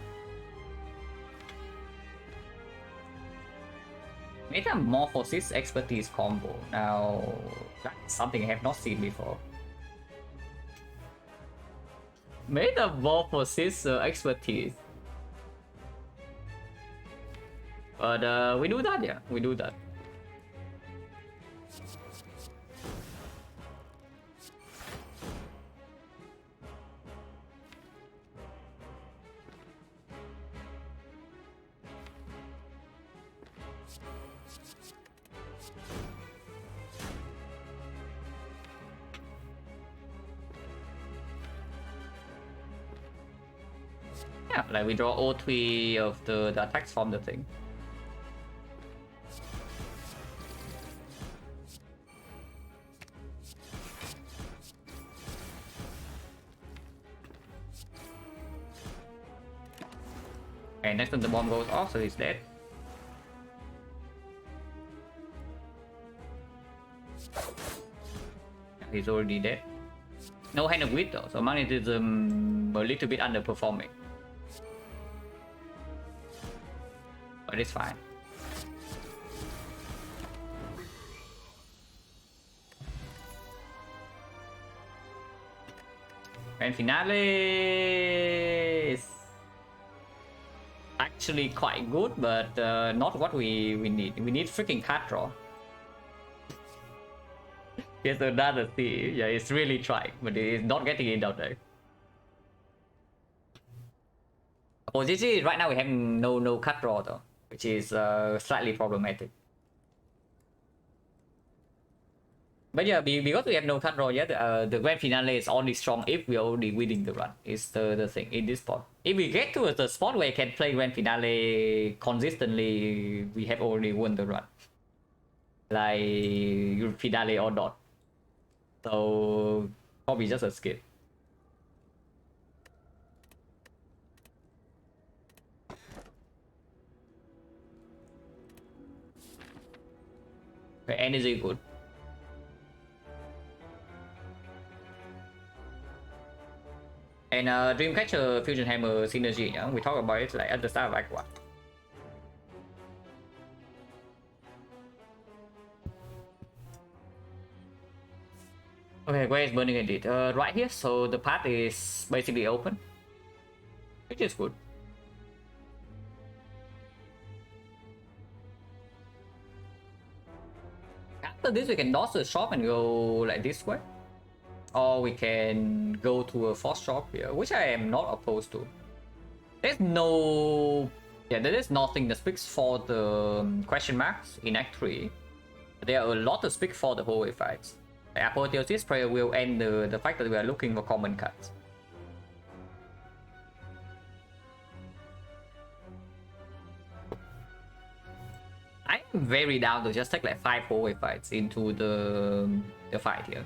S1: Metamorphosis expertise combo. Now, that's something I have not seen before. Metamorphosis expertise. But we do that, yeah, we do that. Yeah, like we draw all 3 of the attacks from the thing. And next time the bomb goes off, so he's dead. He's already dead. No hand of wit though, so magnetism a little bit underperforming. But it's fine. And finale is actually quite good, but not what we need. We need freaking card draw. Here's another thing. Yeah, it's really trying, but it's not getting it out there. For GG, right now we have no card draw though, which is slightly problematic. But yeah, because we have no card draw yet, the grand finale is only strong if we're already winning the run. Is the thing in this spot. If we get to the spot where we can play grand finale consistently, we have already won the run. Like finale or not. So probably just a skip. Okay, energy good. And Dreamcatcher Fusion Hammer synergy, yeah? We talked about it like at the start of Act 1. Okay, where is Burning Edit? Right here, so the path is basically open, which is good. After this, we can dodge the shop and go like this way. Or we can go to a force shop here, which I am not opposed to. There's no... Yeah, there is nothing that speaks for the question marks in Act 3. There are a lot to speak for the hallway fights. The Apotheosis Prayer will end the fact that we are looking for common cards. I'm very down to just take like 5 hallway fights into the fight here.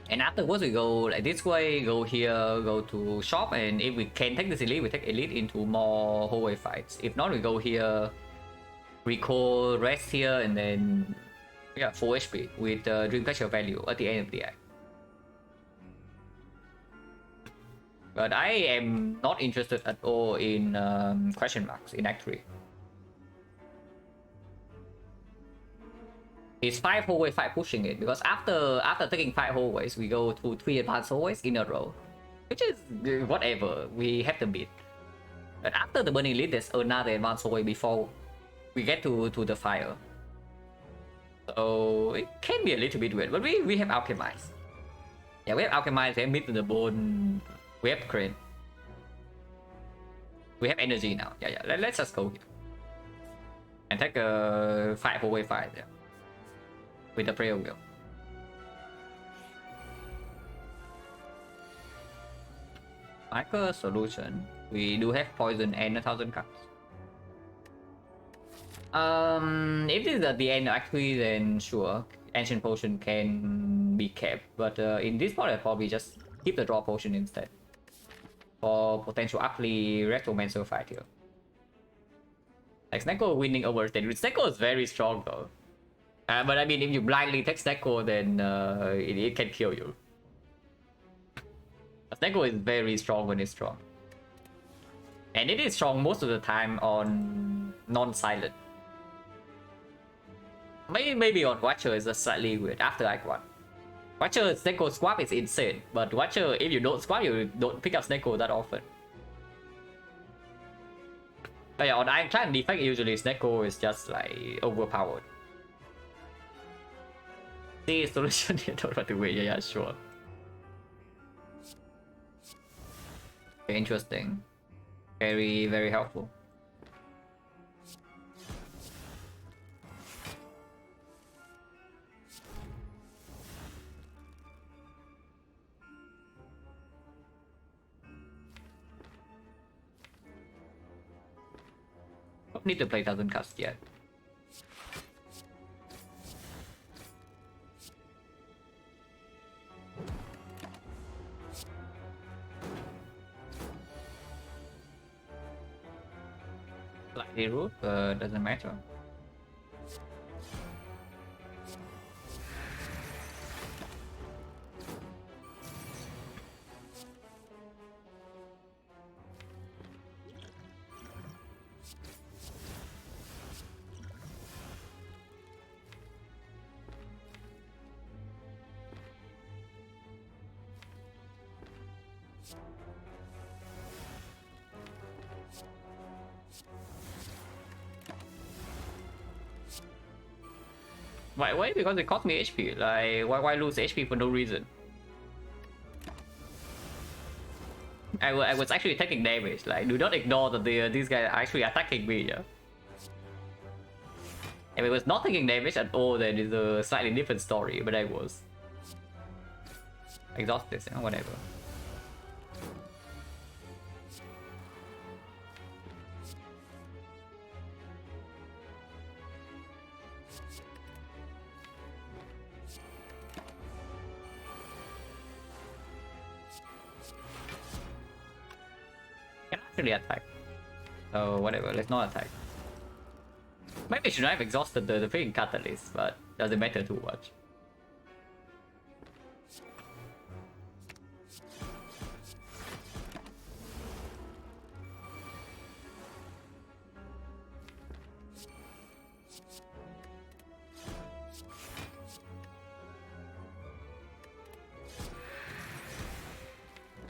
S1: And afterwards we go like this way, go here, go to shop, and if we can take this elite, we take elite into more hallway fights. If not, we go here, recall, rest here, and then yeah, full HP with Dreamcatcher value at the end of the act. But I am not interested at all in question marks in Act 3. It's 5 hallway fight pushing it, because after taking 5 hallways, we go to 3 advanced hallways in a row, which is whatever, we have to beat. But after the Burning Lead, there's another advanced hallway before we get to the fire. So it can be a little bit weird, but we have Alchemize. Yeah, we have Alchemize, we have Mid to the Bone, we have Crane. We have energy now. Yeah, yeah. Let's just go here. And take a 5 away 5 there. With the prayer wheel. Like a solution. We do have poison and 1,000 cups. If this is at the end actually, then sure, ancient potion can be kept. But in this part, I'll probably just keep the draw potion instead. For potential ugly Retromancer fight here. Like XecnaR winning over Sten. XecnaR is very strong though. But I mean, if you blindly take XecnaR, then it can kill you. XecnaR is very strong when it's strong. And it is strong most of the time on non-silent. Maybe on Watcher is just slightly weird after Act 1. Watcher XecnaR swap is insane, but Watcher, if you don't swap, you don't pick up XecnaR that often. But yeah, on Iron Clan defect, usually XecnaR is just like overpowered. See, solution you don't want to wait, yeah, sure. Very interesting. Very, very helpful. Don't need to play 1,000 cast yet. Slightly rude, but doesn't matter. Why? Because it cost me HP. Like, why lose HP for no reason? I was actually taking damage. Like, do not ignore that these guys are actually attacking me. Yeah. If it was not taking damage at all, then it's a slightly different story. But I was exhausted. You know, whatever. Actually attack. So whatever, let's not attack. Maybe I should have exhausted the freaking catalyst, but doesn't matter too much.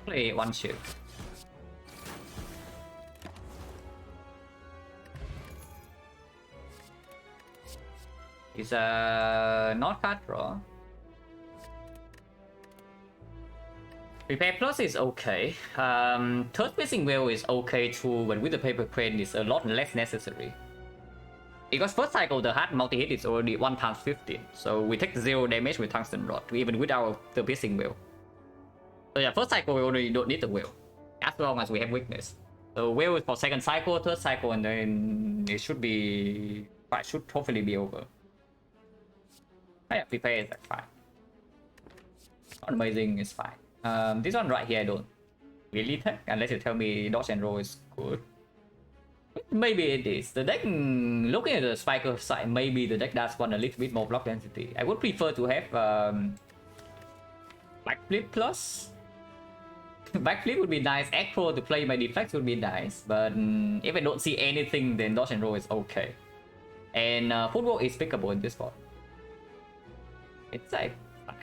S1: Play one shield. It's a not card draw. Repair Plus is okay. Third Missing Whale is okay too, but with the Paper Crane it's a lot less necessary. Because first cycle the hard multi-hit is already 1 times 15, so we take 0 damage with Tungsten Rod, even without the Missing Whale. So yeah, first cycle we already don't need the Whale, as long as we have weakness. So Whale is for second cycle, third cycle, and then it should be... should hopefully be over. Oh yeah, prepare is like fine. Not amazing is fine. This one right here I don't really take unless you tell me dodge and roll is good. Maybe it is. The deck, looking at the Spiker side, maybe the deck does want a little bit more block density. I would prefer to have Backflip plus. Backflip would be nice. Echo to play my deflects would be nice, but if I don't see anything, then dodge and roll is okay. And footwork is pickable in this spot. It's like fine.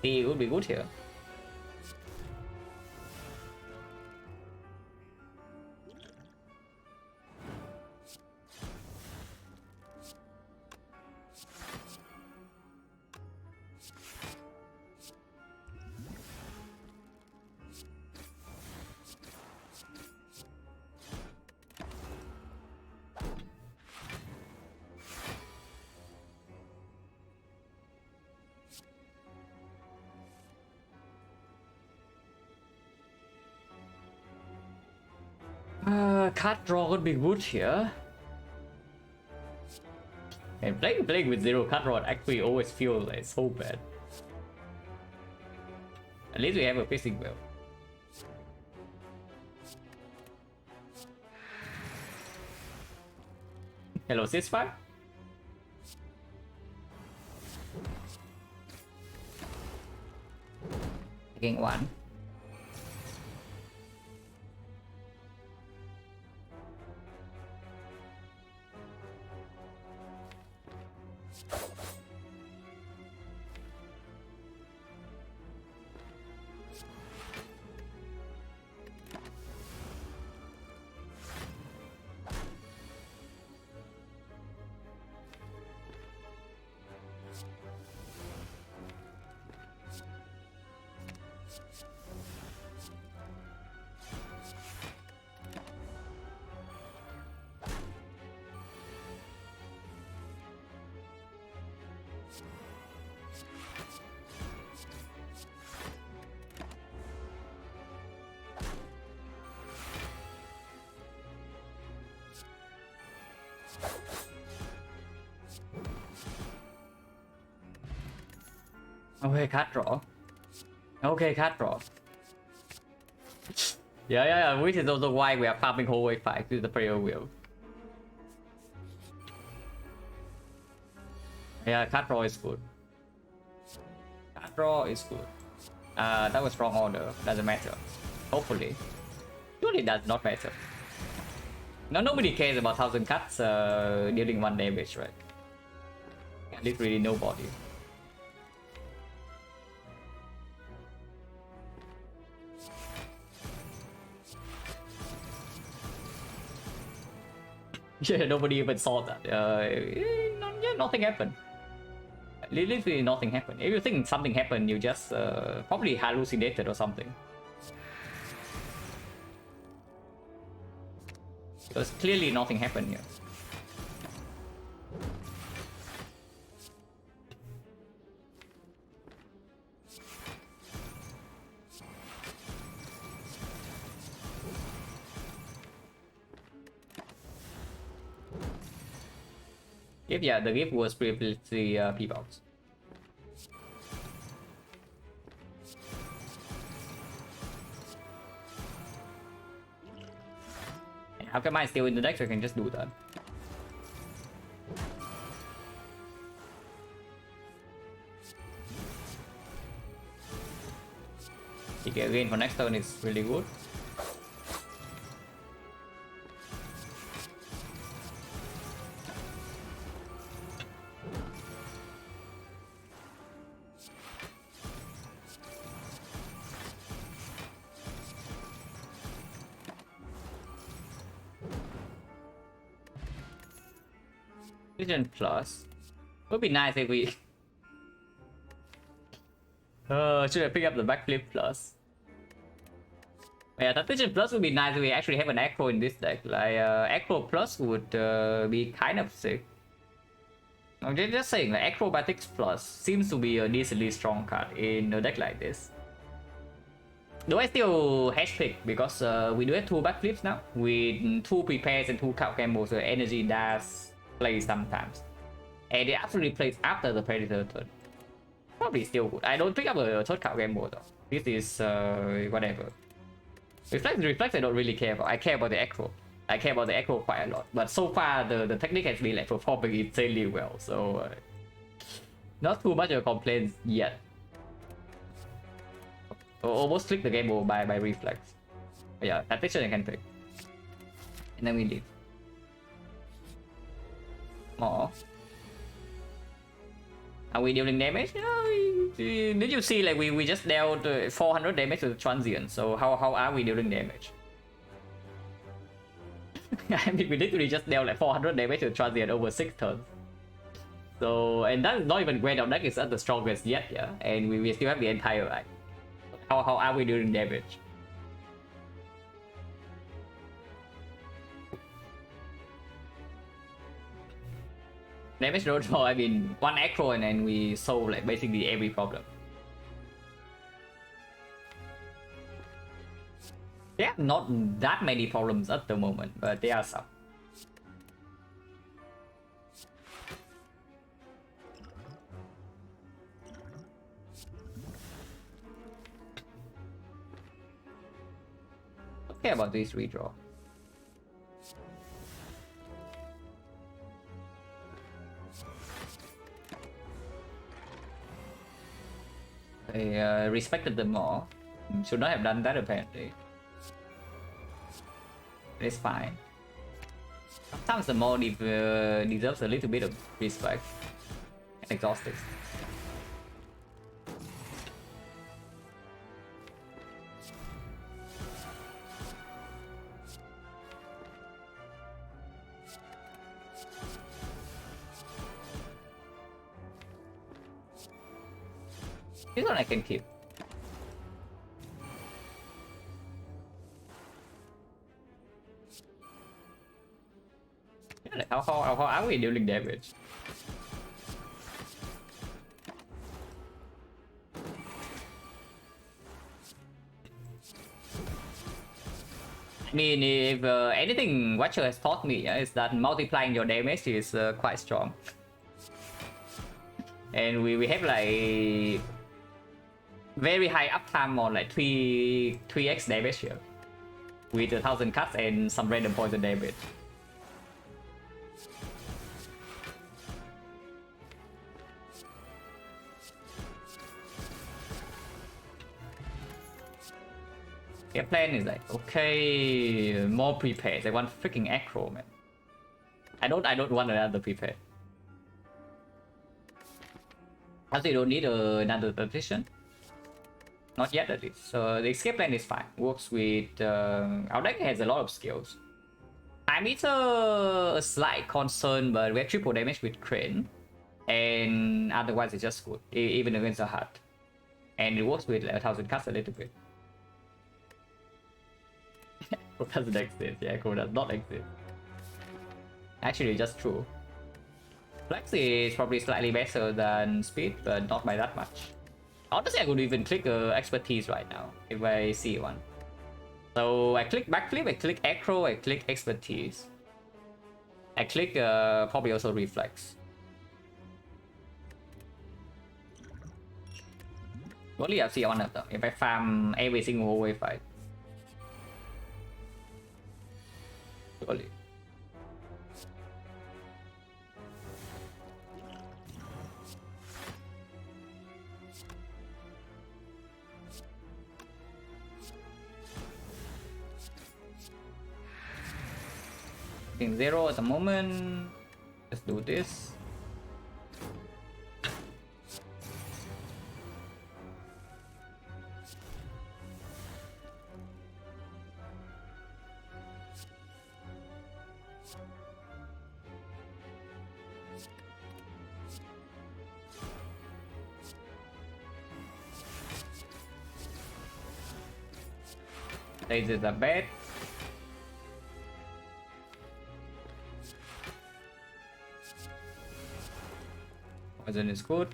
S1: It would be good here. Card draw could be good here. And playing with 0 card draw actually always feels like so bad. At least we have a fishing well. Hello, ceasefire. Taking 1. Okay, card draw. Okay, card draw. Yeah, which is also why we are farming whole way 5 to the prayer wheel. Yeah, card draw is good. Card draw is good. That was strong order. Doesn't matter. Hopefully. Surely does not matter. No, nobody cares about 1000 cuts dealing 1 damage, right? Literally nobody. Yeah, nobody even saw that. Yeah, nothing happened. Literally nothing happened. If you think something happened, you just probably hallucinated or something. Because clearly nothing happened here. Yeah, the gift was previously P-Box. How come I still in the deck so I can just do that? Okay, again for next turn is really good. Vision Plus. Would be nice if we should I pick up the backflip plus? Yeah, that Vision Plus would be nice if we actually have an Acro in this deck. Like Acro Plus would be kind of sick. I'm just saying, like Acrobatics Plus seems to be a decently strong card in a deck like this. Do I still hash pick because we do have 2 backflips now with 2 prepares and 2 count combos, so energy does play sometimes. And it actually plays after the Predator turn. Probably still good. I don't pick up a third count combo though. This is whatever. Reflex I don't really care about. I care about the Acro. I care about the Acro quite a lot. But so far the technique has been like performing insanely well. So not too much of a complaint yet. Almost click the game over by reflex. But yeah, that picture I can pick. And then we leave. Oh. Are we dealing damage? Did you see like we just dealt 400 damage to the transient, so how are we dealing damage? I mean, we literally just dealt like 400 damage to the transient over 6 turns. So, and that's not even when our deck is at the strongest yet, yeah? And we still have the entire act. How are we dealing damage? Damage road for, I mean, 1 Acro and then we solve like basically every problem. Yeah, not that many problems at the moment, but there are some. Okay, about this redraw. I respected them more. Should not have done that apparently. It's fine. Sometimes the more deserves a little bit of respect and exhausted. This one I can keep. How are we dealing damage? I mean, if anything Watcher has taught me is that multiplying your damage is quite strong. And we have like very high uptime on like 3x damage here. With 1000 cuts and some random poison damage. Their plan is like, okay, more prepared. They want freaking acro, man. I don't want another prepared. Also, you don't need another position. Not yet, at least. So the escape plan is fine. Works with our deck has a lot of skills. Time is a slight concern, but we have triple damage with Crane, and otherwise it's just good, even against a hard. And it works with like 1000 cuts a little bit. Doesn't exist. Yeah, Crow does not exist. Actually, just true. Flex is probably slightly better than speed, but not by that much. Honestly, I could even click expertise right now if I see one. So I click backflip, I click acro, I click expertise. I click probably also reflex. Only I'll see one of them if I farm every single hallway fight. Surely. Getting 0 at the moment. Let's do this. This is a bad. Poison is good.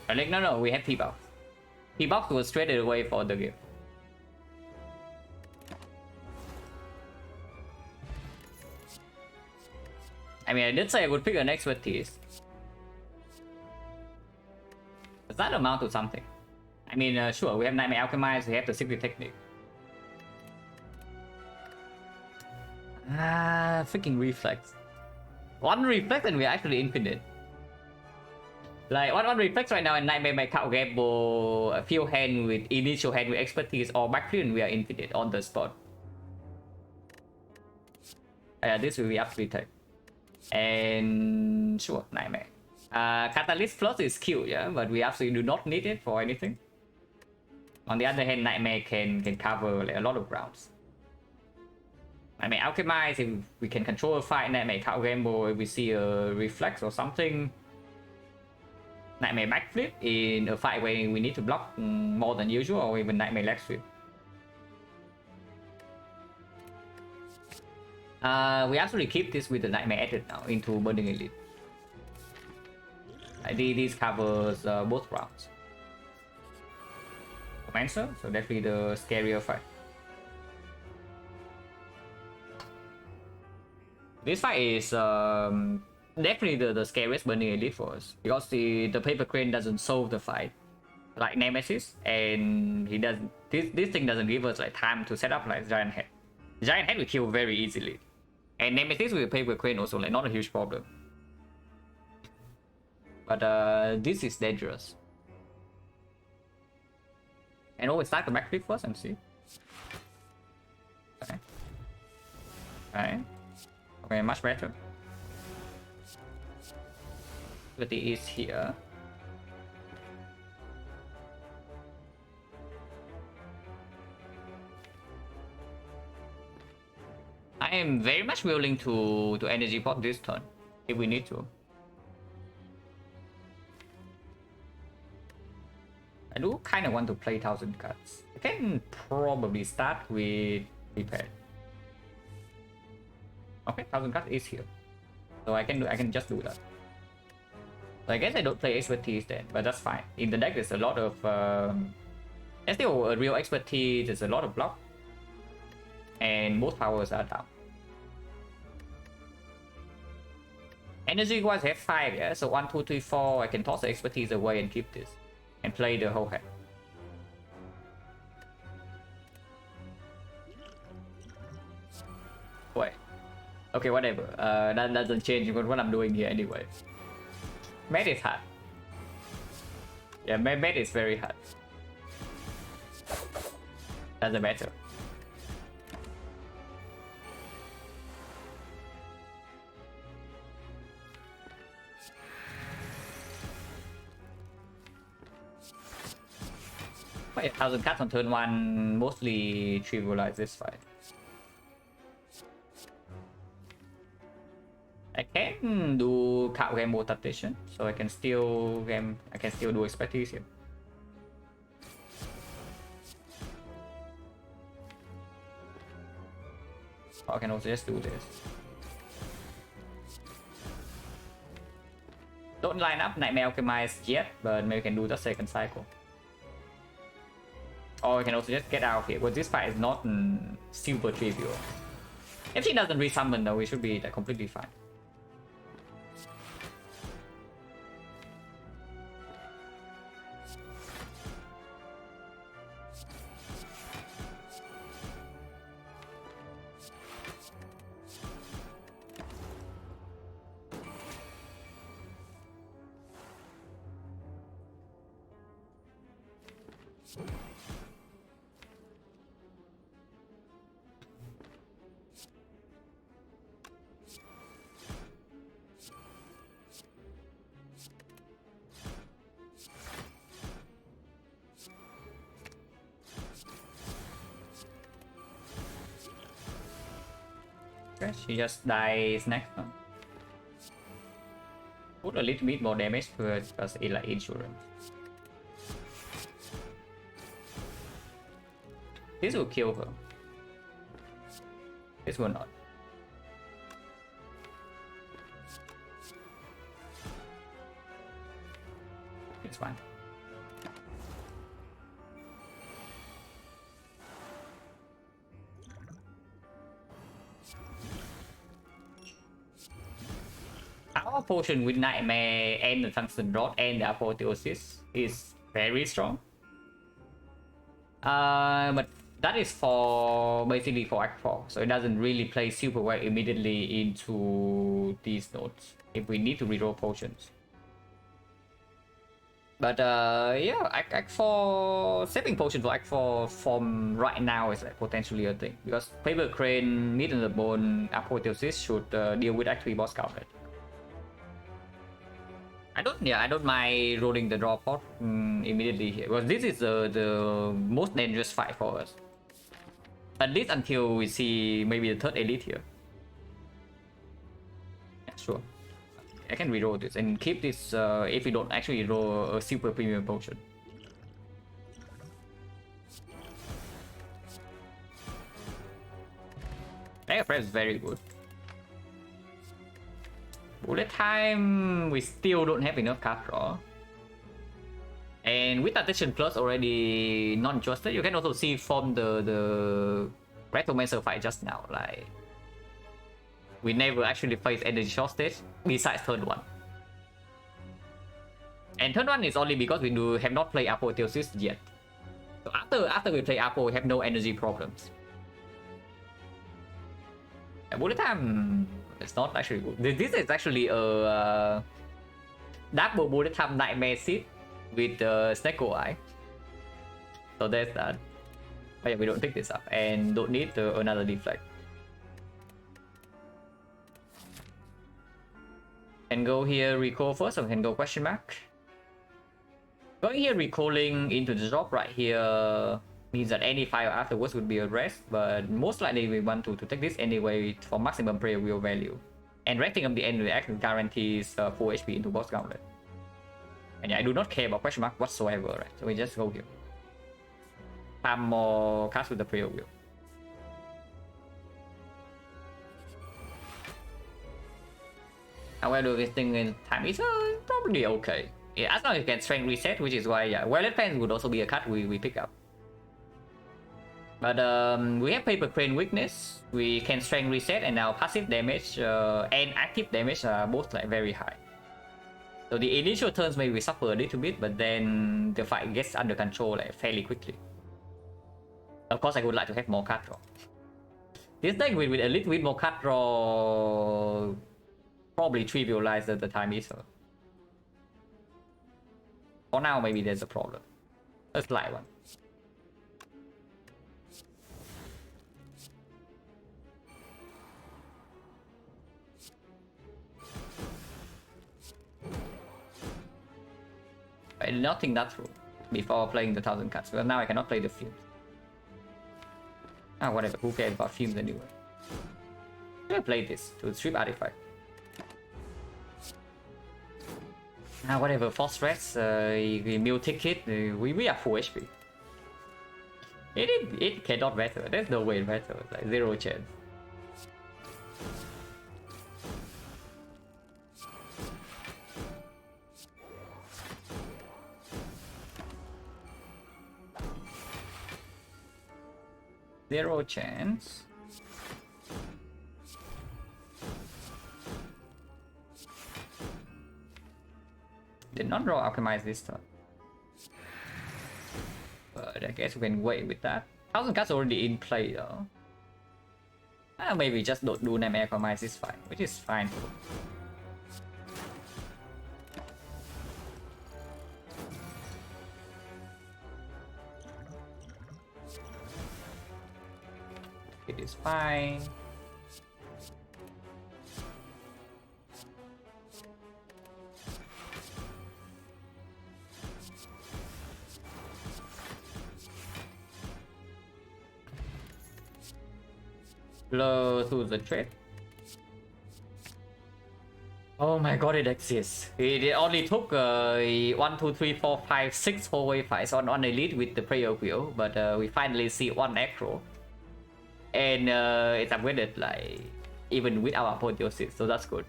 S1: Like, no, we have P-Box. P-Box was straight away for the game. I mean, I did say I would pick an expertise. Does that amount to something? I mean, sure, we have Nightmare Alchemize, we have the Secret Technique. Freaking Reflex. One Reflex and we're actually infinite. Like, one reflex right now and Nightmare may count gamble a few hand with initial hand with expertise or backflip and we are infinite on the spot. This will be up to retake. And sure, Nightmare. Catalyst Plus is cute, yeah, but we absolutely do not need it for anything. On the other hand, Nightmare can cover like, a lot of grounds. Nightmare Alchemize, if we can control a fight, Nightmare count gamble if we see a reflex or something. Nightmare backflip in a fight where we need to block more than usual, or even Nightmare leg sweep. We actually keep this with the Nightmare added now into Burning Elite. These covers both rounds. Commancer, so definitely the scarier fight. This fight is definitely the scariest Burning Elite for us, because the Paper Crane doesn't solve the fight like Nemesis, and he doesn't. This thing doesn't give us like time to set up like Giant Head. Giant Head we kill very easily, and Nemesis with Paper Crane also like not a huge problem. But this is dangerous. And always start the backflip first and see. Okay. Okay. Okay, much better. But it is here. I am very much willing to energy pot this turn if we need to. I do kind of want to play 1000 cards. I can probably start with repair. Okay, 1000 cards is here, so I can just do that. So I guess I don't play expertise then, but that's fine. In the deck, there's a lot of there's still a real expertise. There's a lot of block, and both powers are down. Energy wise, I have 5, yeah. So 1, 2, 3, 4. I can toss the expertise away and keep this, and play the whole hand. Wait. Okay, whatever. That doesn't change what I'm doing here anyway. Med is hard. Yeah, med is very hard. Doesn't matter. Wait, 1000 cards on turn 1 mostly trivialize this fight. I can do card game rotation, so I can still do expertise here. Or I can also just do this. Don't line up Nightmare Alchemist yet, but maybe we can do the second cycle. Or I can also just get out of here, but this fight is not super trivial. If she doesn't resummon though, we should be like, completely fine. Okay, she just dies next one. Put a little bit more damage first because it's like insurance. This will kill her. This will not. It's fine. Our potion with Nightmare and the Tungsten Rod and the Apotheosis is very strong. But that is for basically for Act 4, so it doesn't really play super well immediately into these nodes if we need to reroll potions. But yeah, Act 4 saving potion for Act 4 from right now is like potentially a thing, because Paper Crane, Meat in the Bone, Apotheosis should deal with Act 3 boss counter. I don't mind rolling the draw pot immediately here, because this is the most dangerous fight for us. At least until we see maybe the third elite here. Yeah, sure. I can reroll this and keep this if we don't actually roll a super premium potion. Mega Prep is very good. Bullet time, we still don't have enough card draw. And with Attention Plus already non-trusted, you can also see from the Retromancer fight just now, like we never actually face energy short stage besides turn 1. And turn 1 is only because we have not played Apotheosis yet. So after we play Apo, we have no energy problems. Bullet time, it's not actually good. This is actually a double bullet time nightmare seed with Snake Eye. So there's that. But yeah, we don't pick this up and don't need another deflect. Can go here recall first, or can go question mark. Going here recalling into the drop right here means that any fire afterwards would be a rest, but most likely we want to take this anyway for maximum prayer wheel value. And resting up the end reaction guarantees 4 HP into boss gauntlet. And yeah, I do not care about question mark whatsoever, right? So we just go here. Farm more cards with the prayer wheel. However, this thing in time is probably okay. Yeah, as long as you can strength reset, which is why yeah, Violet Fence would also be a card we pick up. But we have Paper Crane weakness, we can strength reset, and now passive damage and active damage are both like very high. So the initial turns maybe we suffer a little bit, but then the fight gets under control like fairly quickly. Of course, I would like to have more card draw. This deck with a little bit more card draw probably trivialize the time ether. For now, maybe there's a problem. A slight one. I did not think that through before playing the 1000 cards, but now I cannot play the fumes. Ah, whatever, who cares about fumes anyway? I'm gonna play this to strip artifact. Ah, whatever, force rest, mill ticket, we are full HP. It cannot matter, there's no way it matters, like 0 chance. Zero chance. Did not draw Alchemize this turn. But I guess we can wait with that. 1000 cards already in play though. Maybe just don't do Name Alchemize this fight, which is fine. It is fine. Blow through the trade. Oh my god, it exists. It only took 1, 2, 3, 4, 5, 6 hallway fights on Elite with the prayer wheel, but we finally see one acro. And it's upgraded like even with our apotheosis, so that's good.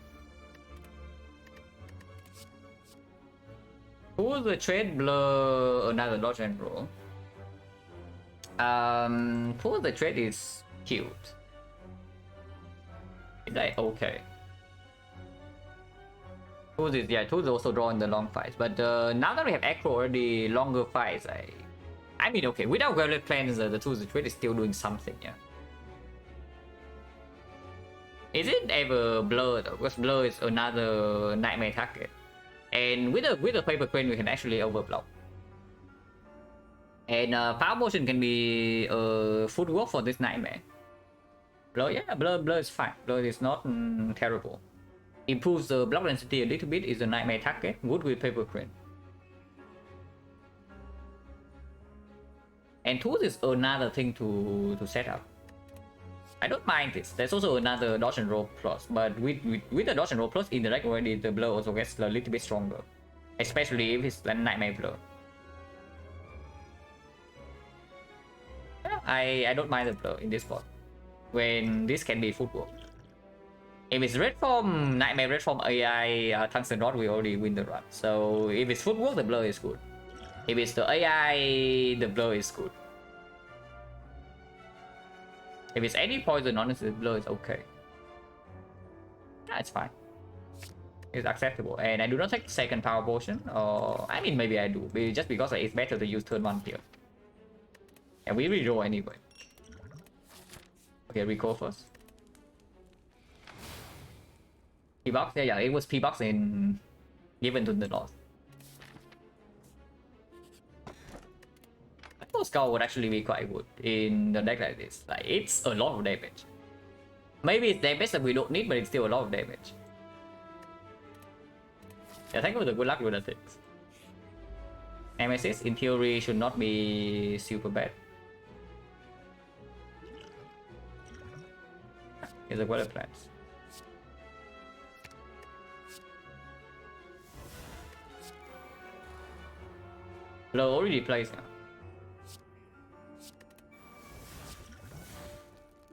S1: Who's the trade blur another dodge and roll? Who's the trade is cute. Is that okay? Who's is yeah, who's also drawing the long fights, but now that we have acro already longer fights, I mean okay, without Violet Plans the tools the trade is still doing something, yeah. Is it ever blur though? Because blur is another nightmare target. And with the paper crane we can actually overblock. And power motion can be footwork for this nightmare. Blur, yeah, blur is fine. Blur is not terrible. Improves the block density a little bit, is a nightmare target. Good with paper crane. And tools is another thing to set up. I don't mind this. There's also another dodge and roll plus, but with the dodge and roll plus, interact already, the blur also gets a little bit stronger, especially if it's like nightmare blur. Yeah, I don't mind the blur in this spot when this can be footwork. If it's red form, nightmare red form AI tungsten rod, we already win the run. So if it's footwork, the blur is good. If it's the AI, the blur is good. If it's any poison, honestly, the blur is okay. Yeah, it's fine. It's acceptable. And I do not take second power potion, or I mean maybe I do, just because it's better to use turn 1 here. And we reroll anyway. Okay, recall first. P-box? Yeah, it was P-box in given to the loss. I thought Skull would actually be quite good in the deck like this. Like, it's a lot of damage. Maybe it's damage that we don't need, but it's still a lot of damage. Yeah, thank you for the good luck with the things. Nemesis, in theory, should not be super bad. Here's a weather plans. Blow already plays now.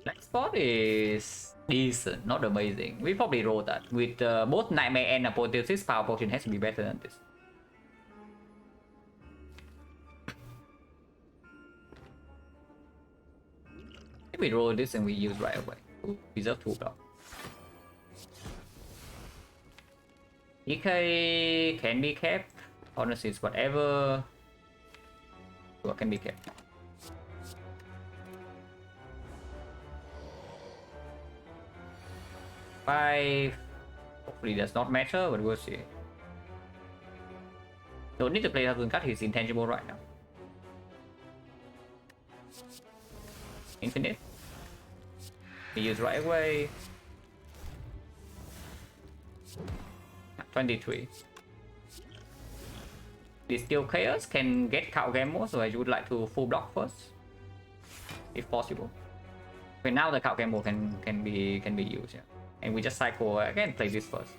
S1: Next spot is decent, not amazing. We probably roll that. With both Nightmare and Apotheosis, Power Potion has to be better than this. If we roll this and we use right away. Reserve 2 block. EK can be kept. Honestly, it's whatever. What can be kept. Five. Hopefully does not matter, but we'll see. Don't need to play Thousand Cut, he's intangible right now. Infinite. We use right away. 23. This still chaos can get Cow Gamble, so I would like to full block first, if possible. Okay, now the Cow Gamble can be used, yeah. And we just cycle again, play this first.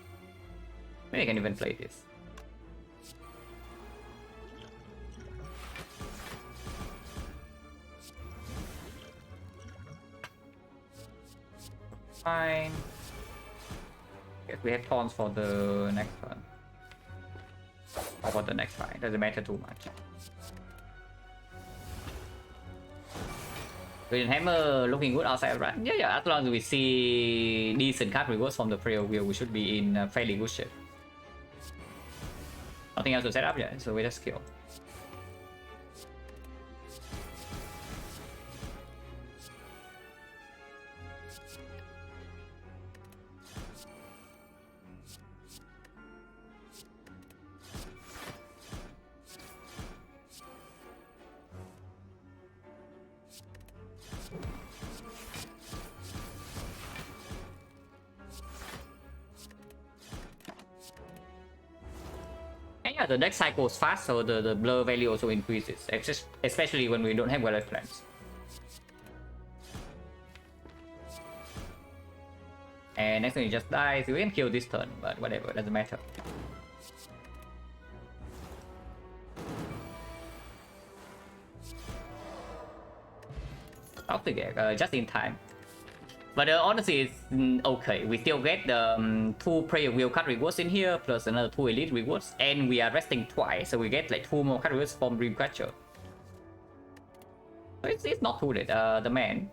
S1: Maybe I can even play this. Fine. Guess we have tauns for the next turn. Or for the next fight. Doesn't matter too much. Golden Hammer looking good outside, right? Yeah, as long as we see decent card rewards from the prayer wheel, we should be in fairly good shape. Nothing else to set up yet, so we just kill. Yeah, the deck cycles fast, so the blur value also increases, especially when we don't have well plans. And next time he just dies, we can kill this turn, but whatever, doesn't matter. Off the gag, just in time. But honestly, it's okay. We still get the 2 prayer wheel card rewards in here, plus another 2 elite rewards, and we are resting twice, so we get like 2 more card rewards from Dreamcatcher. So it's not too late. The man.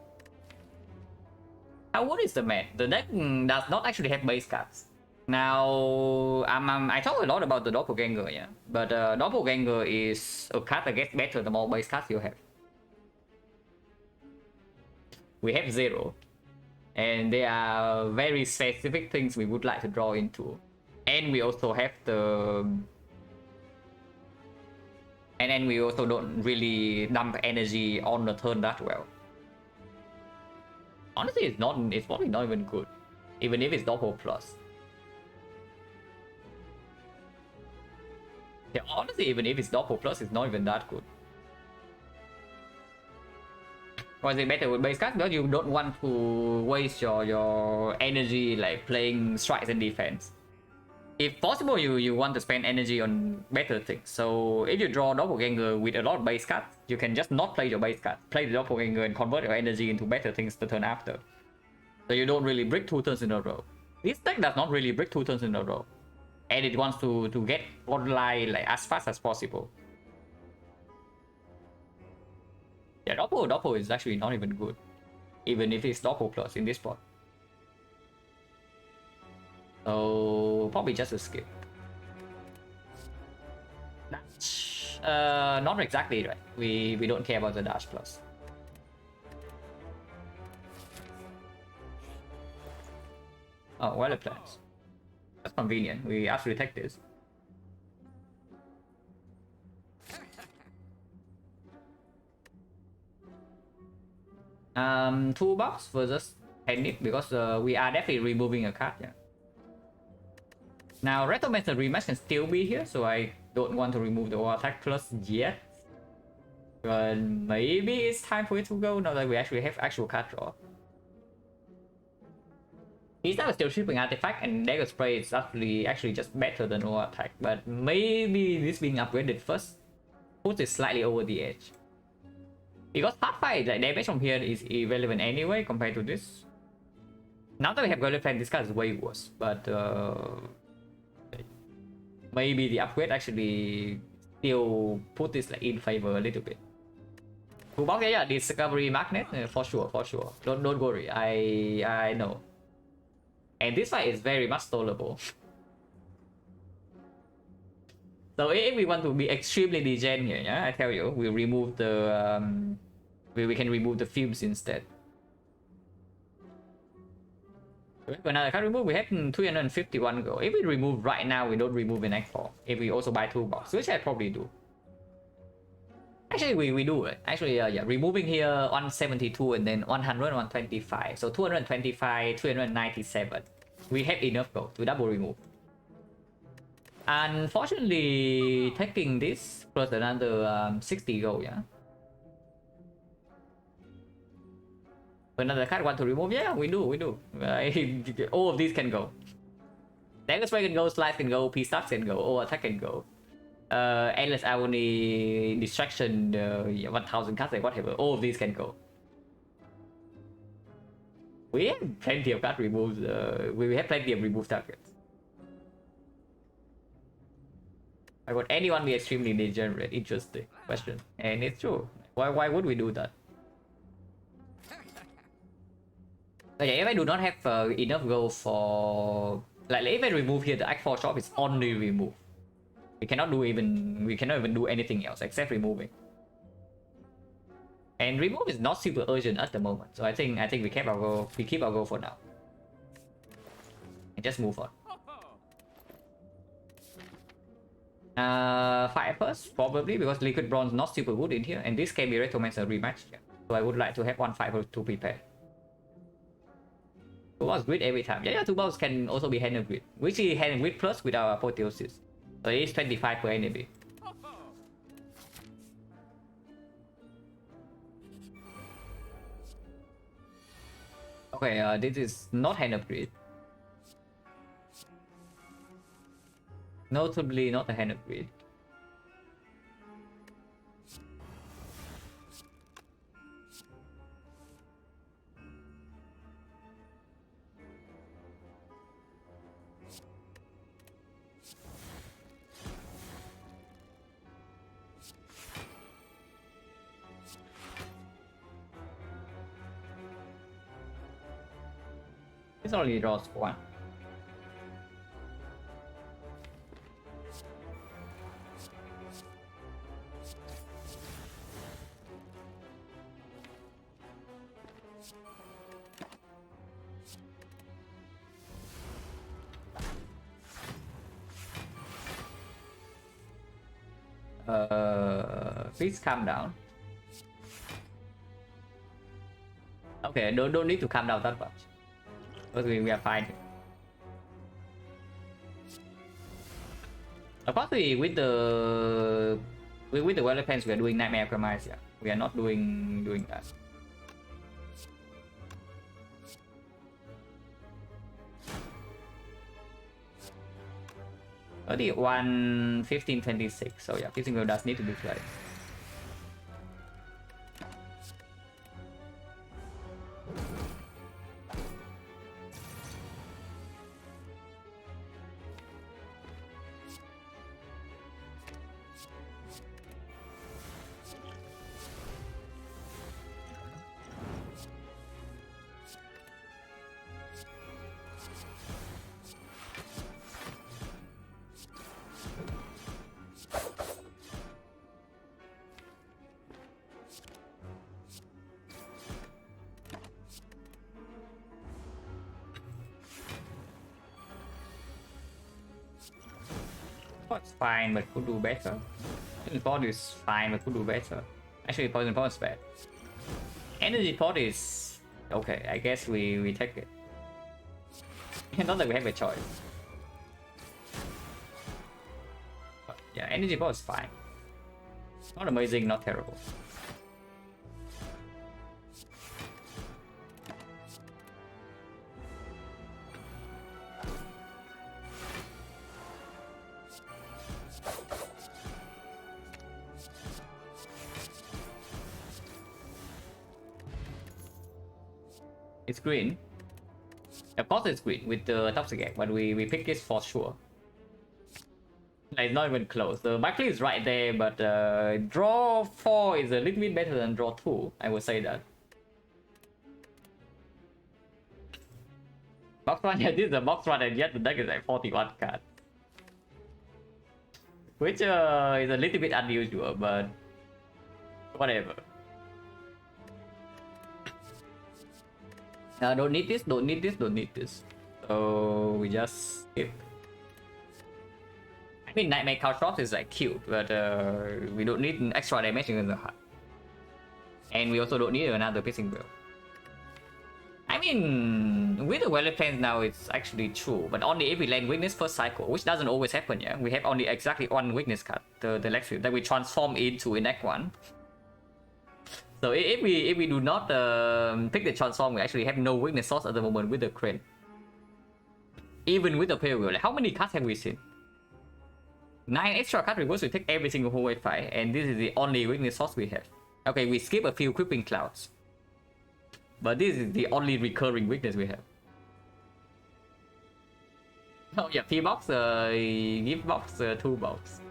S1: How good is the man? The deck does not actually have base cards. Now, I talk a lot about the Doppelganger, yeah, but Doppelganger is a card that gets better the more base cards you have. We have 0. And there are very specific things we would like to draw into. And we also have the... And then we also don't really dump energy on the turn that well. Honestly, it's probably not even good. Even if it's Doppel plus. Yeah, honestly, even if it's Doppel plus, it's not even that good. Was it better with base card? Because you don't want to waste your energy like playing strikes and defense. If possible, you want to spend energy on better things. So if you draw Doppelganger with a lot of base cards, you can just not play your base card. Play the Doppelganger and convert your energy into better things the turn after. So you don't really brick 2 turns in a row. This deck does not really brick 2 turns in a row. And it wants to get online like as fast as possible. Yeah, Doppel is actually not even good. Even if it's Doppel plus in this spot. So probably just a skip. Dash. Not exactly right. We don't care about the dash plus. Oh, well plans. That's convenient. We actually take this. Toolbox versus Panic because we are definitely removing a card. Yeah. Now Retromancer rematch can still be here, so I don't want to remove the War Attack Plus yet. But maybe it's time for it to go now that we actually have actual card draw. He's now still shipping artifact and Dagger Spray is actually just better than War Attack, but maybe this being upgraded first puts it slightly over the edge. Because hard fight, like damage from here is irrelevant anyway compared to this. Now that we have Golden Plan, this card is way worse, but maybe the upgrade actually still put this like in favor a little bit. Toolbox, yeah, Discovery Magnet for sure. Don't worry, I know. And this fight is very much stallable. So if we want to be extremely degen here, yeah, I tell you, we remove the we can remove the fumes instead. When I can remove, we have 351 gold. If we remove right now, we don't remove in Act 4. If we also buy 2 box, which I probably do. Actually, we do it. Actually, yeah, removing here 172 and then 100, 125. So 225, 397. We have enough gold to double remove. Unfortunately, taking this plus another 60 gold, yeah. Another card want to remove? Yeah, we do. All of these can go. Dagger Spray can go, Slice can go, P-Stocks can go, all attack can go. Endless Agony, Distraction, 1000 cards, like whatever. All of these can go. We have plenty of card removes. We have plenty of remove targets. Why would anyone be extremely degenerate? Interesting question. And it's true. Why would we do that? Okay, if I do not have enough gold for... Like, if I remove here, the Act 4 shop is only remove. We cannot even do anything else except removing. And remove is not super urgent at the moment. So I think we keep our goal for now. And just move on. Fire first, probably, because Liquid Bronze not super good in here, and this can be Retromancer rematch. Yeah. So I would like to have one fire to prepare. 2 balls grid every time. Yeah, 2 balls can also be hand grid, which is hand grid plus with our apotheosis. So it's 25 per enemy. Okay, this is not hand grid. Notably not a hand upgrade. This only draws 1. Please calm down. Okay, don't need to calm down that much. Because we are fine. Apparently with the weather pants we are doing Nightmare Premise, yeah. We are not doing that. 31, 15, 26. So yeah, Piercing Wheel does need to be played. It's fine, but could do better. Poison Pot is fine, but could do better. Actually, Poison Pot is bad. Energy Pot is okay. I guess we take it. Not that we have a choice. But yeah, Energy Pot is fine. Not amazing, not terrible. It's green. Of course it's green with the Toxic Egg, but we pick this for sure. Like, it's not even close. The Buckley is right there, but draw 4 is a little bit better than draw 2. I would say that. Box 1, yeah, this is a box 1, and yet the deck is like 41 cards. Which is a little bit unusual, but whatever. Don't need this, don't need this, don't need this. So we just skip. I mean, Nightmare Caltrops is like cute, but we don't need an extra damage in the heart. And we also don't need another Piercing Wheel. I mean, with the Weather Plans now, it's actually true, but only if we land weakness first cycle, which doesn't always happen, yeah? We have only exactly one weakness card, the Electric, that we transform into in Act 1. So if we do not pick the transform, we actually have no weakness source at the moment with the Crane. Even with the Pale Wheel, like how many cards have we seen? 9 extra card rewards, we take every single whole wave fight, and this is the only weakness source we have. Okay, we skip a few Creeping Clouds, but this is the only recurring weakness we have. Oh yeah, P-Box, Gift Box, 2 box.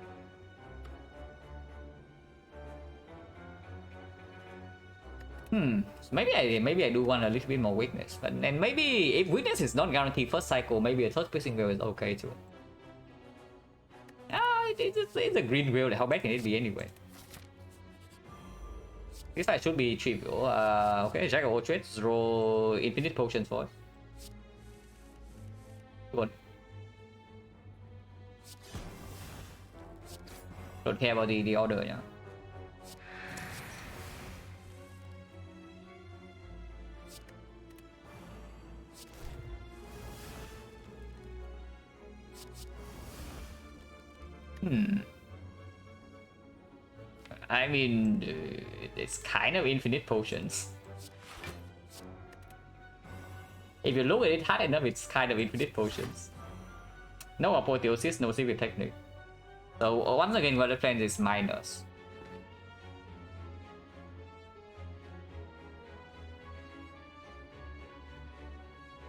S1: So maybe I do want a little bit more weakness, but then maybe if weakness is not guaranteed first cycle, maybe a third Piercing Wheel is okay too. It's a green wheel. How bad can it be anyway? This fight should be trivial. Okay, Jack of all trades, roll infinite potions for us. Good. Don't care about the order, yeah. I mean, it's kind of infinite potions. If you look at it hard enough, it's kind of infinite potions. No Apotheosis, no Secret Technique. So once again, Weather Plans is minus.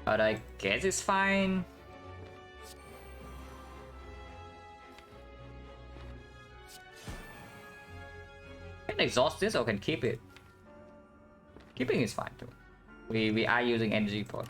S1: But I guess it's fine. Can exhaust this or can keep it. Keeping is fine too. We are using energy pot.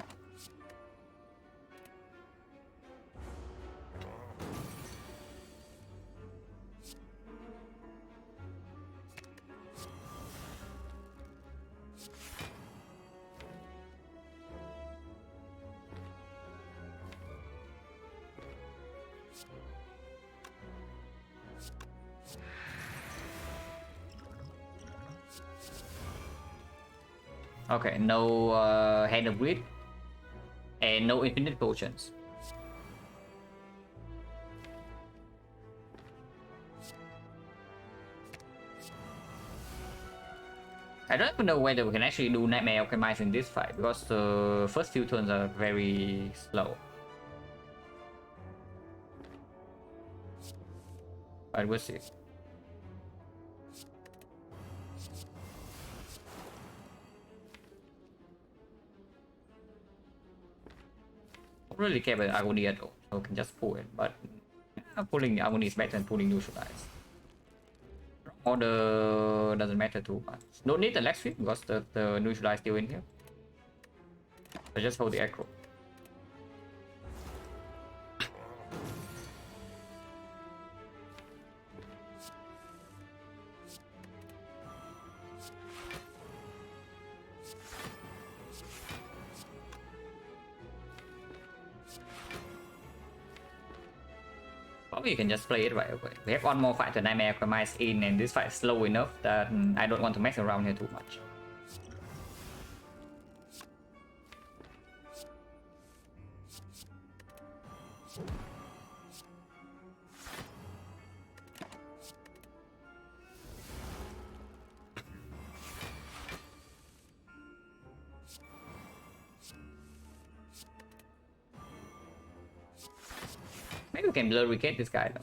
S1: Okay, no Hand of Greed and no infinite potions. I don't even know whether we can actually do Nightmare Alchemize in this fight because the first few turns are very slow. But we'll see. Don't really care about Agony at all, so I can just pull it. But pulling Agony is better than pulling Neutralize. Order doesn't matter too much. Don't need the leg sweep because the Neutralize still in here. So just hold the aggro. Probably you can just play it right away. We have one more fight to Nightmare Premise in, and this fight is slow enough that I don't want to mess around here too much. Maybe we can blur wicket this guy though.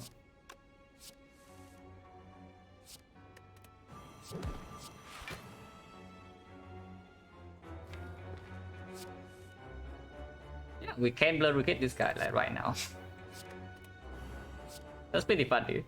S1: Yeah, we can blur wicket this guy like right now. That's pretty funny.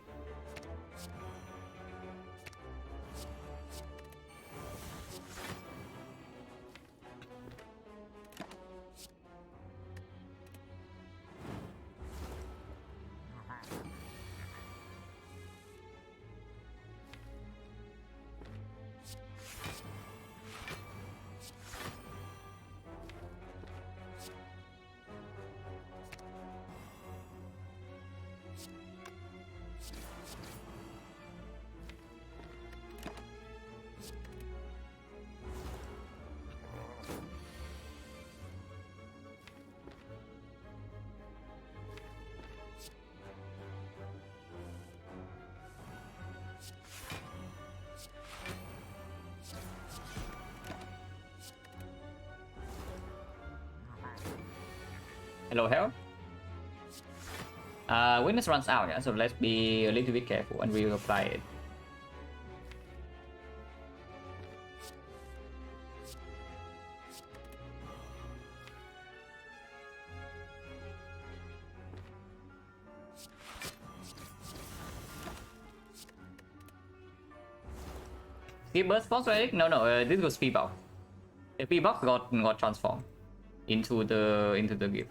S1: Hello, hell. Witness runs out, yeah, so let's be a little bit careful and we will apply it. Skip burst box, right? No, this was speed box. The speed box got transformed into the gift.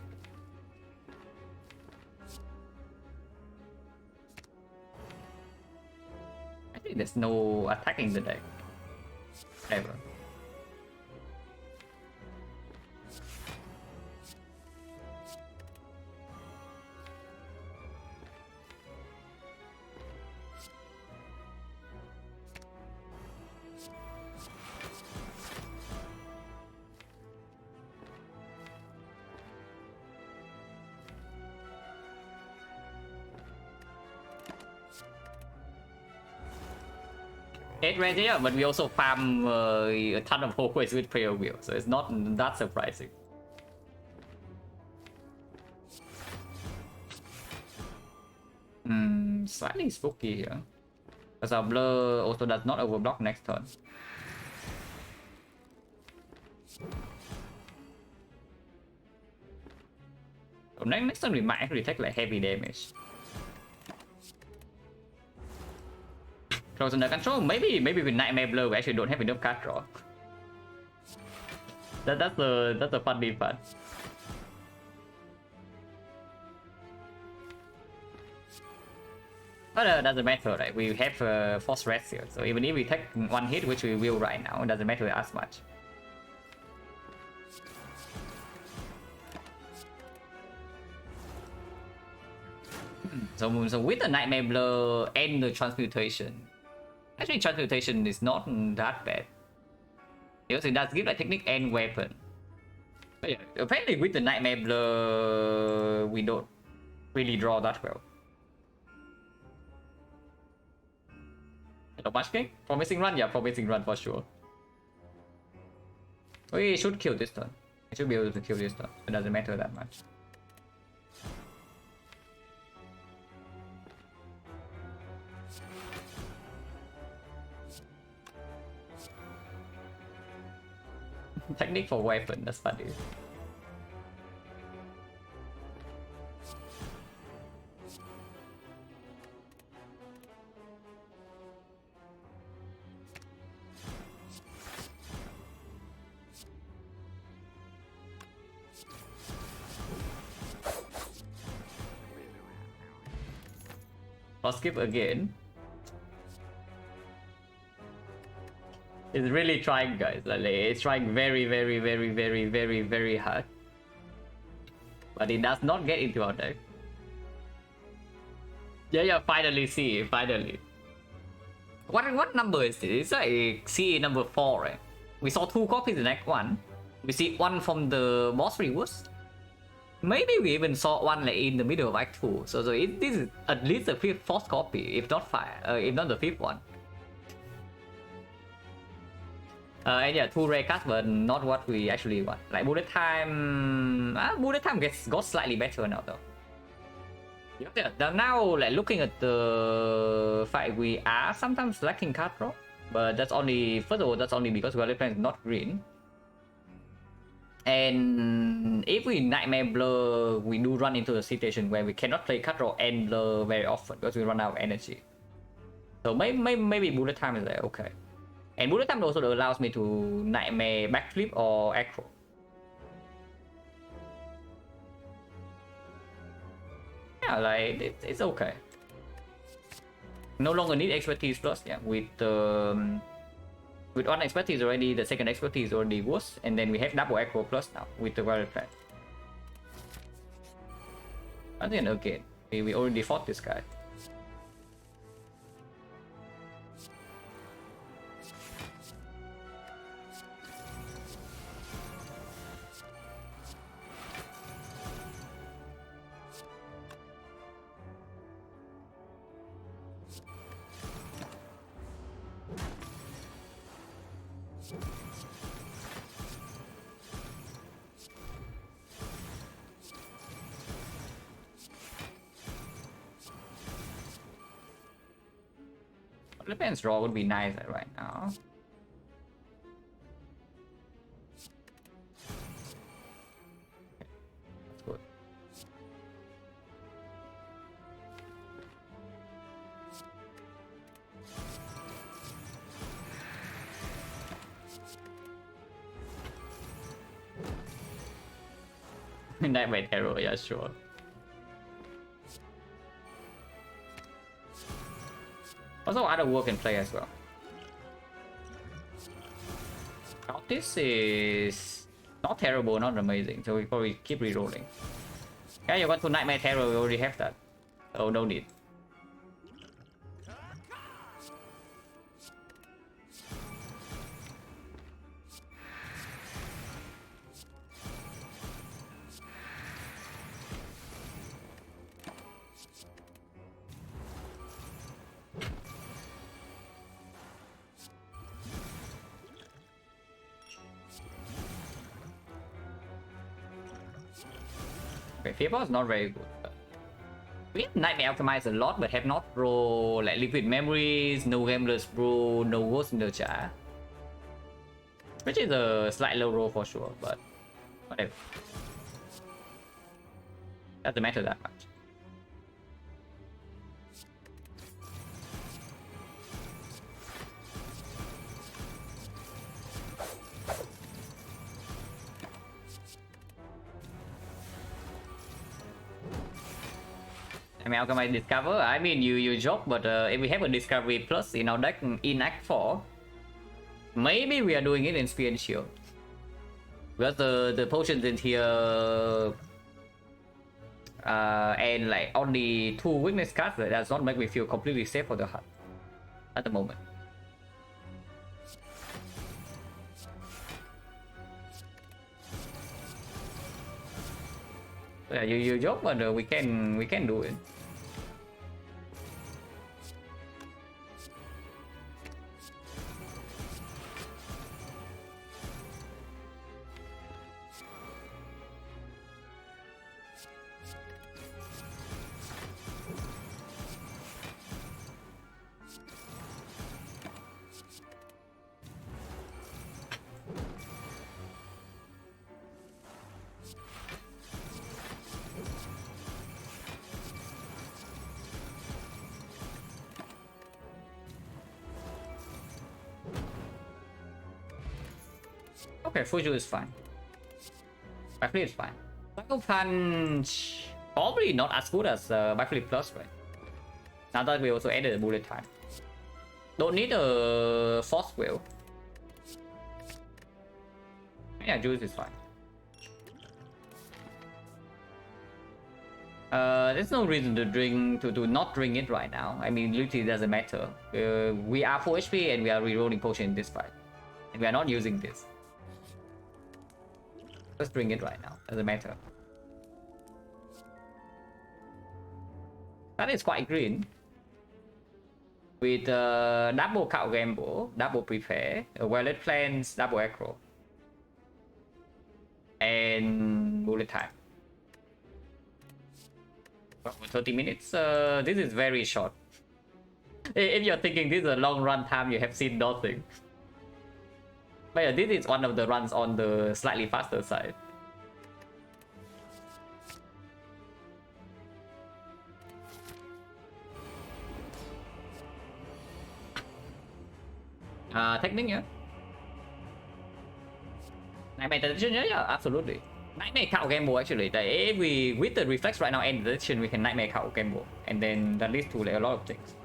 S1: There's no attacking the deck ever. Yeah, but we also farm a ton of hallways with prayer wheel, so it's not that surprising. Slightly spooky here, because our blur also does not overblock next turn. So next turn we might actually take like heavy damage. Close under control. Maybe with Nightmare Blur we actually don't have enough card draw. That's the funny part. But doesn't matter, right? We have force rest here, so even if we take one hit, which we will right now, it doesn't matter as much. So with the Nightmare Blur and the Transmutation, actually Transmutation is not that bad. Because it does give like technique and weapon. But yeah, apparently with the Nightmare Blur, we don't really draw that well. Hello, Much King? Promising run? Yeah, promising run for sure. We should kill this turn. We should be able to kill this turn. It doesn't matter that much. Technique for weapon, that's funny. I'll skip again. It's really trying, guys. Like, it's trying very, very, very, very, very, very hard. But it does not get into our deck. Yeah, finally see, finally. What number is this? It's like CA number 4, right? We saw 2 copies in Act 1. We see 1 from the boss rewards. Maybe we even saw 1 like in the middle of Act 2. So this is at least the 4th copy, if not 5, if not the 5th one. And yeah, 2 rare cards, but not what we actually want. Like bullet time got slightly better now though. Yeah, now like looking at the fact we are sometimes lacking card draw, but that's only, first of all, that's only because Violet Plan is not green. And if we Nightmare Blur, we do run into a situation where we cannot play card draw and blur very often because we run out of energy. So maybe bullet time is like okay. And bullet time also allows me to Nightmare backflip or acro. Yeah, like it's okay. No longer need expertise plus. Yeah, with 1 expertise already, the 2nd expertise already was, and then we have double acro plus now with the Violet Plan. And then again, we already fought this guy. Defense draw would be nice right now. That's good. Nightmare Terror, yeah, sure. Also, other work can play as well. Now, this is not terrible, not amazing, so we probably keep rerolling. Yeah, you got to Nightmare Terror, we already have that. Oh, no need. Okay, Fearfall is not very good. We have Nightmare Alchemized a lot, but have not rolled like Liquid Memories, no Gambler's Brew, no Ghost in the Jar. Which is a slight low roll for sure, but whatever. Doesn't matter that much. I mean, Alchemized Discover, I mean, you joke, but if we have a Discovery Plus in our deck in Act 4, maybe we are doing it in Spear and Shield. Because the potions in here and like only 2 weakness cards, that does not make me feel completely safe for the hunt at the moment. So yeah, you joke, but we can do it. Okay, Fuju is fine. Backflip is fine. Cycle Punch probably not as good as Backflip Plus, right? Now that we also added a bullet time. Don't need a Force Wheel. Yeah, Juice is fine. There's no reason to not drink it right now. I mean, literally doesn't matter. We are 4 HP and we are rerolling potion in this fight. And we are not using this. Let's drink it right now. Doesn't matter. That is quite green. With double cow gamble, double prepare, wallet plans, double acro. And bullet time. For 30 minutes, this is very short. If you're thinking this is a long run time, you have seen nothing. But yeah, this is one of the runs on the slightly faster side. Technique, yeah. Nightmare detection, yeah, absolutely. Nightmare cow gamble actually. If we with the reflex right now and detection, we can nightmare cow gamble, and then that leads to like, a lot of things.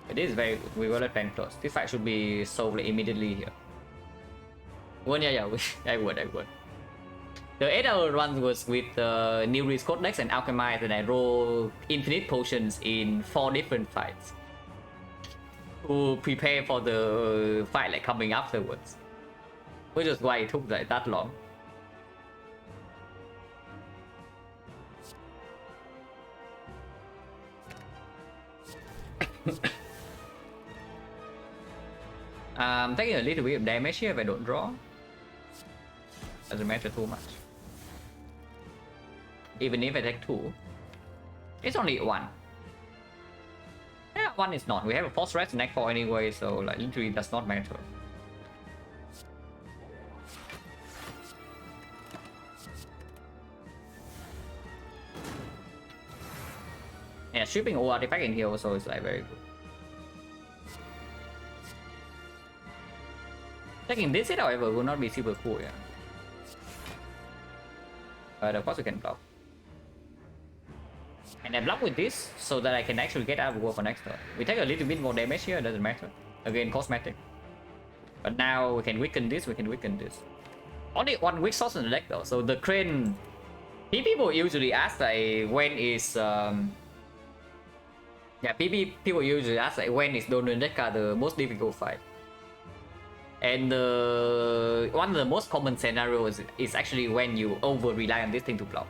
S1: It is very good. We will let plan close. This fight should be solved like, immediately here. Well, yeah, I would. The 8-hour runs was with New Reese Codex and Alchemize, and I roll infinite potions in 4 different fights to prepare for the fight like coming afterwards, which is why it took like that long. Taking a little bit of damage here if I don't draw. Doesn't matter too much. Even if I take 2, it's only 1. Yeah, 1 is not. We have a Force Rest neck 4 anyway, so like literally does not matter. Yeah, shipping all artifact in here also is like very good. Taking this hit, however, will not be super cool, yeah. But of course we can block. And I block with this so that I can actually get out of war for next turn. We take a little bit more damage here, doesn't matter. Again, cosmetic. But now we can weaken this, Only 1 weak source in the deck though, so the crane... People usually ask like when is... people usually ask like when is Donendeka the most difficult fight. And one of the most common scenarios is actually when you over rely on this thing to block.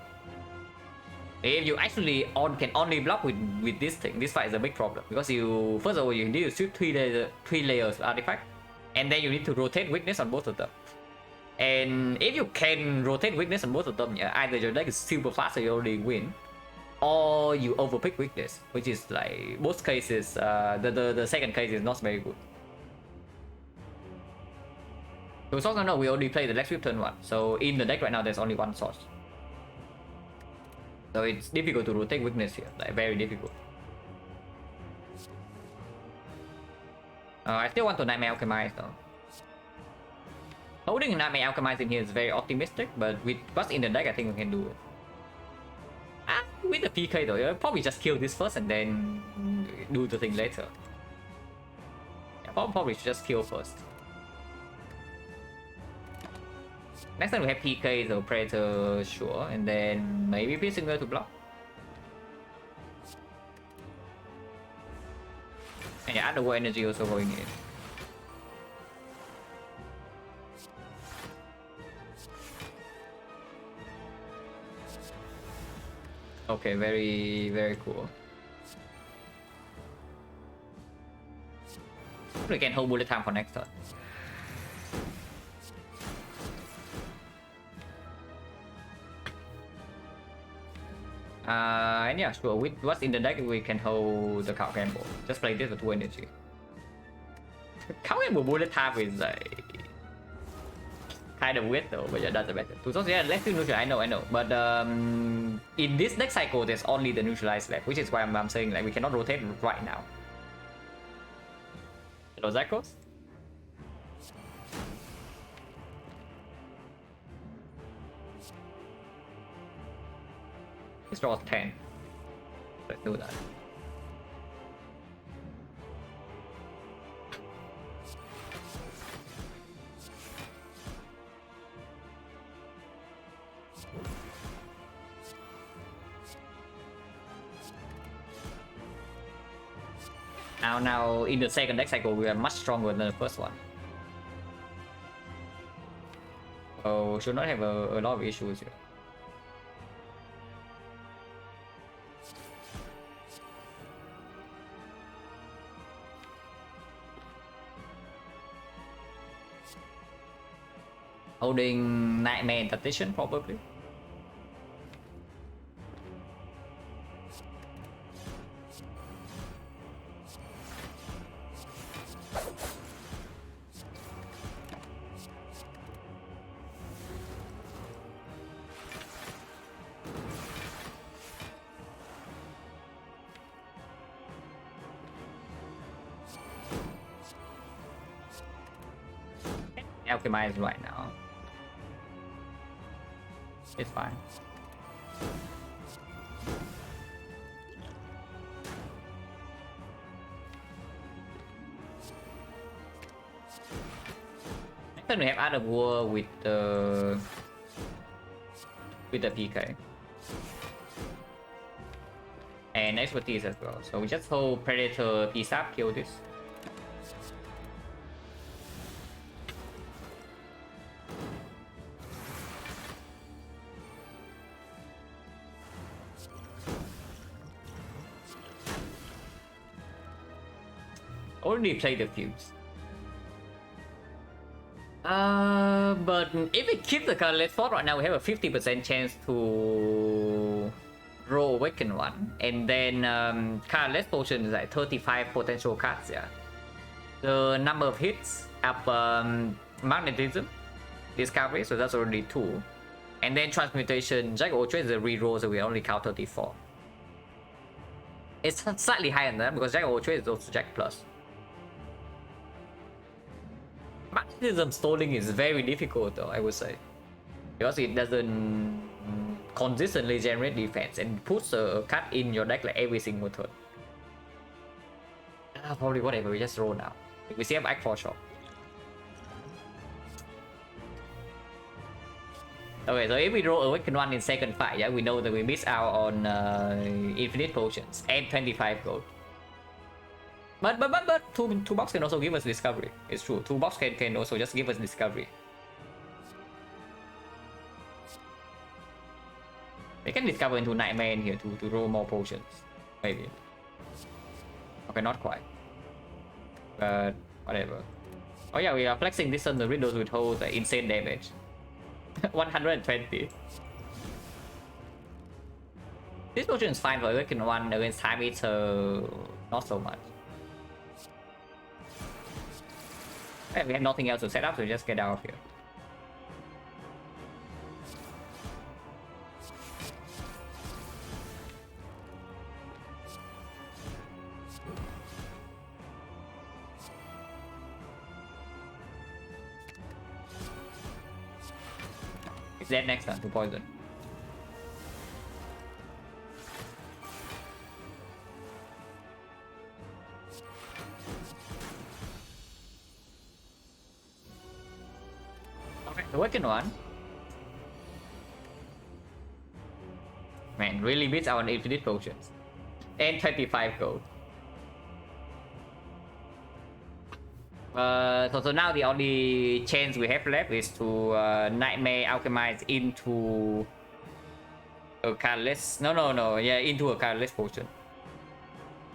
S1: If you actually can only block with this thing, this fight is a big problem because you first of all you need to strip 3 layers of artifact, and then you need to rotate weakness on both of them. And if you can rotate weakness on both of them, yeah, either your deck is super fast so you already win, or you overpick weakness, which is like both cases. The second case is not very good. So source no, we only play the Lex Whip turn 1. So in the deck right now there's only 1 source. So it's difficult to rotate weakness here, like very difficult. I still want to Nightmare Alchemize though. Holding Nightmare Alchemize in here is very optimistic, but with what's in the deck I think we can do it. With the PK though, you'll probably just kill this first and then do the thing later. Yeah, probably just kill first. Next time we have PK, so Predator, sure, and then maybe Piercinger to block. And yeah, Underworld Energy also going in. Okay, very cool. We can hold bullet time for next turn. And yeah, sure, with what's in the deck, we can hold the Cow Gamble. Just play this for 2 energy. Cow Gamble bullet time is like... kind of weird though, but yeah, doesn't matter. Two sources, yeah, let's do neutral. I know, but in this next cycle, there's only the neutralized left, which is why I'm saying like we cannot rotate right now. Hello, Zachos. This draws 10. Let's do that. Now in the second deck cycle, we are much stronger than the first one. So should not have a lot of issues here. Holding Nightmare Interdiction probably. Alchemize right now. It's fine. Next time we have other war with the PK and expertise as well. So we just hold Predator PSAP, kill this. Already played the fuse. But if we keep the colorless fort right now, we have a 50% chance to roll Awaken one, and then colorless potion is like 35 potential cards. Yeah, the number of hits up magnetism, discovery, so that's already 2, and then transmutation. Jack Ultra is a reroll, so we only count 34. It's slightly higher than that because Jack Ultra is also Jack Plus. Magnetism stalling is very difficult though, I would say, because it doesn't consistently generate defense and puts a card in your deck like every single turn. Probably whatever, we just roll now. We see have Act for sure. Okay, so if we roll Awaken one in second fight, yeah, we know that we miss out on infinite potions and 25 gold. But two box can also give us discovery. It's true. 2 box can also just give us discovery. They can discover into Nightmare in here to roll more potions. Maybe. Okay, not quite. But whatever. Oh yeah, we are flexing this on the windows with hold the insane damage. 120. This potion is fine for Awaken 1 against Time Eater, not so much. We have nothing else to set up, so just get out of here. It's dead next turn to poison. Awaken one. Man, really beats our infinite potions. And 25 gold. So now the only chance we have left is to Nightmare Alchemize into a colorless. No. Yeah, into a colorless potion.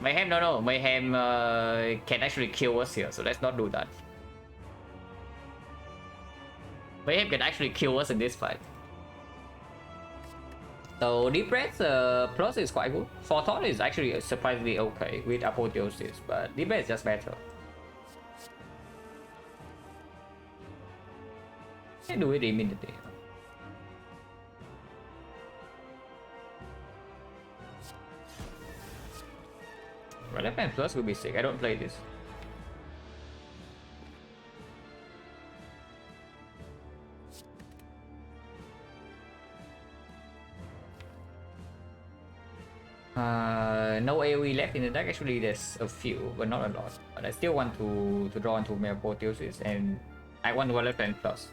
S1: Mayhem, no. Mayhem can actually kill us here, so let's not do that. Mayhem can actually kill us in this fight. So Deep Breath plus is quite good. Forethought is actually surprisingly okay with Apotheosis, but Deep Breath is just better. I do it immediately. Relevant Plus will be sick. I don't play this. No AoE left in the deck. Actually, there's a few, but not a lot. But I still want to draw into my Apotheosis, and I want Relevant Plus.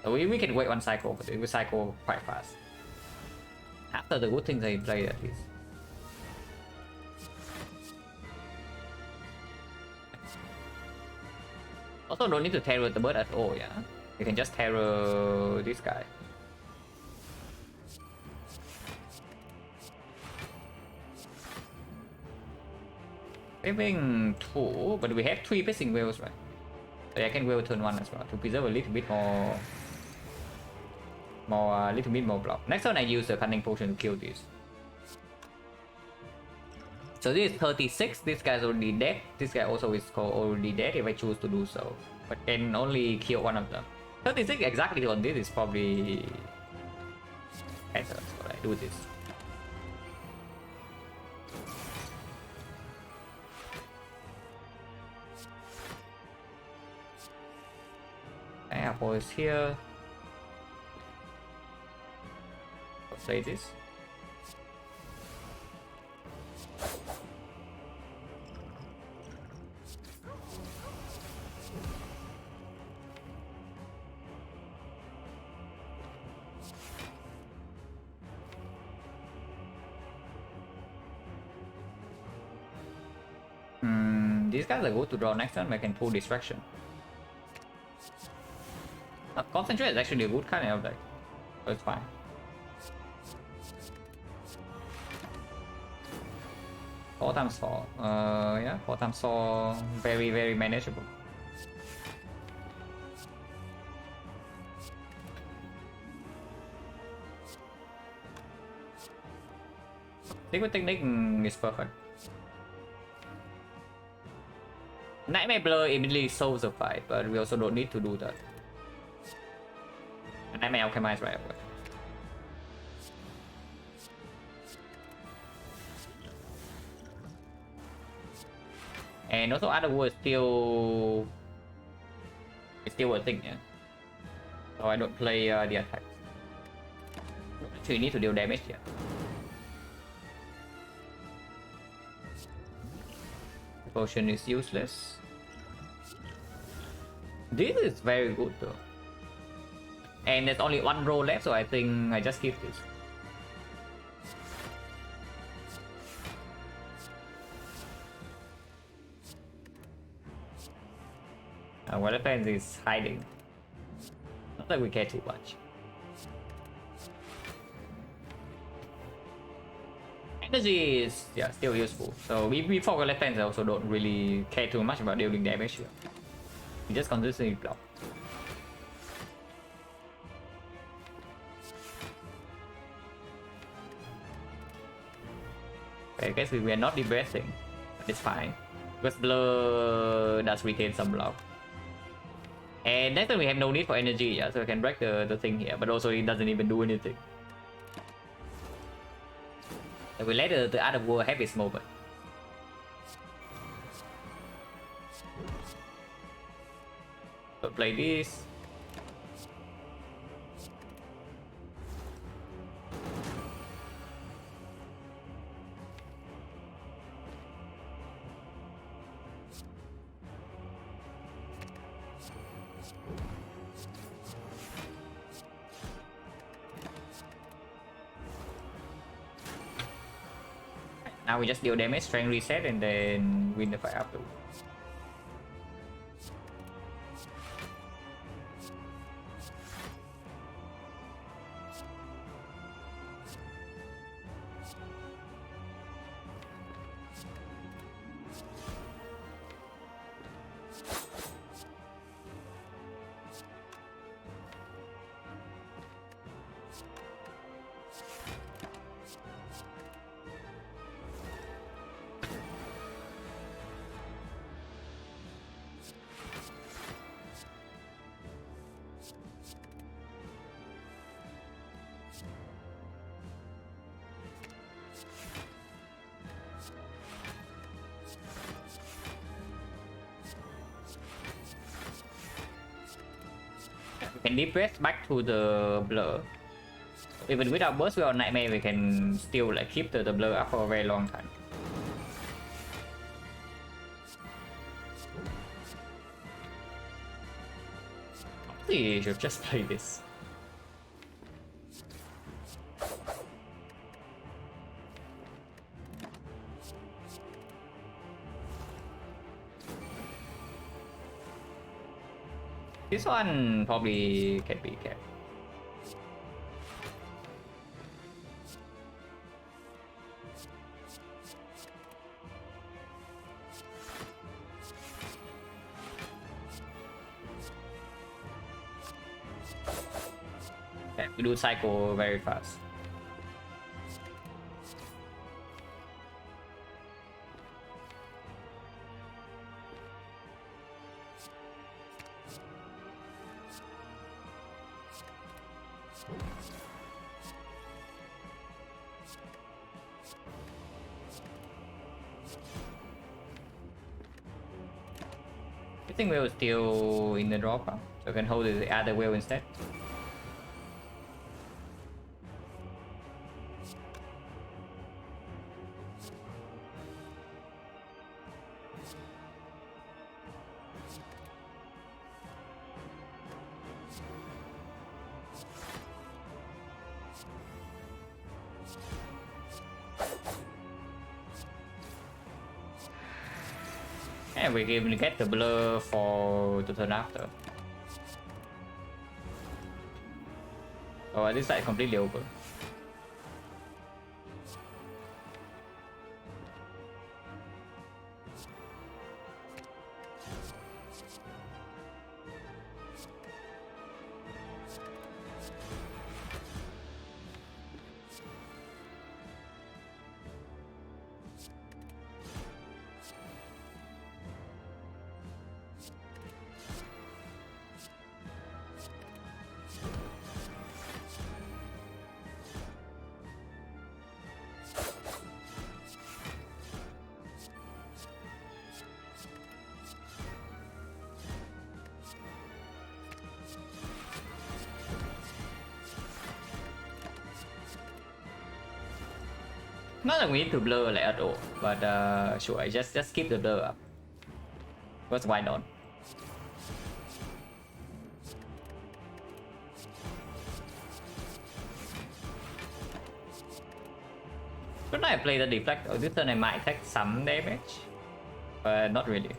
S1: So we can wait one cycle, but we cycle quite fast. After the good things I played, at least. Also, don't need to terror the bird at all, yeah? You can just terror this guy. Saving 2, but we have 3 Pissing Whales, right? So I can whale turn 1 as well to preserve a little bit more block. Next turn I use the Cunning Potion to kill this. So this is 36, this guy's already dead. This guy also is already dead if I choose to do so. But can only kill one of them. 36 exactly on this is probably better, so I do this. Apple is here. I'll play this. These guys are good to draw next turn. I can pull Distraction. Concentrate is actually a good kind of deck, so it's fine. Four times 4. Yeah, 4 times 4, very manageable. Secret Technique is perfect. Nightmare Blur immediately solves the fight, but we also don't need to do that. Nightmare Alchemize right away. And also Otherworld is still a thing, yeah. So I don't play the attack. Actually need to deal damage here. Potion is useless. This is very good though. And there's only one row left, so I think I just keep this. What defense is hiding. Not that we care too much. Energy is still useful. So we forget defense. I also don't really care too much about dealing damage here. We just consistently block. I guess we are not the best thing, but it's fine. Because Blur does retain some block. And next time we have no need for energy, yeah, so we can break the thing here, but also it doesn't even do anything. So we let the other world have its moment. So play this. Now we just deal damage, strength reset, and then win the fight afterwards. can depress back to the blur. Even without burst or nightmare, we can still like keep the blur up for a very long time. Probably should just play this. This one probably can be kept. Okay, we do cycle very fast. I think we're still in the drop, so we can hold the other wheel instead. And we can get the blur for the turn after. Oh, this side completely over. Not that we need to blur like at all, but sure, I just keep the blur up. Because why not? Should I play the deflect? Or this turn I might take some damage, but not really.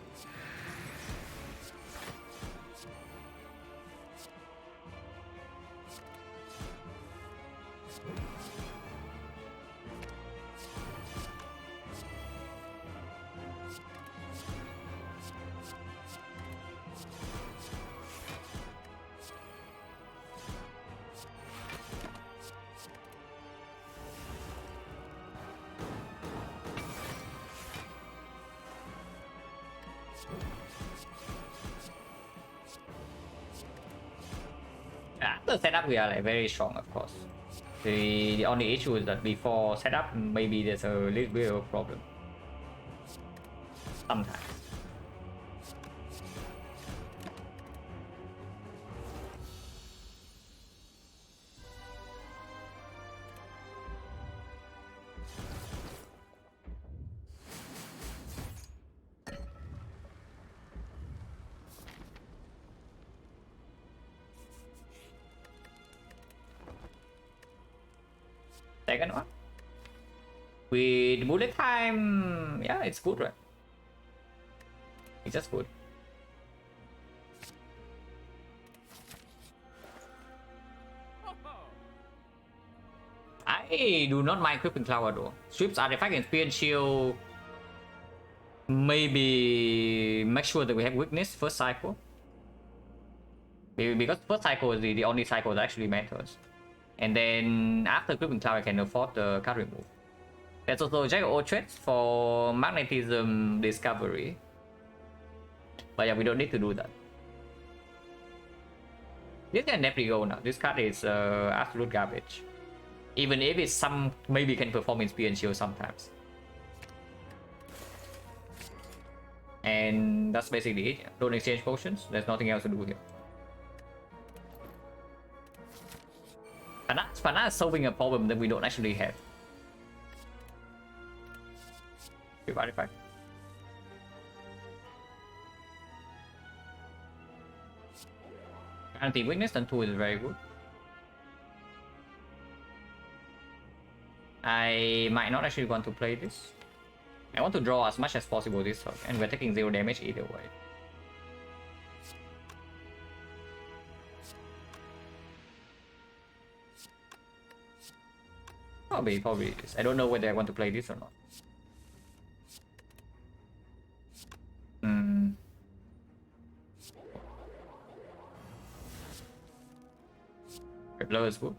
S1: The setup we are like very strong, of course. The only issue is that before setup maybe there's a little bit of a problem. Sometimes. Second one with bullet time, yeah, it's good, right? It's just good. I do not mind Crippling Cloud though. Strips artifact and spear and shield. Maybe make sure that we have weakness first cycle. Because first cycle is the only cycle that actually matters. And then after Crippling Cloud, I can afford the card remove. There's also Jack of Threats for magnetism discovery. But yeah, we don't need to do that. This can definitely go now. This card is absolute garbage. Even if it's some, maybe can perform in Spear and Shield sometimes. And that's basically it. Don't exchange potions. There's nothing else to do here. Pana is solving a problem that we don't actually have. 345. Anti-weakness turn 2 is very good. I might not actually want to play this. I want to draw as much as possible this turn, and we're taking 0 damage either way. Probably it is. I don't know whether I want to play this or not. Red blow is good.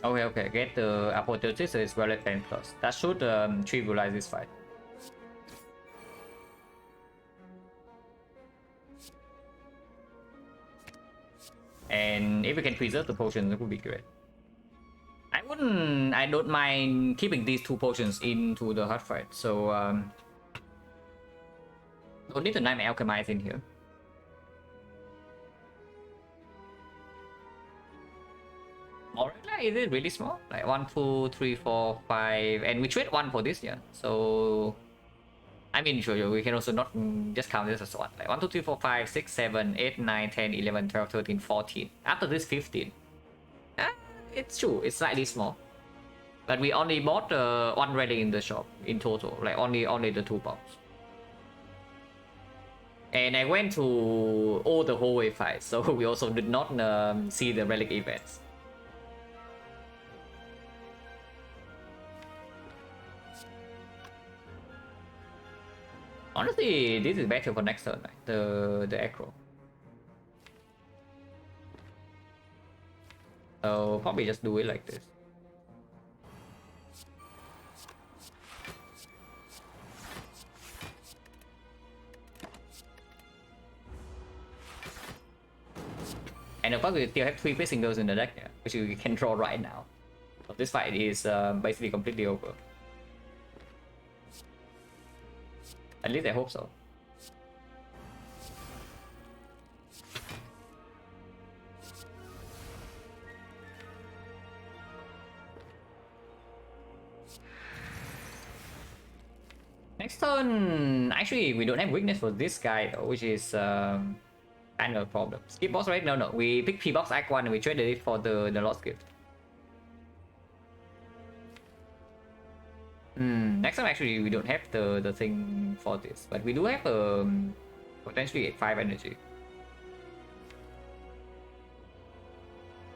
S1: Okay. Get the apotheosis is valid 10 plus. That should trivialize this fight. And if we can preserve the potions, it would be great. I don't mind keeping these 2 potions into the hard fight. So don't need to Nightmare Alchemize in here. Morella, is it really small? Like 1, 2, 3, 4, 5, and we trade 1 for this, yeah. So I mean, sure, we can also not just count this as 1. Like 1, 2, 3, 4, 5, 6, 7, 8, 9, 10, 11, 12, 13, 14. After this 15. It's true, it's slightly small. But we only bought 1 ready in the shop in total, like only the 2 box. And I went to all the hallway fights, so we also did not see the relic events. Honestly, this is better for next turn, right? The acro. So probably just do it like this. And of course we still have 3 Fist Singles in the deck, yeah, which we can draw right now. So this fight is basically completely over. At least I hope so. Next turn, actually we don't have weakness for this guy though, which is kind of a problem. Skip boss, right? No, we pick P-Box Act 1 and we traded it for the Lost Gift. Next time actually we don't have the thing for this, but we do have potentially 5 energy.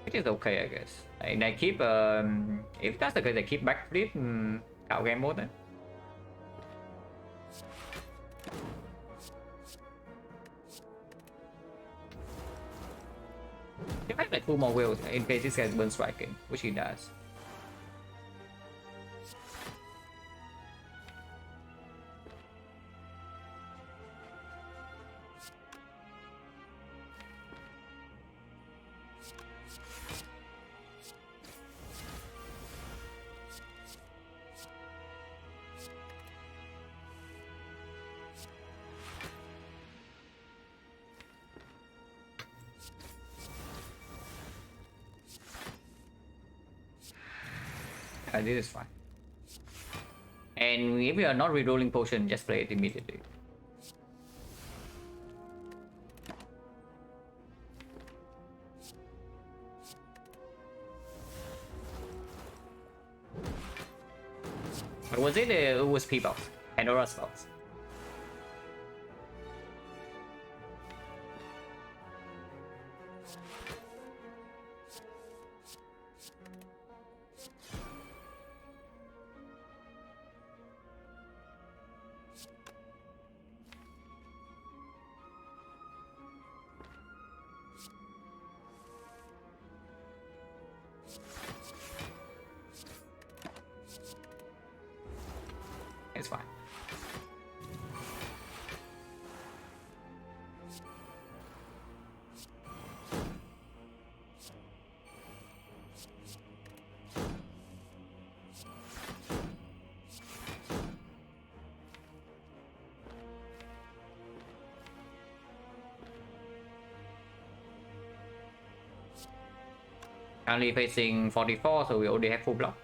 S1: Which is okay, I guess. And I keep if that's the case, I keep backflip out game mode then. You have like 2 more wheels in case this guy's burn striking, which he does. This is fine. And if we are not rerolling potion, just play it immediately. Or was it a OSP box? Pandora's box. It's fine. Currently facing 44, so we already have full block.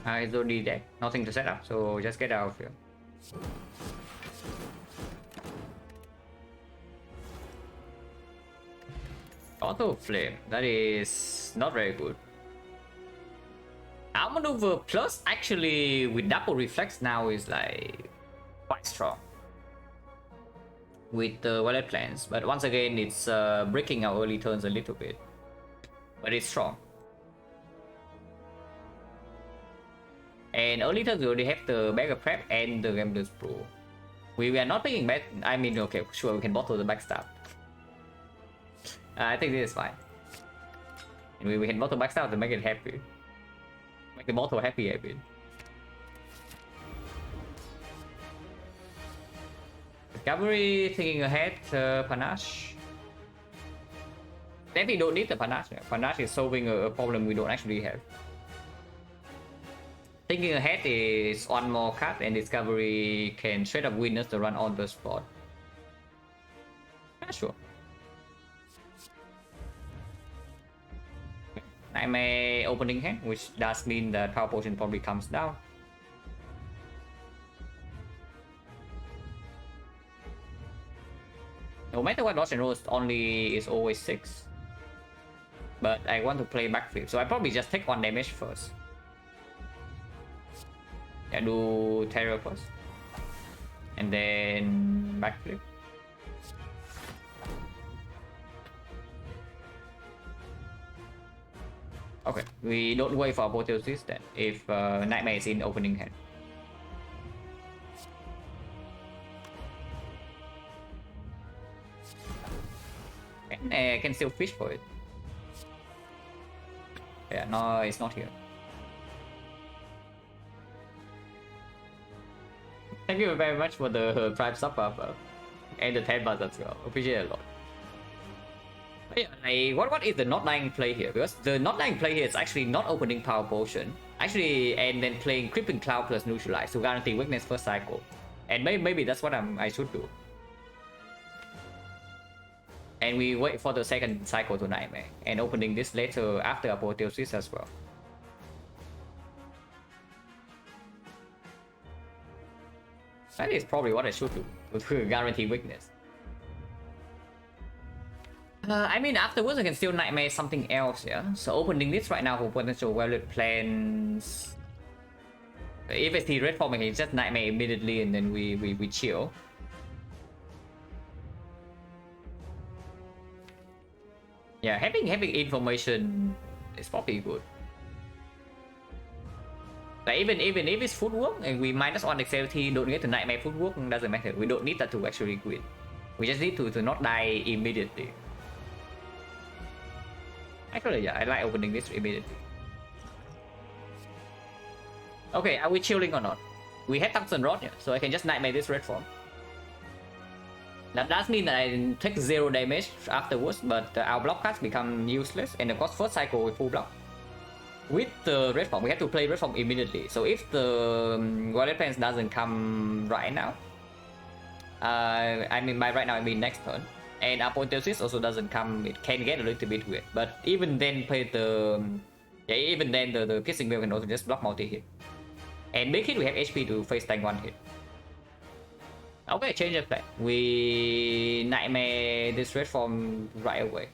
S1: I don't need that. Nothing to set up, so just get out of here. Auto flame. That is not very good. Outmaneuver plus actually with double reflex now is like quite strong with the wallet plans, but once again it's breaking our early turns a little bit, but it's strong. And early turns we already have the Beggar Prep and the Gambler's Pro. We are not picking back. I mean, okay, sure, we can bottle the backstab. I think this is fine. And we can bottle backstab to make it happy. Make the bottle happy a bit. Cavalry thinking ahead, Panache. Then we don't need the Panache. Panache is solving a problem we don't actually have. Thinking ahead is one more card and Discovery can straight up win us the run on the spot. Yeah, sure. I'm a opening hand, which does mean that Power Potion probably comes down. No matter what, dodge and roll is always 6. But I want to play backflip, so I probably just take 1 damage first. Yeah, do terror first. And then backflip. Okay, we don't wait for apotheosis then if Nightmare is in opening hand. And I can still fish for it. Yeah, no, it's not here. Thank you very much for the Prime sub and the 10 bucks as well. Appreciate it a lot. But yeah, like, what is the not dying play here? Because the not dying play here is actually not opening Power Potion, actually, and then playing Crippling Cloud plus Neutralize to guarantee weakness first cycle. And maybe that's what I should do. And we wait for the second cycle to Nightmare and opening this later after Apotheosis as well. That is probably what I should do to guarantee weakness. I mean, afterwards I can still Nightmare something else, yeah? So opening this right now for potential wallet plans. If it's the red form, I can just Nightmare immediately and then we chill. Yeah, having information is probably good. Like even if it's footwork and we -1 dexterity, don't get to Nightmare footwork, doesn't matter. We don't need that to actually quit. We just need to not die immediately. Actually, yeah, I like opening this immediately. Okay, are we chilling or not? We had Tungsten Rod, yeah, so I can just Nightmare this red form. That does mean that I take 0 damage afterwards, but our block cards become useless, and of course first cycle with full block. With the red form, we have to play red form immediately. So if the wallet plans doesn't come right now, I mean by right now I mean next turn, and Apotheosis also doesn't come, it can get a little bit weird. But even then, play the even then the Kissing Whale can also just block multi-hit. And big hit we have HP to face tank 1 hit. Okay, change of plan. We Nightmare this red form right away.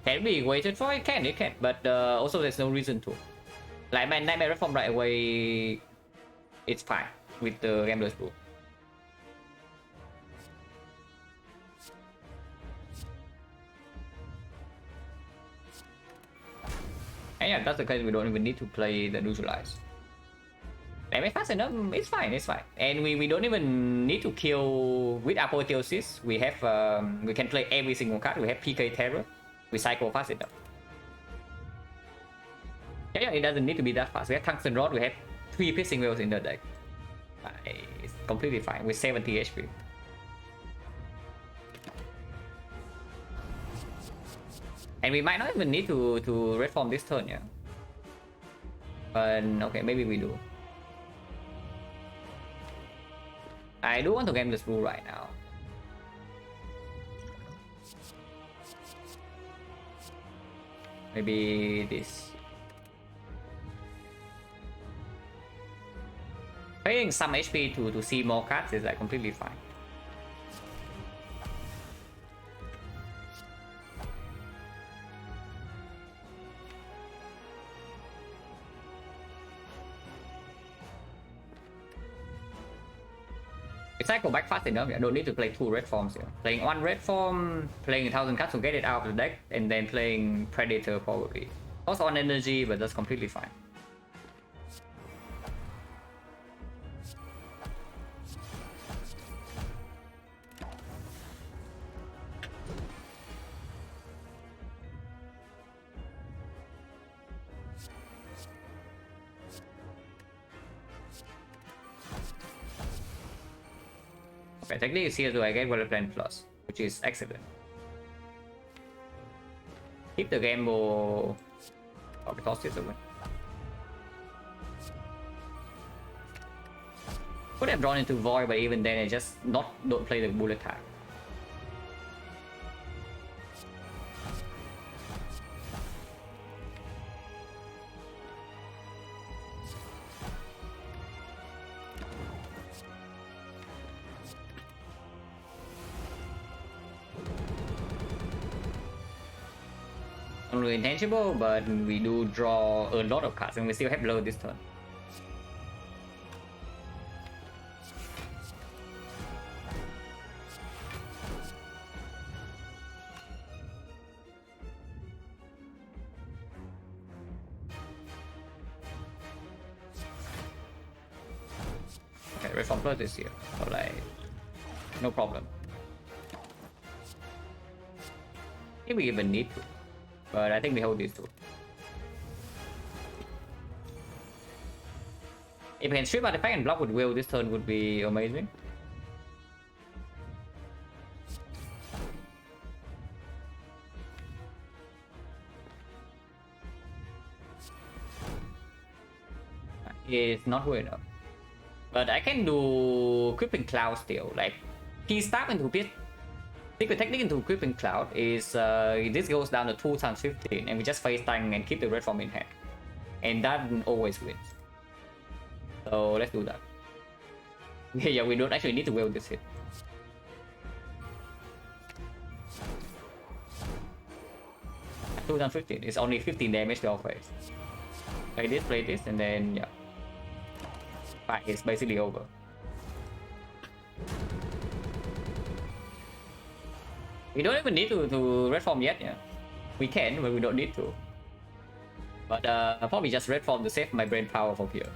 S1: Can be waited for? It can, but also there's no reason to. Like my Nightmare Reform right away, it's fine with the Gambler's Rule. And yeah, that's the case. We don't even need to play the neutralize. Damage fast enough, it's fine, it's fine. And we don't even need to kill with Apotheosis. We have we can play every single card. We have PK Terror. We cycle fast enough. Yeah, it doesn't need to be that fast. We have Tungsten Rod. We have 3 Piercing Wheels in the deck. It's completely fine with 70 HP. And we might not even need to red form this turn, yeah. But okay, maybe we do. I do want to game this rule right now. Maybe this. Paying some HP to see more cards is like completely fine. Cycle back fast enough. I don't need to play 2 red forms here. Playing 1 red form, playing 1000 cards to get it out of the deck, and then playing Predator probably. Cost on energy, but that's completely fine. Okay, technically here do I get Valorant Plus, which is excellent. Keep the gamble. Okay, toss this away. Could have drawn into Void, but even then I just don't play the bullet tag. Intangible, but we do draw a lot of cards and we still have low this turn. Okay, Reform Plus is here, so like no problem. If we even need to. But I think we hold these 2. If we can strip artifact and block with will, this turn would be amazing. It's not good enough. But I can do Crippling Cloud still. Like, he start into Pit. Secret technique into Crippling Cloud is this goes down to 2 times 15 and we just face tank and keep the red form in hand. And that always wins. So let's do that. Yeah, we don't actually need to will this hit. At 2 times 15, it's only 15 damage to our face. Play this, and then yeah. Fight is basically over. We don't even need to red form yet, yeah. We can, but we don't need to. But I'll probably just red form to save my brain power from here.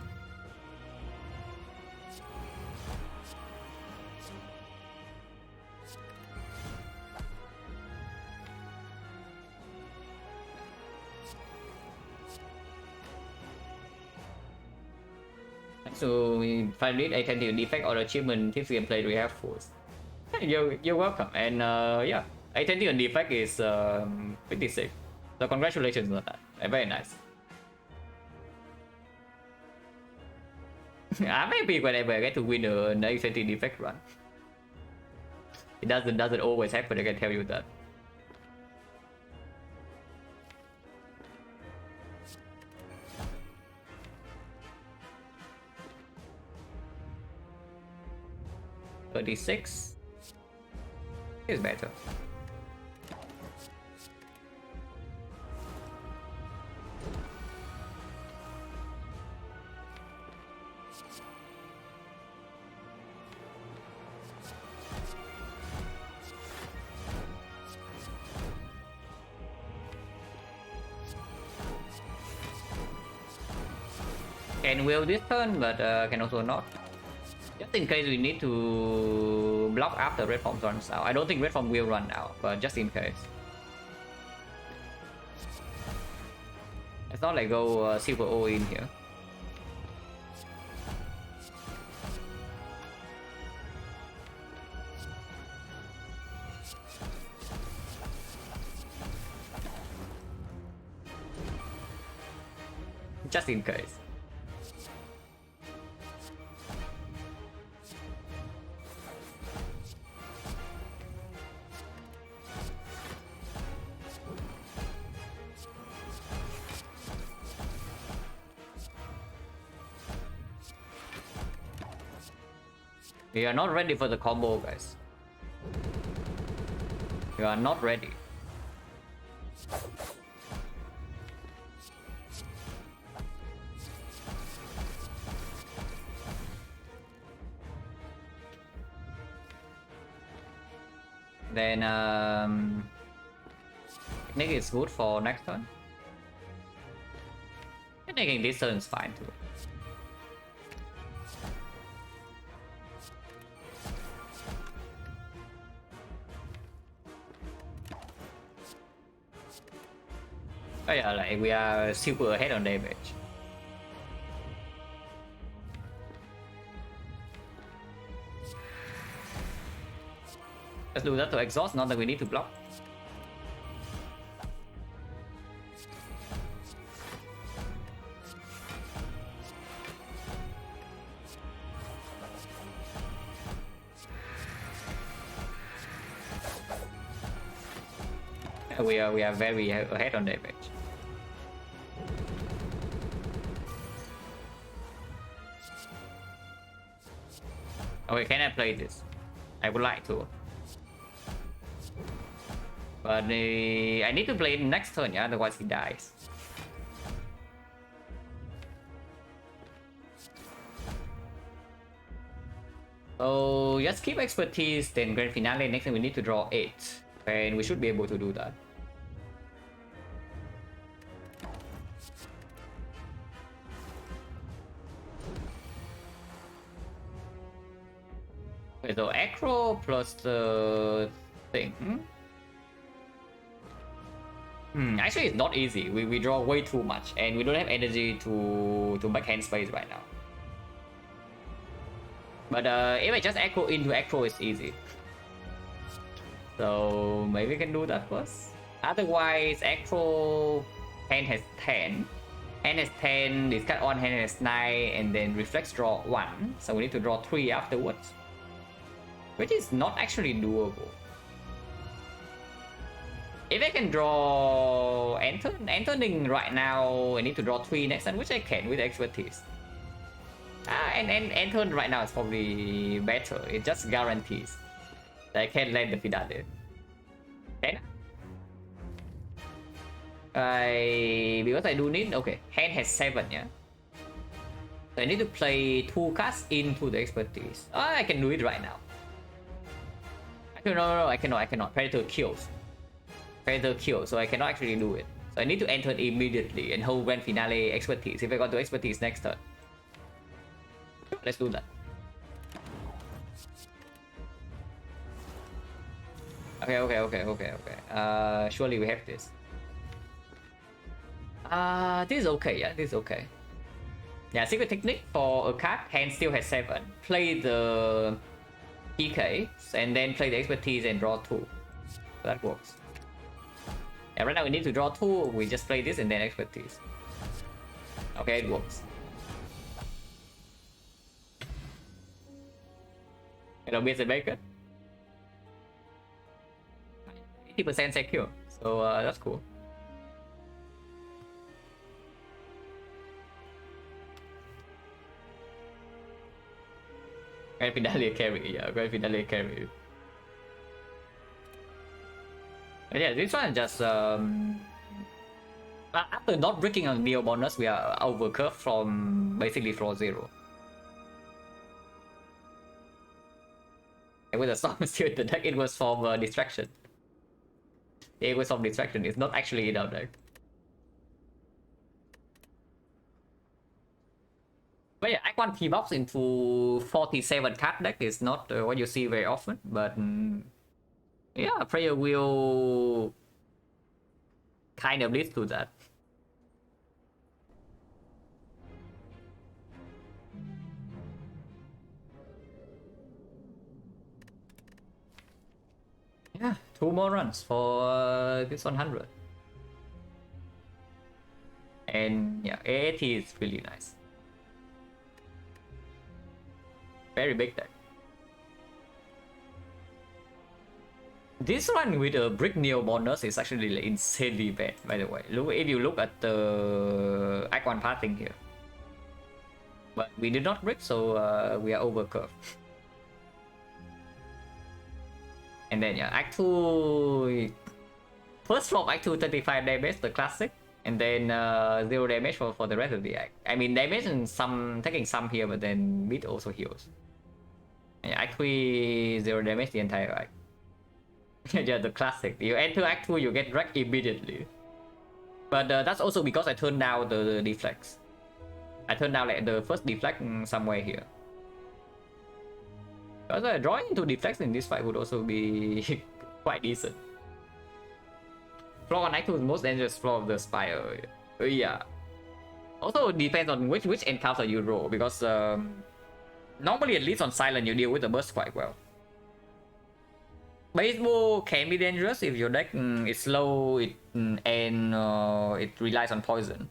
S1: So we finally did A20H defect or achievement if we can play we have force. You're welcome, and yeah, A20H defect is pretty sick. So congratulations on that. Very nice. I'm happy whenever I get to win an A20H defect run. It doesn't always happen. I can tell you that. $36 is better. Can will this turn, but can also not. Just in case we need to block after red form runs out. I don't think red form will run out, but just in case. It's not like go silver all in here. Just in case. We are not ready for the combo, guys. We are not ready. Then I think it's good for next turn. I think this turn is fine too. Oh yeah, like we are super ahead on damage. Let's do that to exhaust, not that we need to block. We are very ahead on damage. Okay, can I play this? I would like to. But I need to play it next turn, yeah, otherwise he dies. So just keep expertise, then grand finale. Next time we need to draw 8. And we should be able to do that. Okay, so acro plus the thing. Actually, it's not easy. We draw way too much, and we don't have energy to make hand space right now. But if I just acro into acro, it's easy. So maybe we can do that first. Otherwise, acro hand has 10. Hand has 10, discard on hand has 9, and then reflex draw 1. So we need to draw 3 afterwards. Which is not actually doable. If I can draw entering right now, I need to draw 3 next turn, which I can with expertise. And enter right now is probably better. It just guarantees that I can land the finale. Okay. Because I do need, okay, hand has 7, yeah. So I need to play 2 cards into the expertise. I can do it right now. Actually, no, I cannot. Predator kills. Predator kills, so I cannot actually do it. So I need to enter immediately and hold grand finale expertise if I got to expertise next turn. Let's do that. Okay. Surely we have this. This is okay, yeah, this is okay. Yeah, secret technique for a card, hand still has 7. Play the PK and then play the expertise and draw 2. So that works. Yeah, right now we need to draw 2, we just play this and then expertise. Okay, it works. It'll be a bacon. 80% secure, so that's cool. Grand finale carry, yeah, grand finale carry. But yeah, this one just after not breaking on Neo bonus, we are over curve from basically floor 0. And with the storm still in the deck, it was from distraction. It was from distraction. It's not actually in our deck. But yeah, Act 1 P-Box into 47 card deck is not what you see very often. But yeah, player will kind of lead to that. Yeah, 2 more runs for this 100. And yeah, A80 is really nice. Very big deck. This one with a Brick Neo bonus is actually like insanely bad, by the way. Look, if you look at the Act 1 pathing here. But we did not brick, so we are over curve. And then yeah, Act 2... First from Act 2, 35 damage, the classic. And then 0 damage for the rest of the act. I mean, damage and some, taking some here, but then mid also heals. And Act 3, 0 damage the entire act. Yeah, the classic. You enter Act 2, you get wrecked immediately. But that's also because I turned down the deflects. I turned down like the first deflect somewhere here. Because drawing into deflects in this fight would also be quite decent. Floor on Act 2 is the most dangerous floor of the Spire. Yeah. Also depends on which encounter you roll, because normally at least on Silent you deal with the burst quite well. Baseball can be dangerous if your deck is slow and it relies on poison.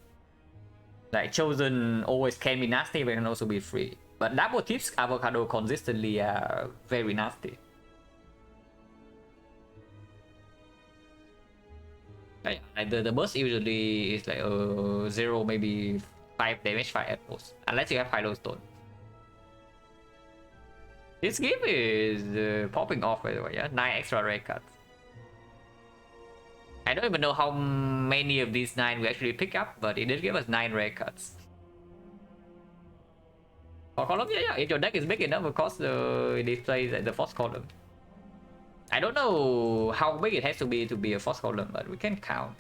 S1: Like Chosen always can be nasty, but can also be free. But double tips avocado consistently are very nasty. Like the burst usually is like 0, maybe 5 damage, 5 at most, unless you have Hydro Stone. This game is popping off, by the way. Yeah, 9 extra rare cards. I don't even know how many of these 9 we actually pick up, but it did give us 9 rare cards. For column, yeah, if your deck is big enough, of course, it displays at the fourth column. I don't know how big it has to be a fourth column, but we can count.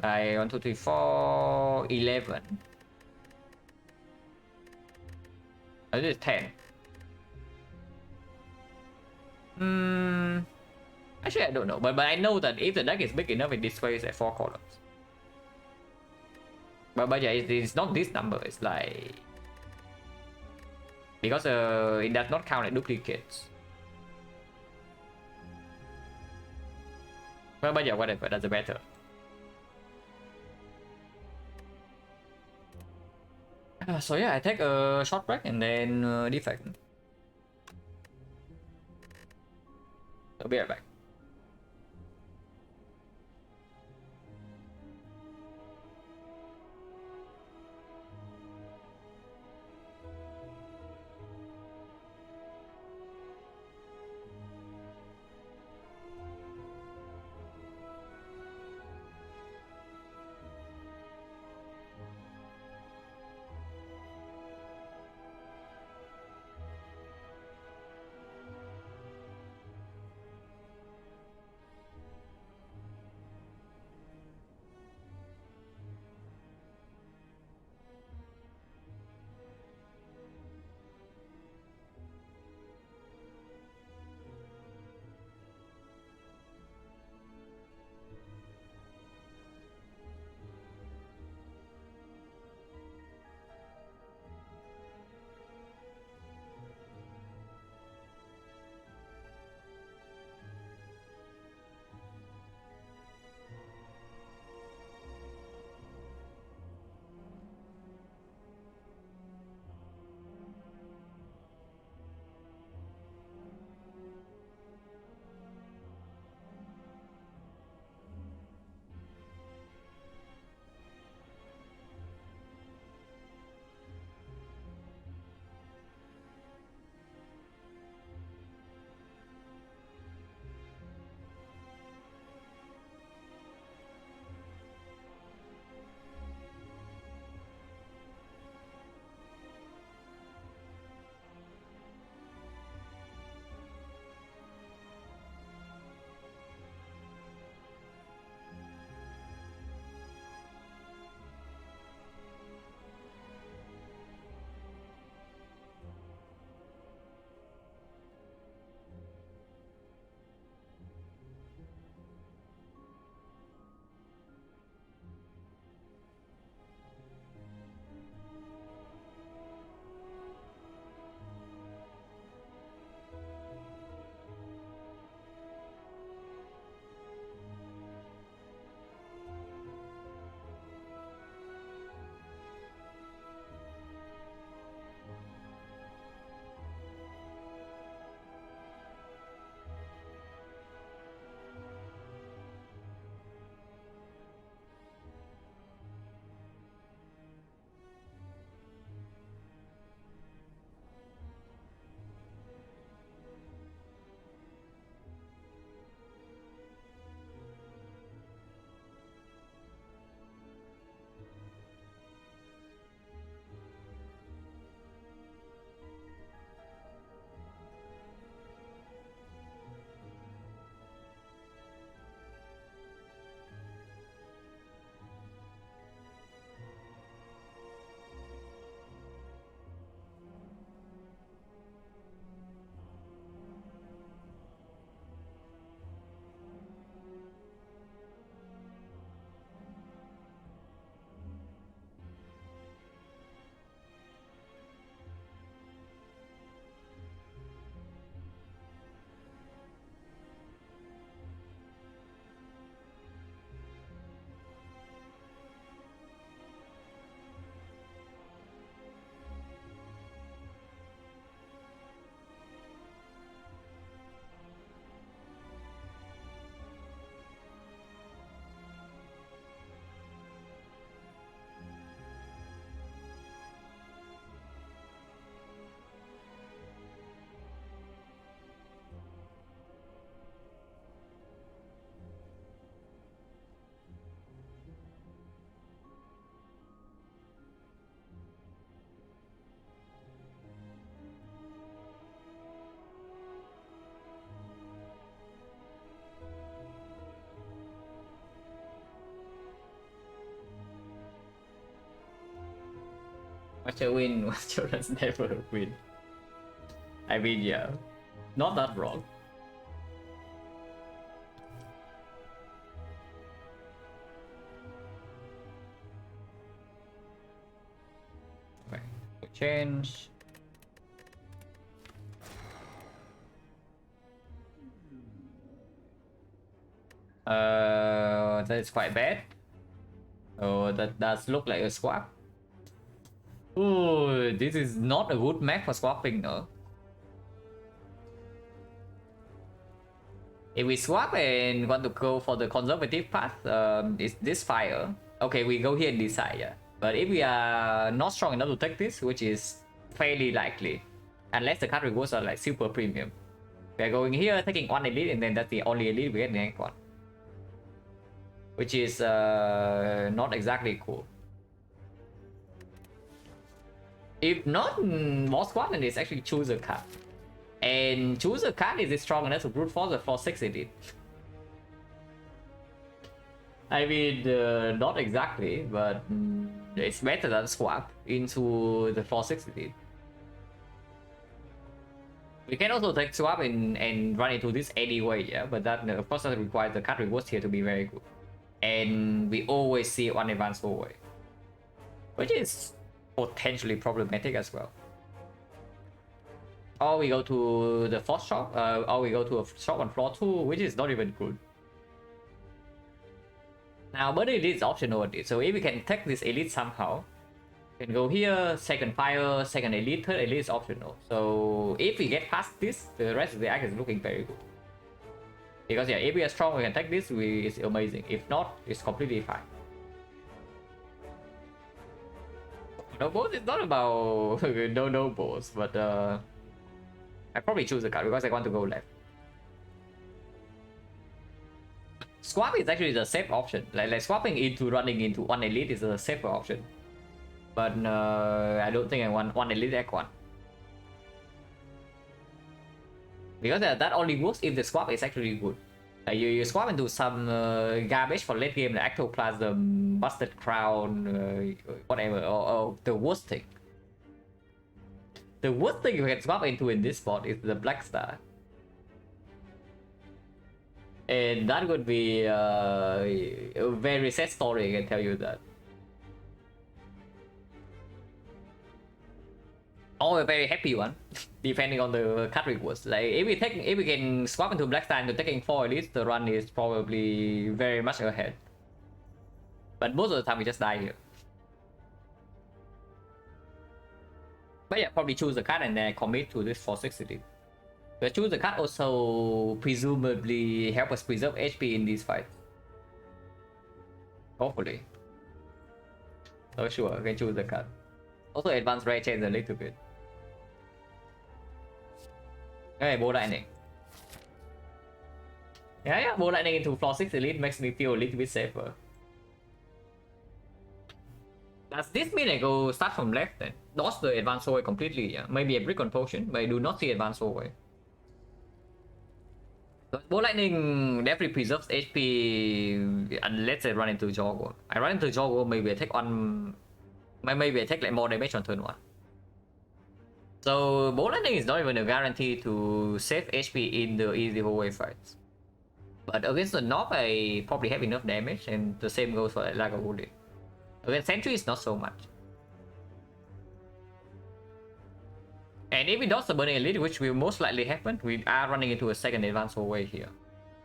S1: 1, 2, 3, 4, 11. Oh, this is 10. Actually, I don't know, but I know that if the deck is big enough, it displays at 4 columns. But yeah, it's not this number. It's like because it does not count as duplicates. But yeah, whatever, doesn't matter. So yeah, I take a short break and then defect. I'll be right back. Watch a win, watch your runs never win. I mean, yeah, not that wrong. Okay, change. That is quite bad. Oh, that does look like a swap. Oh, this is not a good map for swapping, no. If we swap and want to go for the conservative path, is this fire. Okay, we go here and decide, yeah. But if we are not strong enough to take this, which is fairly likely, unless the card rewards are like super premium, we are going here, taking one elite, and then that's the only elite we get in the next one, which is not exactly cool. If not, boss squad, then it's actually choose a card. And choose a card is strong enough to brute force the 4/6 elite. I mean, not exactly, but it's better than swap into the 4/6 elite. We can also take swap and run into this anyway, yeah, but that of course that requires the card rewards here to be very good. And we always see one advance forward, which is potentially problematic as well. Or we go to the fourth shop, or we go to a shop on floor 2, which is not even good. Now, but it is optional, so if we can take this elite somehow, we can go here, second fire, second elite, third elite is optional. So if we get past this, the rest of the act is looking very good. Because yeah, if we are strong, we can take this, it's amazing. If not, it's completely fine. No balls is not about no balls, but I probably choose a card because I want to go left. Swap is actually the safe option. Like swapping into running into one elite is a safer option. But I don't think I want one elite deck one. Because that only works if the swap is actually good. Like you swap into some garbage for late game, like Ectoplasm, Busted Crown, whatever, or the worst thing. The worst thing you can swap into in this spot is the Black Star. And that would be a very sad story, I can tell you that. Or a very happy one, depending on the card rewards. Like if we can swap into Black Star into taking 4 elites, the run is probably very much ahead. But most of the time we just die here. But yeah, probably choose the card and then commit to this 4/6 elite. But choose the card also presumably help us preserve HP in these fights. Hopefully. Not sure, I can choose the card. Also advance rare change a little bit. Okay, Bow Lightning. Yeah, Bow Lightning into floor 6 elite makes me feel a little bit safer. Does this mean I go start from left then? Dodge the advance away completely, yeah. Maybe a brick on potion, but I do not see advance away. Bow Lightning definitely preserves HP unless I run into Joggle. I run into Joggle, maybe I take one. Maybe I take like more damage on turn 1. So Bow Lightning is not even a guarantee to save HP in the easy hallway fights. But against the Knob, I probably have enough damage, and the same goes for Lager Wounded. Against Sentry, it's not so much. And if we dodge the Burning Elite, which will most likely happen, we are running into a second advance hallway here.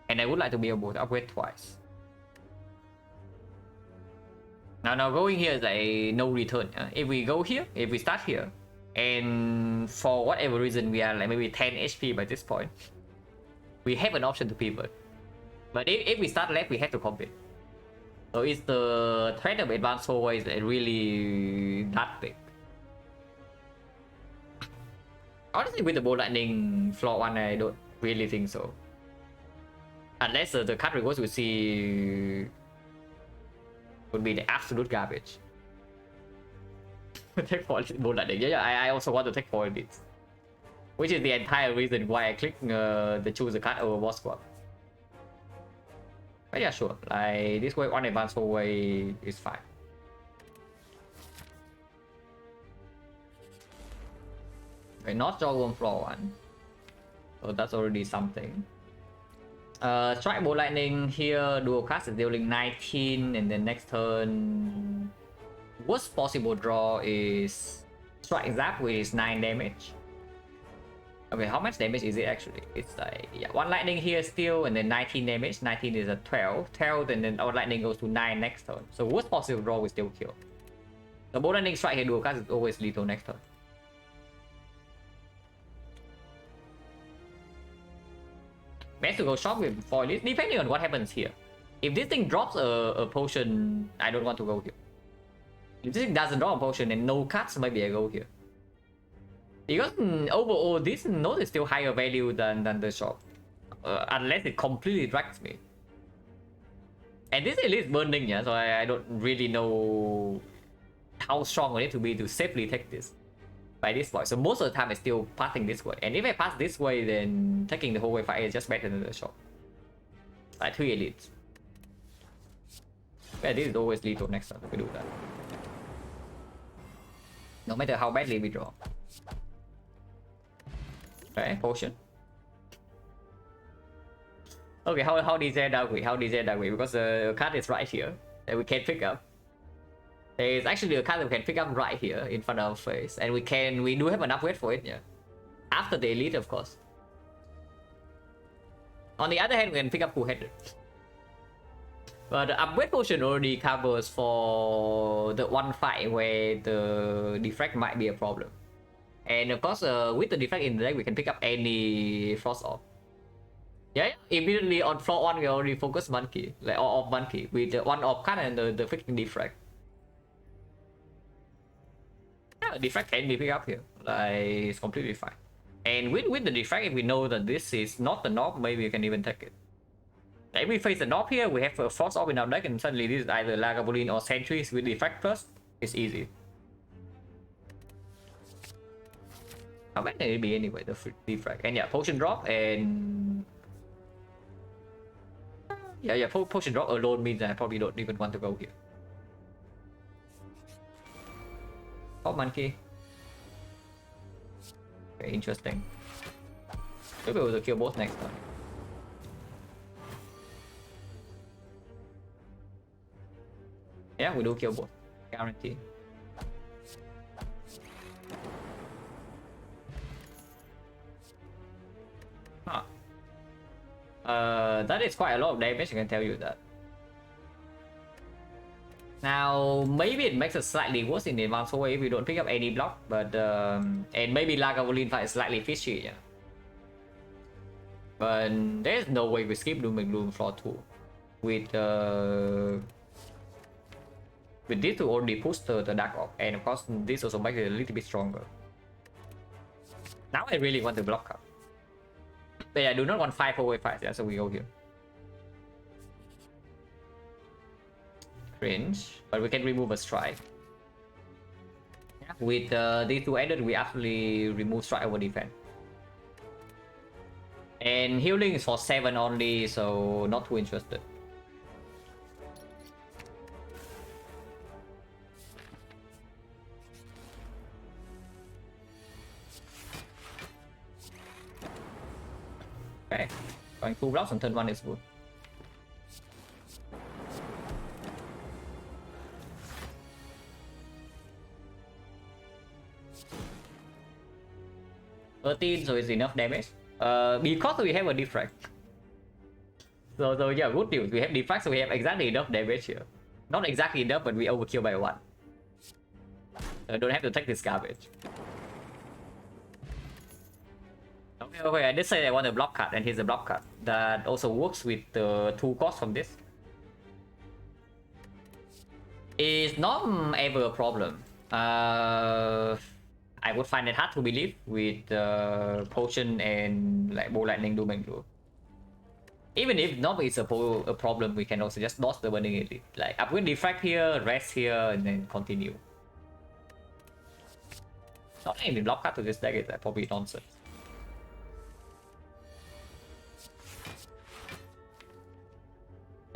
S1: And I would like to be able to upgrade twice. Now going here is like no return. If we go here, if we start here, and for whatever reason we are like maybe 10 HP by this point, we have an option to pivot. But if we start left, we have to compete. So it's the threat of advanced hallways that really that big. Honestly, with the Bow Lightning floor 1, I don't really think so. Unless the card rewards we see would be the absolute garbage. Take 4 Bow Lightning. Yeah, I also want to take 4 elites. Which is the entire reason why I click the choose the card over boss squad. But yeah, sure. Like this way, one advanced hallway is fine. Okay, not Jawworm floor 1. So that's already something. Strike Bolt Lightning here, dual cast is dealing 19, and then next turn, worst possible draw is Strike Zap, which is 9 damage. Okay, how much damage is it actually? It's like, yeah, 1 lightning here still, and then 19 damage. 19 is a 12. 12, and then our lightning goes to 9 next turn. So worst possible draw will still kill. The Bolt Lightning Strike here dual cast is always lethal next turn. Best to go shop with foil list, depending on what happens here. If this thing drops a potion, I don't want to go here. If this thing doesn't drop a potion and no cuts, maybe I go here. Because overall, this node is still higher value than the shop. Unless it completely drags me. And this is burning, yeah, so I don't really know how strong I need to be to safely take this. By this point, so most of the time I'm still passing this way, and if I pass this way, then taking the whole way fight is just better than the shop. Like 3 elites. Yeah, this is always lethal next time if we do that. No matter how badly we draw. Okay, potion. Okay, how did that way? How did that way? Because the card is right here that we can pick up. There's actually a card that we can pick up right here in front of our face, and we do have an upgrade for it, yeah. After the elite, of course. On the other hand, we can pick up Cool-Headed. But the upgrade potion already covers for the one fight where the defract might be a problem. And of course, with the defract in the deck, we can pick up any Frost Orb. Yeah, immediately on floor 1, we already focus Monkey, like off Monkey, with the 1 Orb card and the freaking defract. Yeah, defract can be picked up here. Like, it's completely fine. And with the defract, if we know that this is not the knob, maybe we can even take it. If we face the knob here, we have a Frost Orb in our deck, and suddenly this is either Lagavulin or Sentries with defract plus. It's easy. How bad can it be anyway, the defract? And yeah, potion drop, and yeah, potion drop alone means that I probably don't even want to go here. Oh, Monkey. Okay, interesting. We'll be able to kill both next time. Yeah, we do kill both. Guarantee. Huh. That is quite a lot of damage, I can tell you that. Now, maybe it makes it slightly worse in the advanced way if we don't pick up any block, but and maybe Lagavulin fight is slightly fishy, yeah. But there's no way we skip Doom and Gloom floor 2 with this to already push the Dark Orb, and of course this also makes it a little bit stronger. Now I really want to block up. But yeah, I do not want 5 away fights, yeah, so we go here. Cringe, but we can remove a strike. Yeah, with these 2 added, we actually remove strike over defense. And healing is for 7 only, so not too interested. Okay, going 2 blocks on turn 1 is good. So it's enough damage. Because we have a defract. So yeah, good news. We have defract, so we have exactly enough damage here. Not exactly enough, but we overkill by 1. So I don't have to take this garbage. Okay, I did say I want a block card, and here's a block card that also works with the 2 costs from this. It's not ever a problem. I would find it hard to believe with potion and like Bolt Lightning Doom and Gloom. Even if not is a problem, we can also just dodge the burning elite. Like upgrade defract here, rest here, and then continue. Not any block card to this deck is probably nonsense.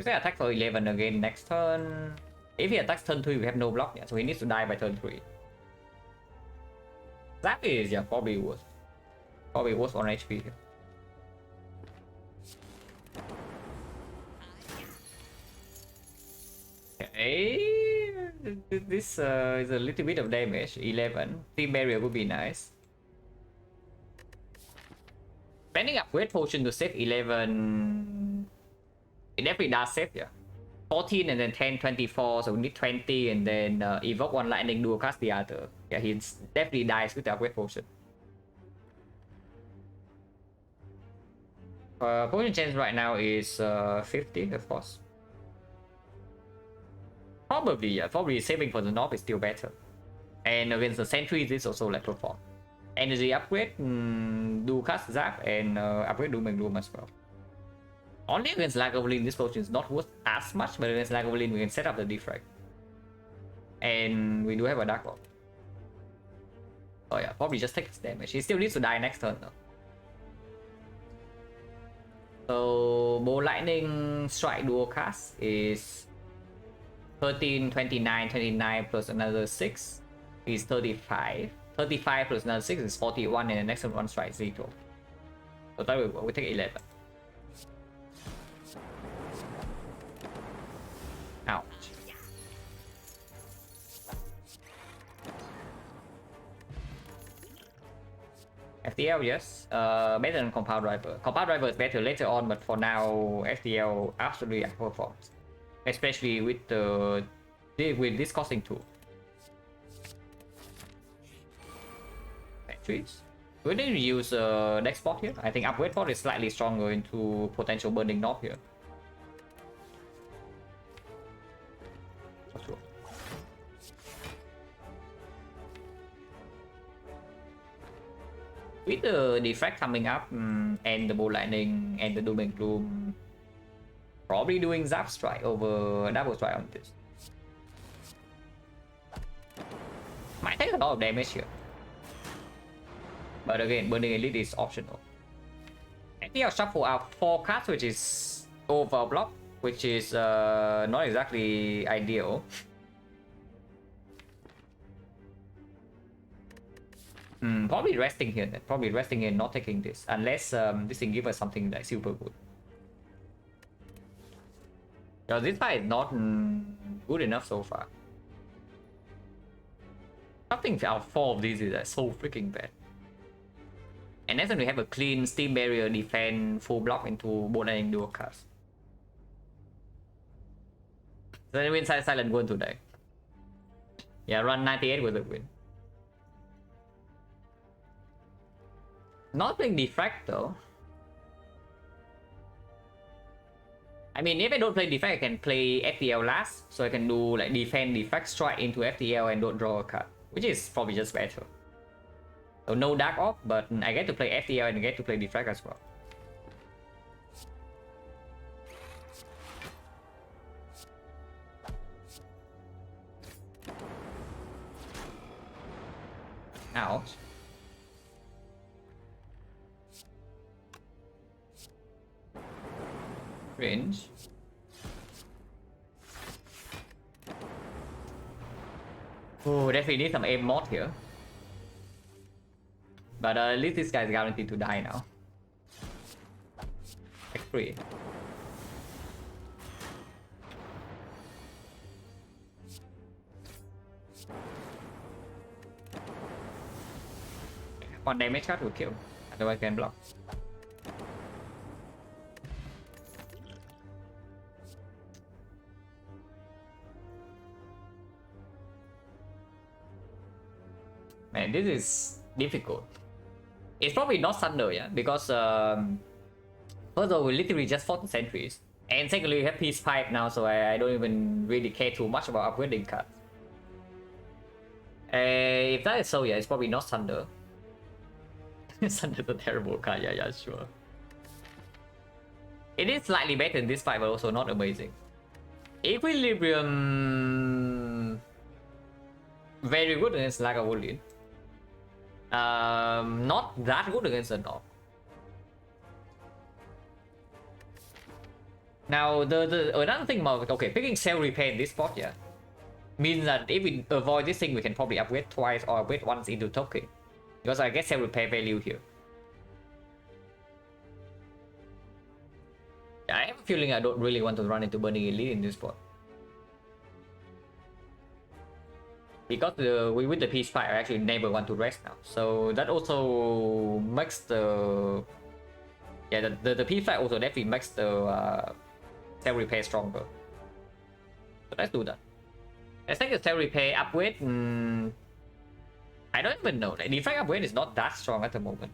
S1: If he attack for 11 again next turn. If he attacks turn 3, we have no block yet, so he needs to die by turn 3. That is, yeah, probably worse. Probably worse on HP here. Okay, this is a little bit of damage. 11. Team barrier would be nice. Spending upgrade potion to save 11. It definitely does save, yeah. 14 and then 10, 24. So we need 20 and then evoke one lightning, dual cast the other. Yeah, he definitely dies with the upgrade potion. Potion chance right now is 50, of course. Probably, yeah. Probably saving for the knob is still better. And against the sentries, this also like perform. Energy upgrade, do cast zap, and upgrade doom and gloom as well. Only against Lagavulin, this potion is not worth as much, but against Lagavulin, we can set up the defrag. And we do have a Dark Orb. Oh yeah, probably just take his damage. He still needs to die next turn though. So, Bow Lightning Strike Dual Cast is 13, 29, 29 plus another 6 is 35. 35 plus another 6 is 41, and the next one strike 0. So that will work. We take 11. Ouch. FTL, yes. Better than Compound Driver. Compound Driver is better later on, but for now, FTL absolutely outperforms. Especially with this costing tool. Trees. We didn't use next spot here. I think upgrade pot is slightly stronger into potential burning knob here. For sure. With the defrag coming up and the bow lightning and the doom and gloom, probably doing zap strike over double strike on this. Might take a lot of damage here. But again, Burning Elite is optional. And we have shuffle out 4 cards, which is overblock, which is not exactly ideal. Probably resting here then. Probably resting here, not taking this. Unless this thing gives us something like super good. Because this fight is not good enough so far. Something out 4 of these is so freaking bad. And then we have a clean Steam Barrier defend full block into both and dual cast. So then we inside Silent going today. Yeah, run 98 with a win. Not playing defrag though. I mean, if I don't play defrag, I can play FTL last. So I can do like defend defrag strike into FTL and don't draw a card. Which is probably just better. So no Dark Orb, but I get to play FTL and I get to play defrag as well. Ouch. Range. Oh, definitely need some aim mod here. But at least this guy is guaranteed to die now. X3. One damage card will kill. Otherwise can block. Man, this is difficult. It's probably not Thunder, yeah, because first of all, we literally just fought the sentries, and secondly, we have Peace Pipe now, so I don't even really care too much about upgrading cards. If that is so, yeah, it's probably not Thunder. Thunder's a terrible card, yeah, sure. It is slightly better in this fight, but also not amazing. Equilibrium, very good against Lagavulin. Not that good against the knob. Now the another thing about picking Cell Repair in this spot, yeah, means that if we avoid this thing, we can probably upgrade twice or upgrade once into token. because I get self repair value here. I have a feeling I don't really want to run into Burning Elite in this spot. Because with the peace fight, I actually never want to rest now. So that also makes the the peace fight also definitely makes the self repair stronger. So let's do that. Let's take the self repair upgrade. I don't even know. Like, the defect upgrade is not that strong at the moment.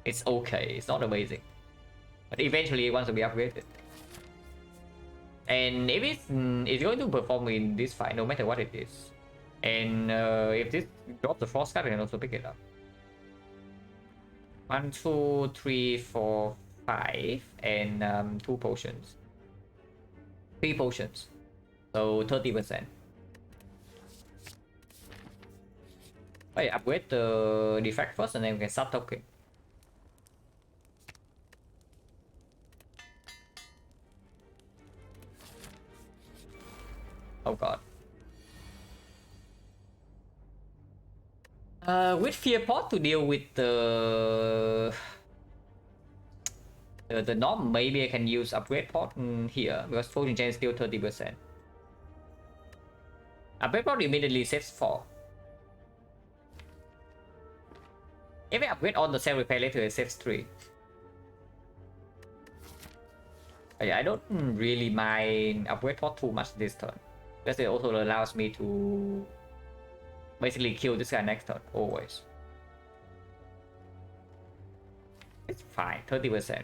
S1: It's okay. It's not amazing. But eventually it wants to be upgraded. And if it's going to perform in this fight, no matter what it is. And if this drops the frost card, I can also pick it up. 1, 2, 3, 4, 5, and 2 potions. 3 potions. So 30%. Wait, upgrade the defect first and then we can start talking. Oh god. With Fear Pot to deal with the knob, maybe I can use upgrade pot here because Fortune Chain is still 30%. Upgrade pot immediately saves 4. If I upgrade on the self repair later, it saves 3. Yeah, I don't really mind upgrade pot too much this turn because it also allows me to basically kill this guy next turn always. It's fine, 30%.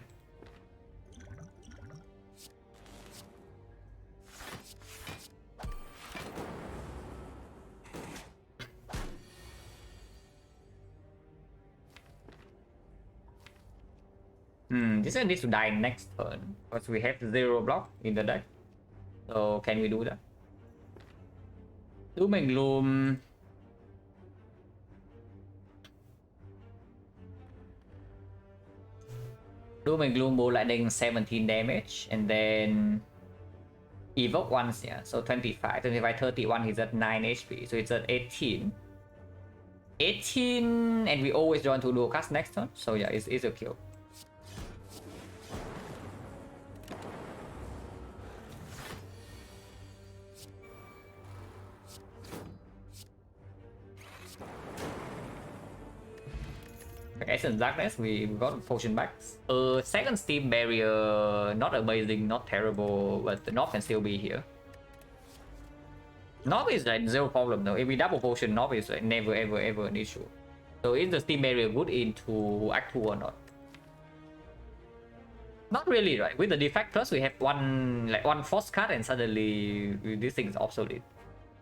S1: This one needs to die next turn because we have 0 block in the deck. So can we do that? Doom and Gloom. Doom and Gloom Ball Lightning 17 damage and then evoke once, yeah. So 25, 31, he's at 9 HP, so it's at 18. 18, and we always draw into dual cast next turn, so yeah, it's a kill. Essence Darkness, we got potion back. Second Steam Barrier, not amazing, not terrible, but the knob can still be here. Knob is like 0 problem though. If we double potion, knob is like never ever an issue. So is the Steam Barrier good into Act 2 or not? Not really, right? With the defect plus, we have one force card and suddenly this thing is obsolete.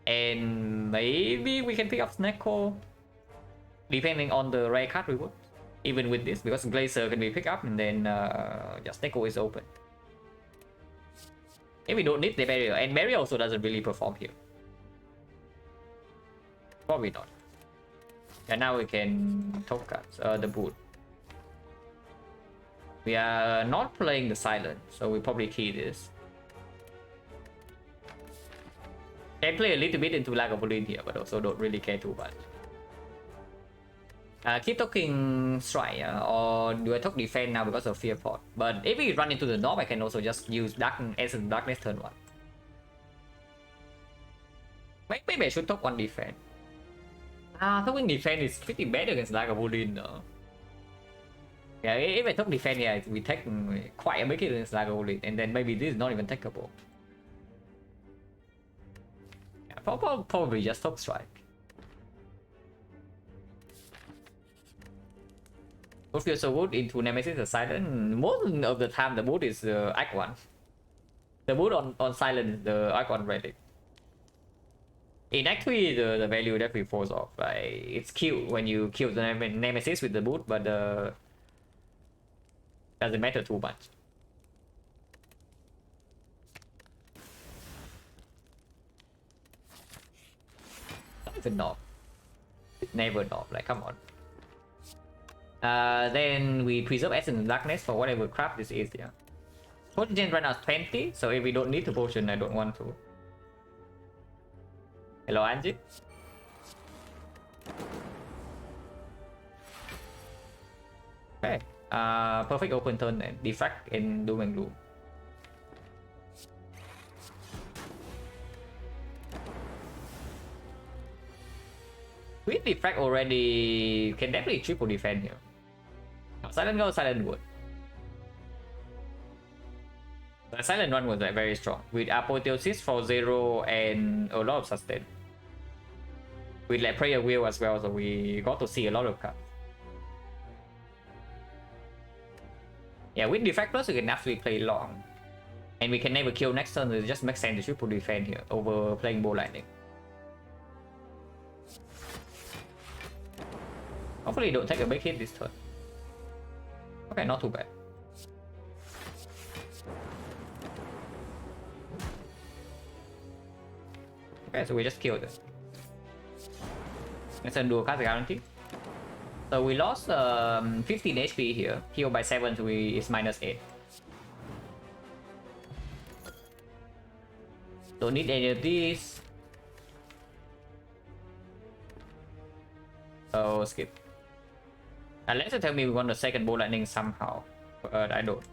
S1: And maybe we can pick up Snecko depending on the rare card reward. Even with this, because Glacier can be picked up and then just Snecko is open. If we don't need the barrier, and barrier also doesn't really perform here. Probably not. And now we can top cards, the boot. We are not playing the Silent, so we probably key this. Can play a little bit into Lagavulin here, but also don't really care too much. Keep talking Strike, or do I talk defense now because of Fear Pot? But if we run into the knob, I can also just use Essence Darkness turn 1. Maybe I should talk one defense. Talking defense is pretty bad against Lagavulin though. Yeah, if I talk defense, yeah, we take quite a bit against Lagavulin, and then maybe this is not even takeable. Yeah, probably just talk Strike. Boot feels so good into Nemesis or Silent. Most of the time the boot is Act 1. The boot on Silent is the Act 1 relic. In Act 3 the value definitely falls off. Like, it's cute when you kill the Nemesis with the boot, but doesn't matter too much. Not even knob. It never knob, like come on. Then we preserve Essence Darkness for whatever crap this is, yeah. Potion Chain right now is 20, so if we don't need the potion, I don't want to. Hello, Angie. Perfect open turn and defect in Doom and Gloom. With defect already can definitely triple defend here. Silent goes Silent wood. The Silent one was like very strong with Apotheosis for 0 and a lot of sustain. With like Prayer Wheel as well, so we got to see a lot of cards. Yeah, with Defect Plus, we can actually play long. And we can never kill next turn, so it just makes sense to triple defend here over playing Bow Lightning. Hopefully, don't take a big hit this turn. Okay, not too bad. Okay, so we just killed it. Let's undo a card guarantee. So we lost 15 HP here. Healed by 7, so it's minus 8. Don't need any of these. So skip. Unless you tell me we want the second Bow Lightning somehow. But I don't.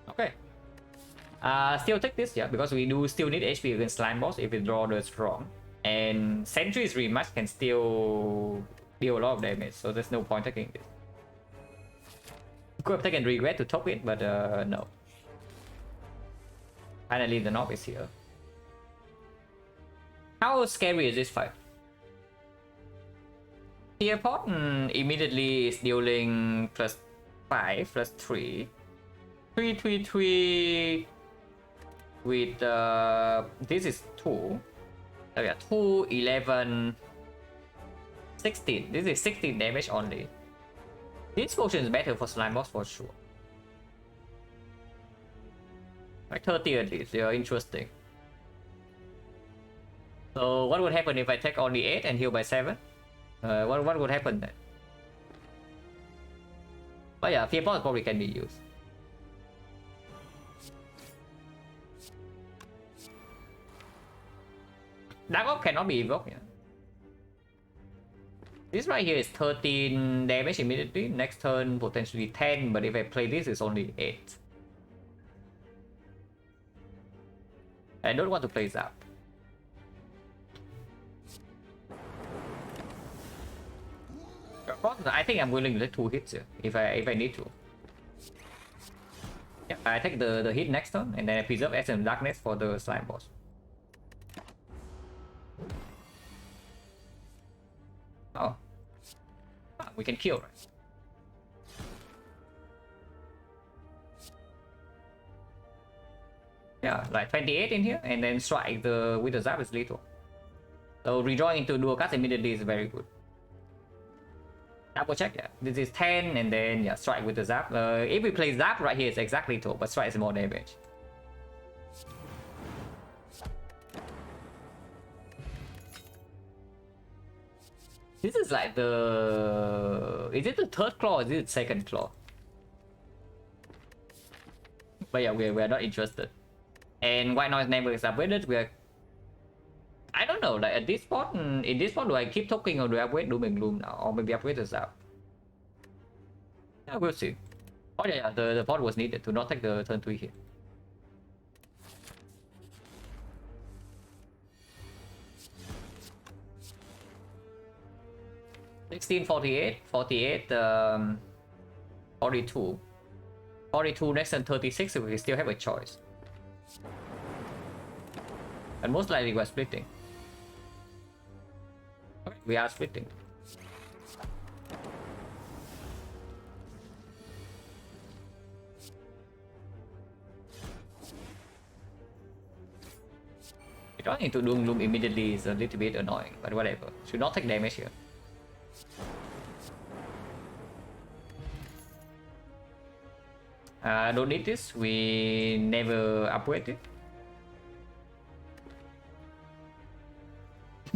S1: Okay. Still take this, yeah, because we do still need HP against Slime Boss if we draw the strong. And Sentry's Rematch can still deal a lot of damage, so there's no point taking this. Could have taken Regret to top it, but no. Finally, the knob is here. How scary is this fight? Tearpot immediately is dealing plus 5, plus 3. 3, 3, 3. With this is 2. Oh yeah, 2, 11, 16. This is 16 damage only. This potion is better for Slime Boss for sure. Like 30 at least, they are interesting. So what would happen if I take only 8 and heal by 7? What would happen then? But yeah, Fear Boss probably can be used. Dark Orb cannot be evoked, yeah. This right here is 13 damage immediately. Next turn potentially 10, but if I play this, it's only 8. I don't want to play Zap. I think I'm willing to take 2 hits here if I need to. Yeah, I take the hit next turn and then I preserve Essence of Darkness for the Slime Boss. Oh. We can kill, right? Yeah, like 28 in here, and then strike with the Zap is lethal. So redrawing into dual cards immediately is very good. Double check, yeah. This is 10, and then yeah, strike with the Zap. If we play Zap right here, it's exactly lethal, but strike is more damage. This is like the... Is it the third claw or is it the second claw? But yeah, we're not interested. And White Noise never is upgraded. We're... I don't know, like at this spot, in this spot, do I keep talking or do I upgrade Doom and Gloom now? Or maybe upgrade the Zap? Yeah, we'll see. Oh yeah, the pot was needed to not take the turn 3 hit. $16, 48, 48, 42. 42 next and 36, so we still have a choice. And most likely we're splitting. Okay, we are splitting. Drawing into Doom Gloom immediately is a little bit annoying, but whatever. Should not take damage here. Don't need this, we never upgrade it.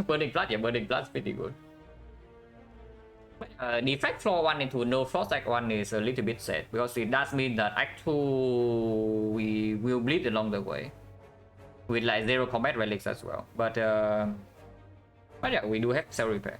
S1: Burning Blood, yeah, Burning Blood's pretty good. Defect floor 1 into no frost act 1 is a little bit sad because it does mean that act 2 we will bleed along the way with like 0 combat relics as well. But yeah, we do have cell repair.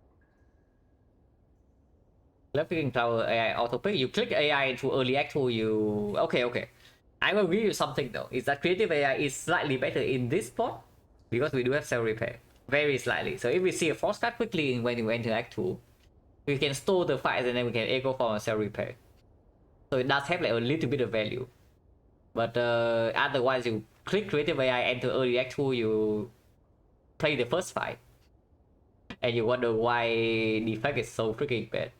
S1: left clicking tower AI auto pick. You click AI into early act 2, you okay. I will give you something though. Is that creative AI is slightly better in this spot because we do have cell repair. Very slightly. So if we see a force cut quickly when you enter act 2, we can store the fights and then we can echo for a cell repair. So it does have like a little bit of value. But otherwise you click creative AI, enter early act 2, you play the first fight. And you wonder why the effect is so freaking bad.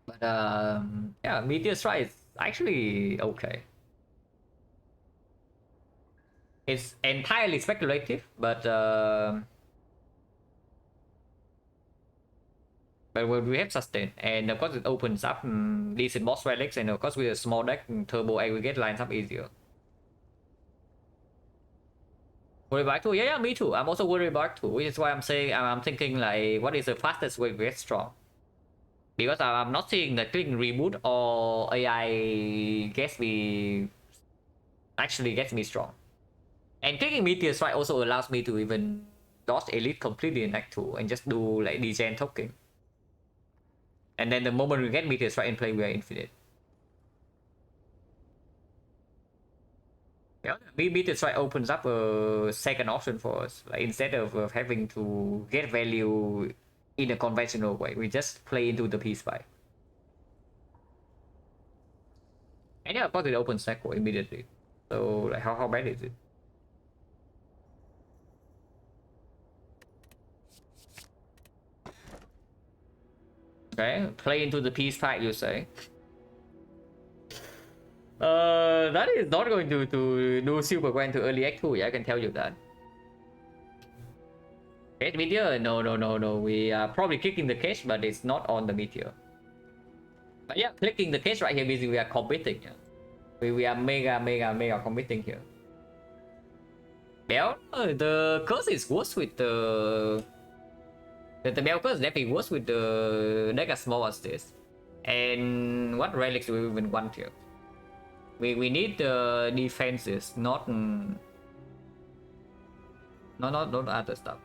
S1: But yeah, Meteor Strike is actually okay. It's entirely speculative, but we have sustain, and of course it opens up decent boss relics, and of course with a small deck, turbo aggregate lines up easier. Worry about 2? Yeah, me too. I'm also worried about 2, which is why I'm saying I'm thinking like, what is the fastest way to get strong? Because I'm not seeing the clicking reboot or AI actually gets me strong. And clicking Meteor Strike also allows me to even dodge Elite completely in Act 2 and just do like degen token. And then the moment we get Meteor Strike in play, we are infinite. Yeah, Meteor Strike opens up a second option for us. Like instead of having to get value in a conventional way, we just play into the peace fight. And yeah, of course it opens Sacco immediately. So like how bad is it? Okay, play into the peace fight, you say. That is not going to do super well to early act 2, yeah, I can tell you that. Cage meteor? No. We are probably clicking the cage, but it's not on the meteor. But yeah, clicking the cage right here means we are committing. Yeah? We are mega committing here. Bell, the curse is worse with the bell curse definitely worse with the deck as small as this. And what relics do we even want here? We need the defenses, not other stuff.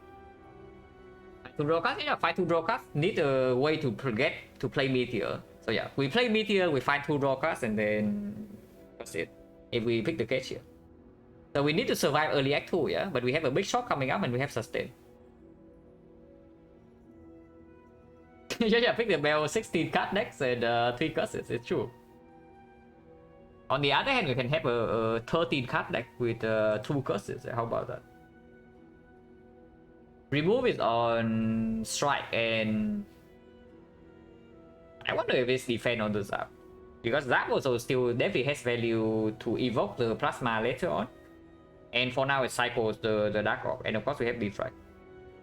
S1: To draw cards, yeah, find 2 draw cards. Need a way to get to play meteor. So yeah, we play meteor, we find 2 draw cards, and then that's it. If we pick the cage here, so we need to survive early act 2, yeah. But we have a big shock coming up, and we have sustain. yeah, pick the bell 16 card decks and 3 curses. It's true. On the other hand, we can have a 13 card deck with 2 curses. How about that? Remove is on strike, and I wonder if it's defend on the Zap, because Zap also still definitely has value to evoke the plasma later on, and for now it cycles the Dark Orb, and of course we have defract.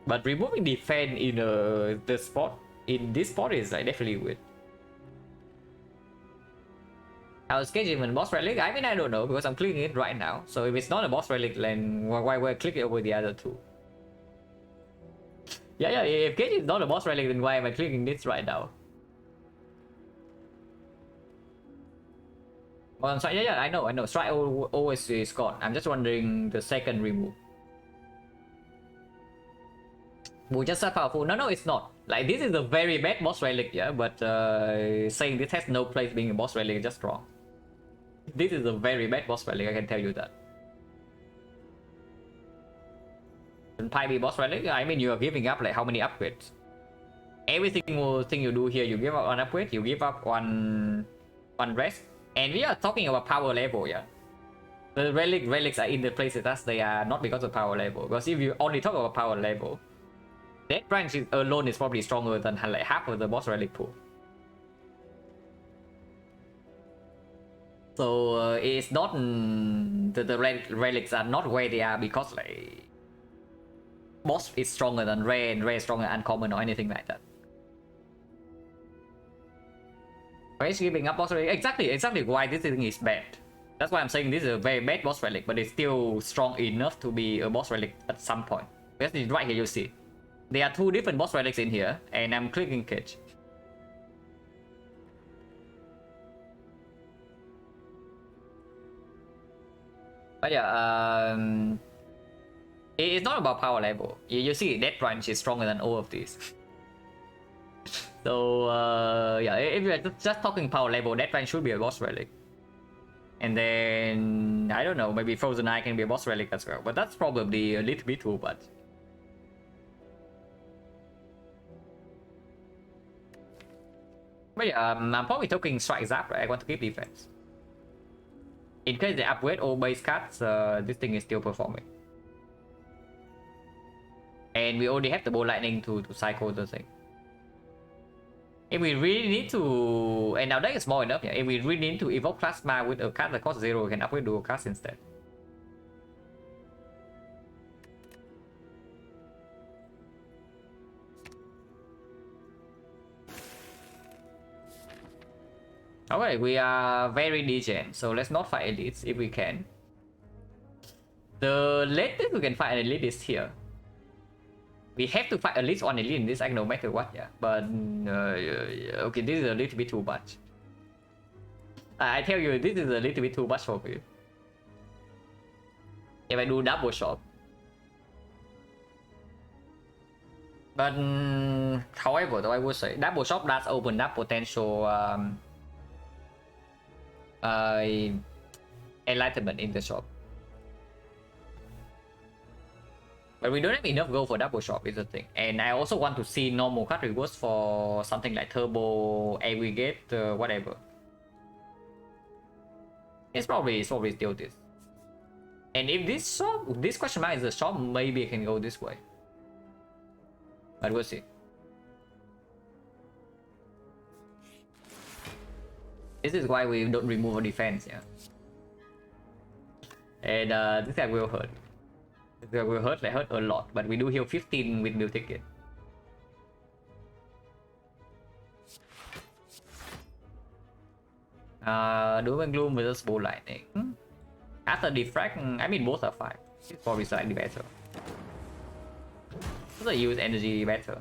S1: But removing defend in the spot in this spot is like definitely weird. I'll sketch even boss relic. I mean, I don't know because I'm clicking it right now. So if it's not a boss relic, then why would I click it over the other 2? Yeah. If Cage is not a boss relic, then why am I clicking this right now? Well, I'm sorry, yeah, I know. Strike always is gone. I'm just wondering the second remove. Well, just that powerful. No, it's not. Like, this is a very bad boss relic, yeah, but saying this has no place being a boss relic is just wrong. This is a very bad boss relic, I can tell you that. And Pi be boss relic, I mean, you are giving up like how many upgrades? Every single thing you do here, you give up one upgrade, you give up one rest, and we are talking about power level, yeah. The relics are in the places as they are not because of power level. Because if you only talk about power level, that branch alone is probably stronger than like half of the boss relic pool. So it's not the relics are not where they are because like boss is stronger than rare and rare is stronger than uncommon or anything like that. Why is giving up boss relic? Exactly why this thing is bad. That's why I'm saying this is a very bad boss relic, but it's still strong enough to be a boss relic at some point. Because right here you see, there are 2 different boss relics in here, and I'm clicking cage. But yeah, It's not about power level. You see, that branch is stronger than all of these. So yeah, if you're just talking power level, that branch should be a boss relic. And then I don't know, maybe Frozen Eye can be a boss relic as well, but that's probably a little bit too much. But yeah, I'm probably talking Strike Zap, right? I want to keep defense. In case they upgrade all base cards, this thing is still performing. And we already have the Bow Lightning to cycle the thing. If we really need to, and now that is small enough, yeah, if we really need to evoke Plasma with a card that costs 0, we can upgrade dual cards instead. Okay, we are very degen, so let's not fight elites if we can. The latest we can fight an elite is here. We have to fight at least one elite in this act no matter what, yeah. But okay, this is a little bit too much. I tell you, this is a little bit too much for me. If I do double shot. But however, though I would say double shot does open up potential enlightenment in the shop. But we don't have enough gold for double shop is the thing. And I also want to see normal card rewards for something like turbo, aggregate, whatever. It's probably still this. And if this shop, this question mark is a shop, maybe I can go this way. But we'll see. This is why we don't remove our defense, yeah. And this guy will hurt. This guy will hurt, like hurt a lot, but we do heal 15 with new ticket. Doom and Gloom versus Bow Lightning. After Defrag, I mean both are fine. It's probably slightly better. Also use energy better.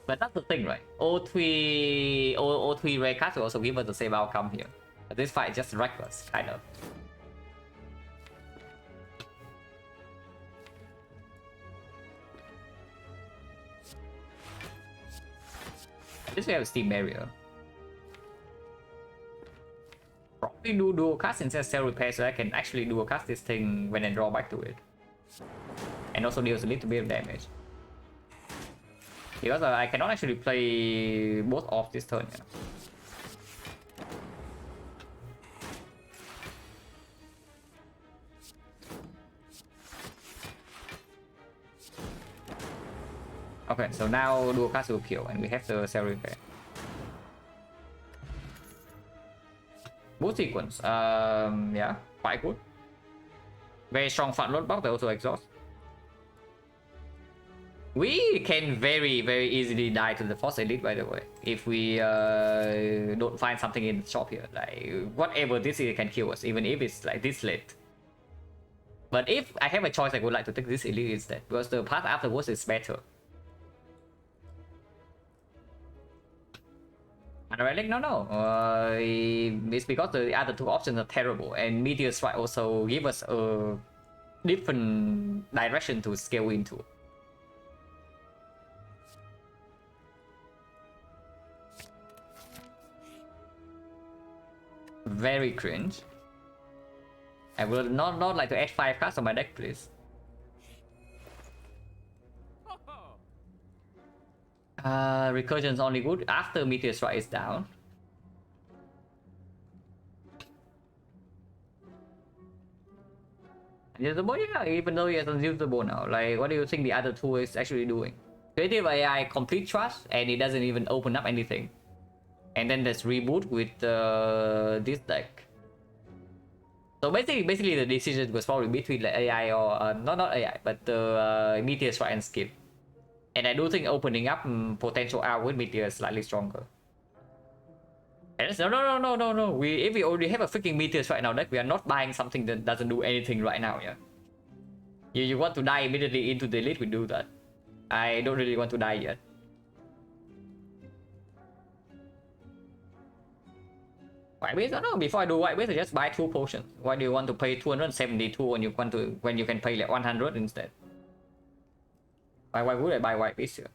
S1: But that's the thing, right? All three rare cards will also give us the same outcome here. But this fight is just reckless, kind of. At least we have a Steam Barrier. Probably do dual cast instead of Cell Repair so I can actually dual cast this thing when I draw back to it. And also deals a little bit of damage. Because I cannot actually play both off this turn. Yeah. Okay, so now dual cast will kill and we have the Cell Repair. Boot sequence, yeah, quite good. Very strong front load box, but also exhaust. We can very easily die to the Force Elite, by the way, if we don't find something in the shop here. Like, whatever this is can kill us, even if it's like this late. But if I have a choice, I would like to take this Elite instead, because the path afterwards is better. Relic? No. It's because the other two options are terrible, and Meteor Strike also give us a different direction to scale into. Very cringe. I would not like to add 5 cards on my deck, please. Recursion is only good after Meteor Strike is down. Usable, yeah, even though he hasn't usable now. Like, what do you think the other two is actually doing? Creative AI complete trust, and it doesn't even open up anything. And then there's reboot with this deck. So basically the decision was probably between like AI or not AI, but the Meteor Strike and Skip. And I do think opening up potential out with Meteor is slightly stronger. And no. If we already have a freaking Meteor Strike now deck, we are not buying something that doesn't do anything right now, yeah. You want to die immediately into the elite, we do that. I don't really want to die yet. White base? No, before I do white base, I just buy 2 potions. Why do you want to pay 272 when you can pay like 100 instead? Why would I buy white base here?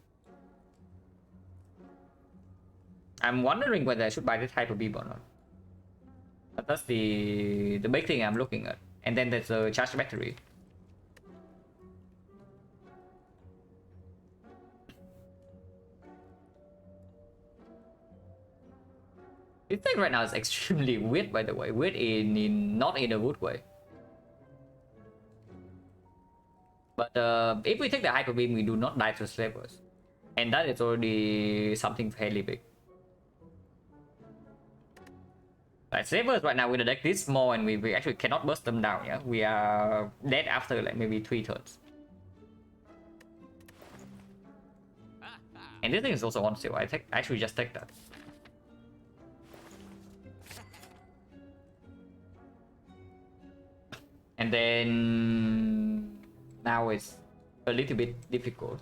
S1: I'm wondering whether I should buy this Hyper Beam or not. But that's the big thing I'm looking at. And then there's a charged battery. This thing right now is extremely weird, by the way. Weird in not in a good way. But if we take the Hyper Beam, we do not die to slavers. And that is already something fairly big. Like slavers right now with the deck this small and we actually cannot burst them down, yeah? We are dead after like maybe 3 turns. And this thing is also on sale. I actually just take that. And then now it's a little bit difficult.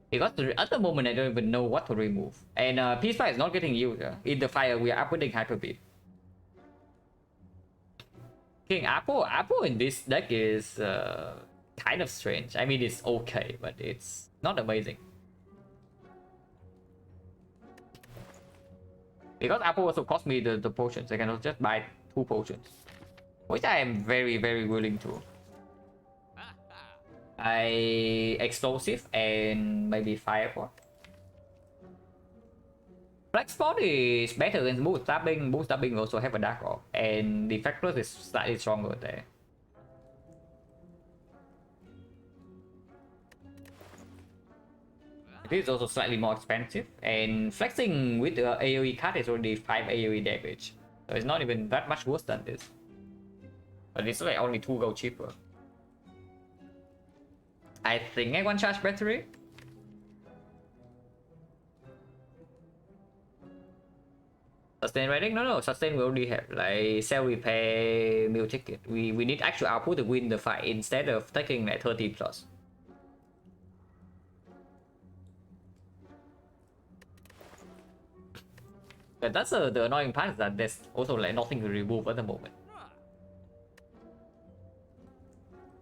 S1: Because at the moment I don't even know what to remove. And Peace Fire is not getting used. In the fire we are upgrading Hyper Beam. King Apple in this deck is kind of strange. I mean it's okay, but it's not amazing. Because Apple also cost me the potions, I can just buy 2 potions. Which I am very willing to. Explosive and maybe Firepot. Black Spot is better against Boost Stabbing. Boost Stabbing also have a Dark Orb. And the Defect Plus is slightly stronger there. This is also slightly more expensive. And flexing with the AoE card is already 5 AoE damage. So it's not even that much worse than this. But it's like only 2 gold cheaper. I think I want charge battery. Sustain rating? No, sustain we already have. Like sell repair, meal ticket. We need actual output to win the fight instead of taking like 30 plus. But that's the annoying part is that there's also like nothing to remove at the moment.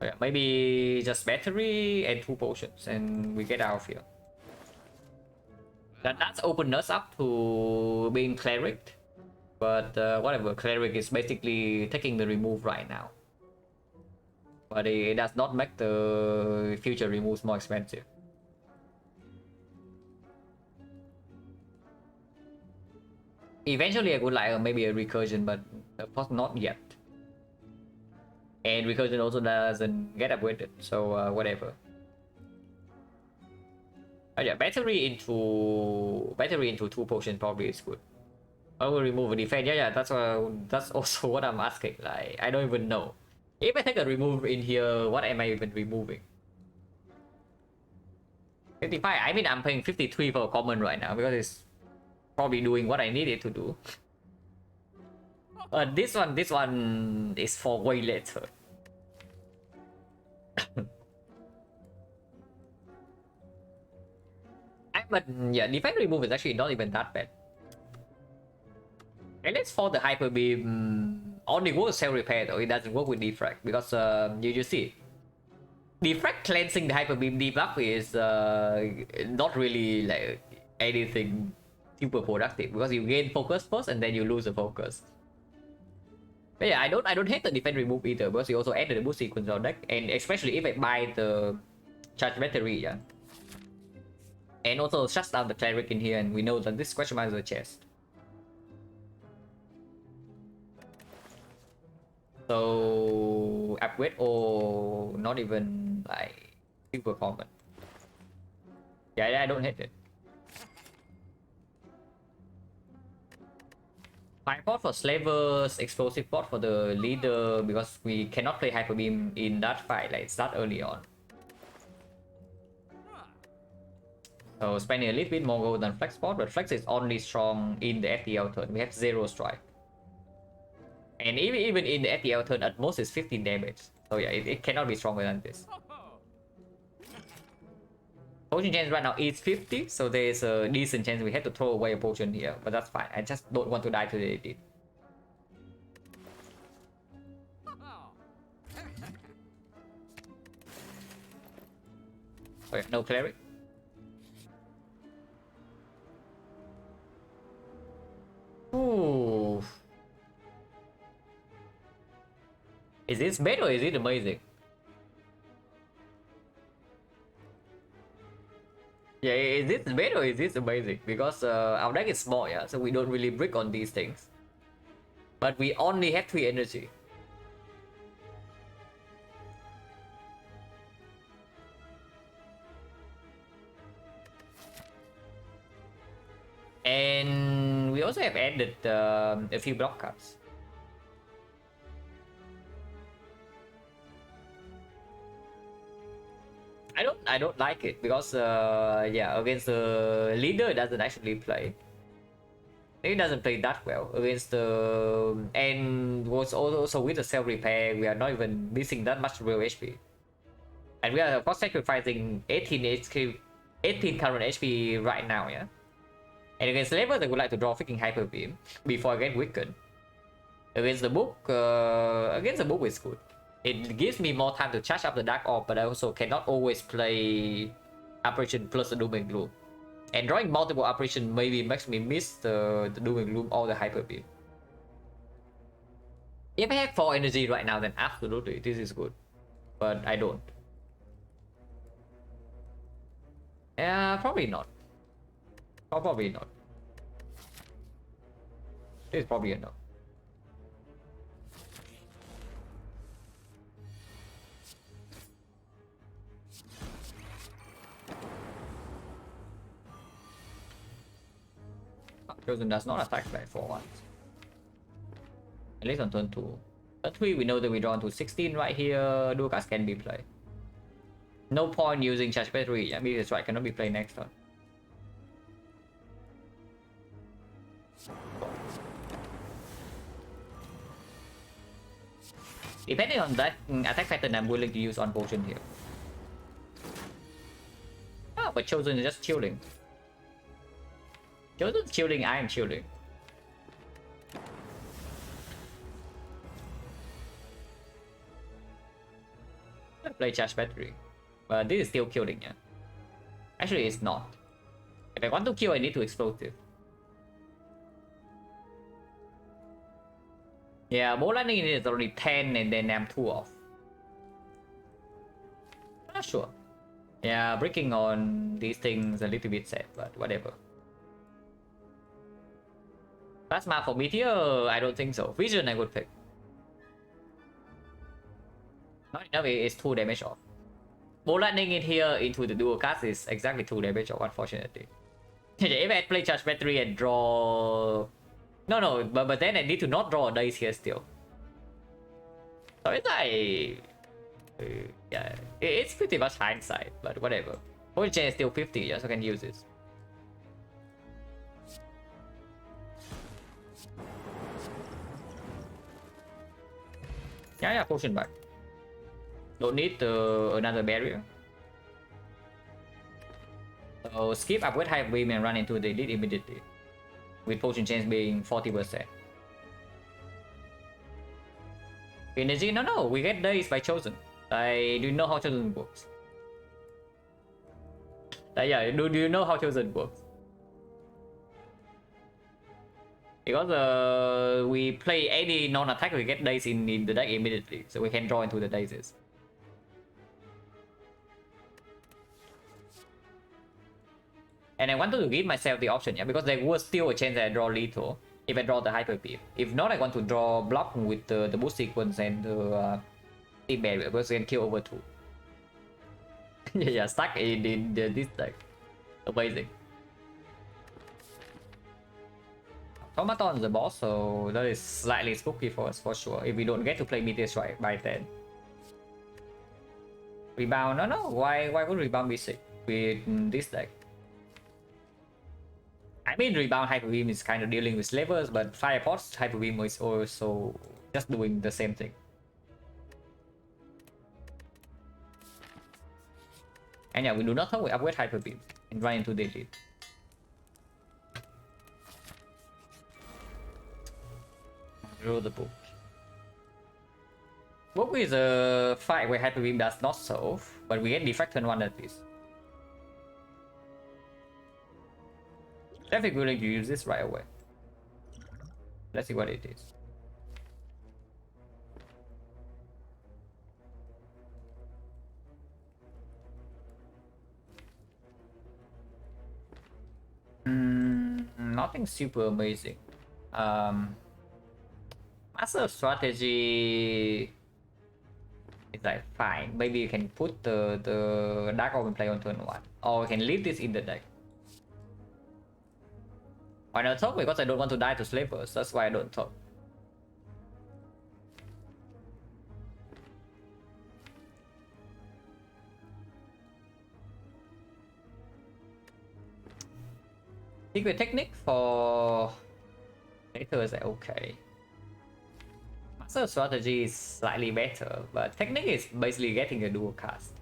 S1: Yeah, maybe just battery and 2 potions and we get out of here. That's opened us up to being cleric. But whatever, cleric is basically taking the remove right now. But it does not make the future removes more expensive. Eventually I would like maybe a recursion, but of course not yet. And recursion also doesn't get upgraded, so whatever. Oh yeah, battery into 2 potions probably is good. I will remove a defense. Yeah, that's also what I'm asking. Like I don't even know. If I take a remove in here, what am I even removing? 55. I mean I'm paying 53 for a common right now because it's probably doing what I need it to do. This one is for way later. But yeah, defense remove is actually not even that bad. And let's for the Hyper Beam only works self repair though, it doesn't work with defrag because you see defrag cleansing the Hyper Beam debuff is not really like anything super productive because you gain focus first and then you lose the focus. But yeah, I don't hate the defense remove either because you also added the boost sequence on deck, and especially if I buy the charge battery, yeah. And also shuts down the cleric in here, and we know that this question mark is a chest. So upgrade or not even like super common. Yeah, I don't hate it. Fire pot for slavers, explosive pot for the leader because we cannot play Hyper Beam in that fight, like it's that early on. So spending a little bit more gold than Flex pot, but Flex is only strong in the FTL turn. We have 0 strike. And even in the FTL turn, at most is 15 damage. So yeah, it cannot be stronger than this. Potion chance right now is 50, so there is a decent chance we have to throw away a potion here, but that's fine. I just don't want to die to the edit. Okay, no cleric. Ooh. Is this bad or is it amazing? Yeah, is this bad or is this amazing? Because our deck is small, yeah, so we don't really brick on these things. But we only have 3 energy. And we also have added a few block cards. I don't like it because yeah, against the leader it doesn't actually play. It doesn't play that well against the and was also with the self repair we are not even missing that much real HP. And we are of course sacrificing 18 HP 18 current HP right now, yeah. And against levels I would like to draw freaking hyper beam before I get weakened. Against the book is good. It gives me more time to charge up the Dark Orb, but I also cannot always play Apparition plus the Doom and Gloom. And drawing multiple Apparition maybe makes me miss the Doom and Gloom or the Hyper Beam. If I have 4 energy right now, then absolutely this is good. But I don't. Yeah, probably not. Probably not. This is probably a no. Chosen does not attack back for once. At least on turn 2. Turn 3 we know that we draw into 16 right here. Dual cards can be played. No point using charge battery. Yeah, because right cannot be played next turn. Depending on that attack pattern, I'm willing to use on potion here. Ah, but Chosen is just chilling. Chosen's chilling, I am chilling. I play charge battery. But this is still killing, yeah. Actually, it's not. If I want to kill, I need to explosive. Yeah, more lightning is already 10 and then I'm 2 off. Not sure. Yeah, breaking on these things a little bit sad, but whatever. Plasma for Meteor? I don't think so. Vision I would pick. Not enough, it's 2 damage off. More lightning in here into the dual cast is exactly 2 damage off, unfortunately. If I play charge battery and draw... No, but then I need to not draw a dice here still. So it's like... yeah, it's pretty much hindsight, but whatever. Point chain is still 50, yeah, so I can use this. Yeah, potion back. Don't need another barrier. So skip upward high beam and run into the elite immediately. With potion chance being 40%. Energy? No, we get days by Chosen. I do you know how Chosen works? Yeah, do you know how Chosen works? Because we play any non-attack, we get days in the deck immediately, so we can draw into the daisies. And I wanted to give myself the option, yeah, because there was still a chance that I draw lethal if I draw the hyper beam. If not, I want to draw block with the boost sequence and the team barrier because I can kill over 2. Yeah, stuck in this deck. Amazing. Automaton is the boss, so that is slightly spooky for us for sure. If we don't get to play Meteor Strike by then. Rebound? No. Why would Rebound be sick with this deck? I mean, Rebound Hyper Beam is kind of dealing with levels, but Firepot's Hyper Beam is also just doing the same thing. And yeah, we do not have we upgrade Hyper Beam and run into the elite. Draw the book. Book is a fight where Hyper Beam does not solve, but we get defect turn 1 at least. Definitely willing to use this right away. Let's see what it is. Nothing super amazing. Master strategy is like fine. Maybe you can put the Dark Orb in play on turn 1. Or you can leave this in the deck. I don't talk because I don't want to die to Slavers. That's why I don't talk. Secret technique for later is like okay. Master strategy is slightly better, but technique is basically getting a dual cast.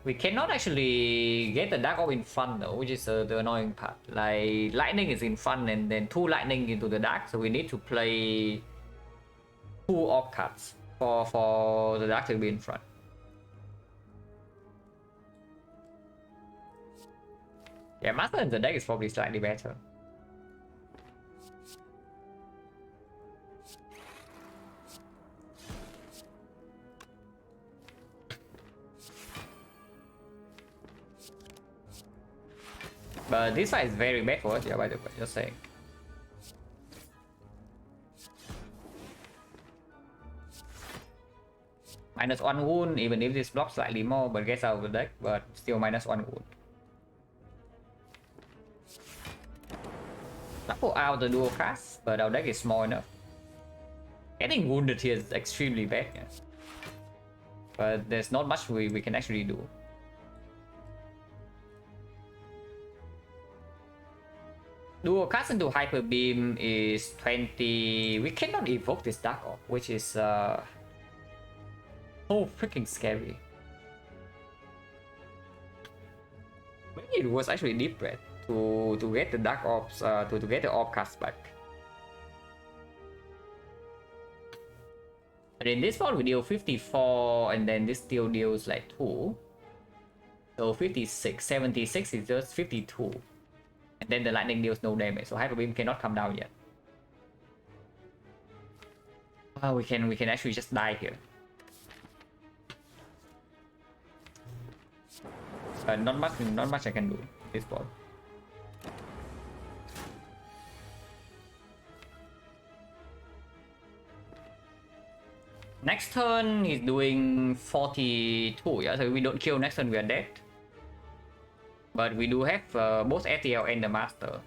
S1: We cannot actually get the Dark Orb in front though, which is the annoying part. Like lightning is in front and then 2 lightning into the dark, so we need to play 2 orb cards for the dark to be in front. Yeah, Master in the deck is probably slightly better. But this fight is very bad for us, yeah, by the way, just saying. -1 wound, even if this blocks slightly more, but gets out of the deck, but still -1 wound. Not pull out the dual cast, but our deck is small enough. Getting wounded here is extremely bad, yeah. But there's not much we can actually do. Dual cast into Hyper Beam is 20. We cannot evoke this Dark Orb, which is so freaking scary. Maybe it was actually Deep Breath to get the Dark Orbs, to get the Orb cast back. And in this one we deal 54, and then this still deals like 2. So 56, 76 is just 52. And then the lightning deals no damage, so Hyper Beam cannot come down yet. We can actually just die here. Not much I can do this ball. Next turn he's doing 42, yeah, so if we don't kill next turn we are dead. But we do have both ATL and the Master.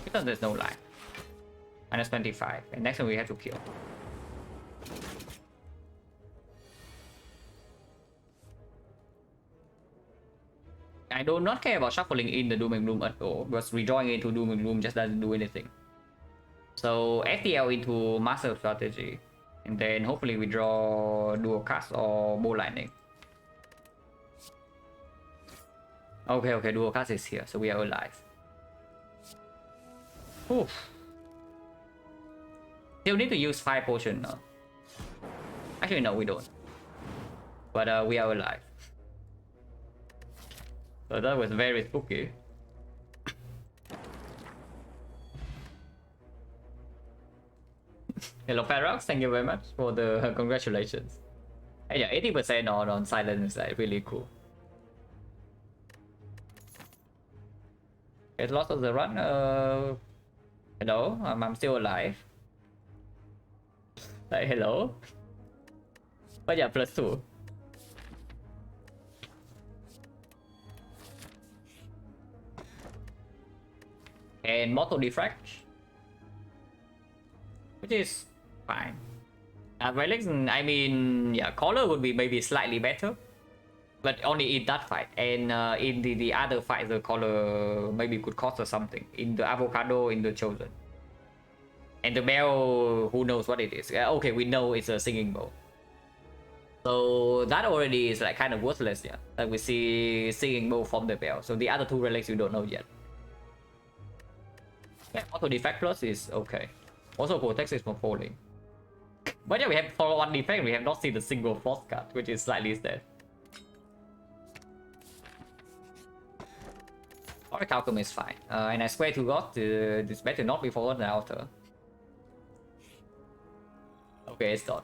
S1: Because there's no line. -25, and next one we have to kill. I do not care about shuffling in the Doom and Gloom at all, because redrawing into Doom and Gloom just doesn't do anything. So FTL into Master Strategy, and then hopefully we draw Dual Cast or Bow Lightning. Okay, Dual Cast is here, so we are alive. Oof. Still need to use 5 potion now. Actually, no, we don't. But we are alive. So that was very spooky. Hello Paradox, thank you very much for the congratulations. And yeah, 80% on Silent is like really cool. Get lost of the run. Hello, I'm still alive. Like hello. But yeah, +2. And Mortal Defract, which is fine. Relics, I mean, yeah, Collar would be maybe slightly better, but only in that fight. And in the other fight, the Collar maybe could cost us something. In the Avocado, in the Chosen. And the bell, who knows what it is. Okay, we know it's a Singing Bowl. So that already is like kind of worthless, yeah. Like we see Singing Bowl from the bell. So the other 2 relics we don't know yet. Yeah, Auto Defect Plus is okay. Also protects us from falling. But yeah, we have for 1 defect, we have not seen a single Frost card, which is slightly sad. Orichalcum is fine. And I swear to God, this better not be forward the altar. Okay, it's done.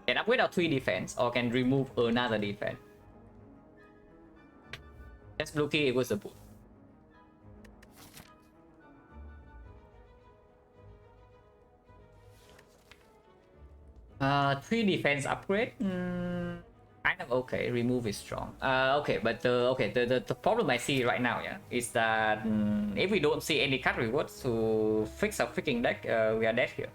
S1: Can upgrade our 3 defense or can remove another defense. Just looking it was a boot. Three defense upgrade. Kind of okay. Remove is strong. Okay, but the problem I see right now, yeah, is that if we don't see any card rewards to fix our freaking deck, we are dead here.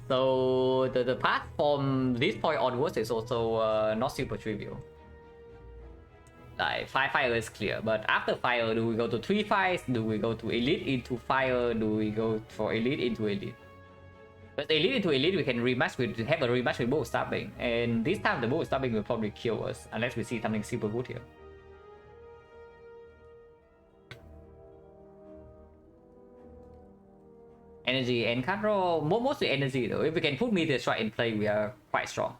S1: So the path from this point onwards is also not super trivial. Like 5 fire is clear, but after fire, do we go to 3 fires? Do we go to elite into fire? Do we go for elite into elite? But elite into elite, we can rematch with have a rematch with bow stabbing, and this time the bow stabbing will probably kill us unless we see something super good here. Energy and card draw, mostly energy though. If we can put meteor strike in play, we are quite strong.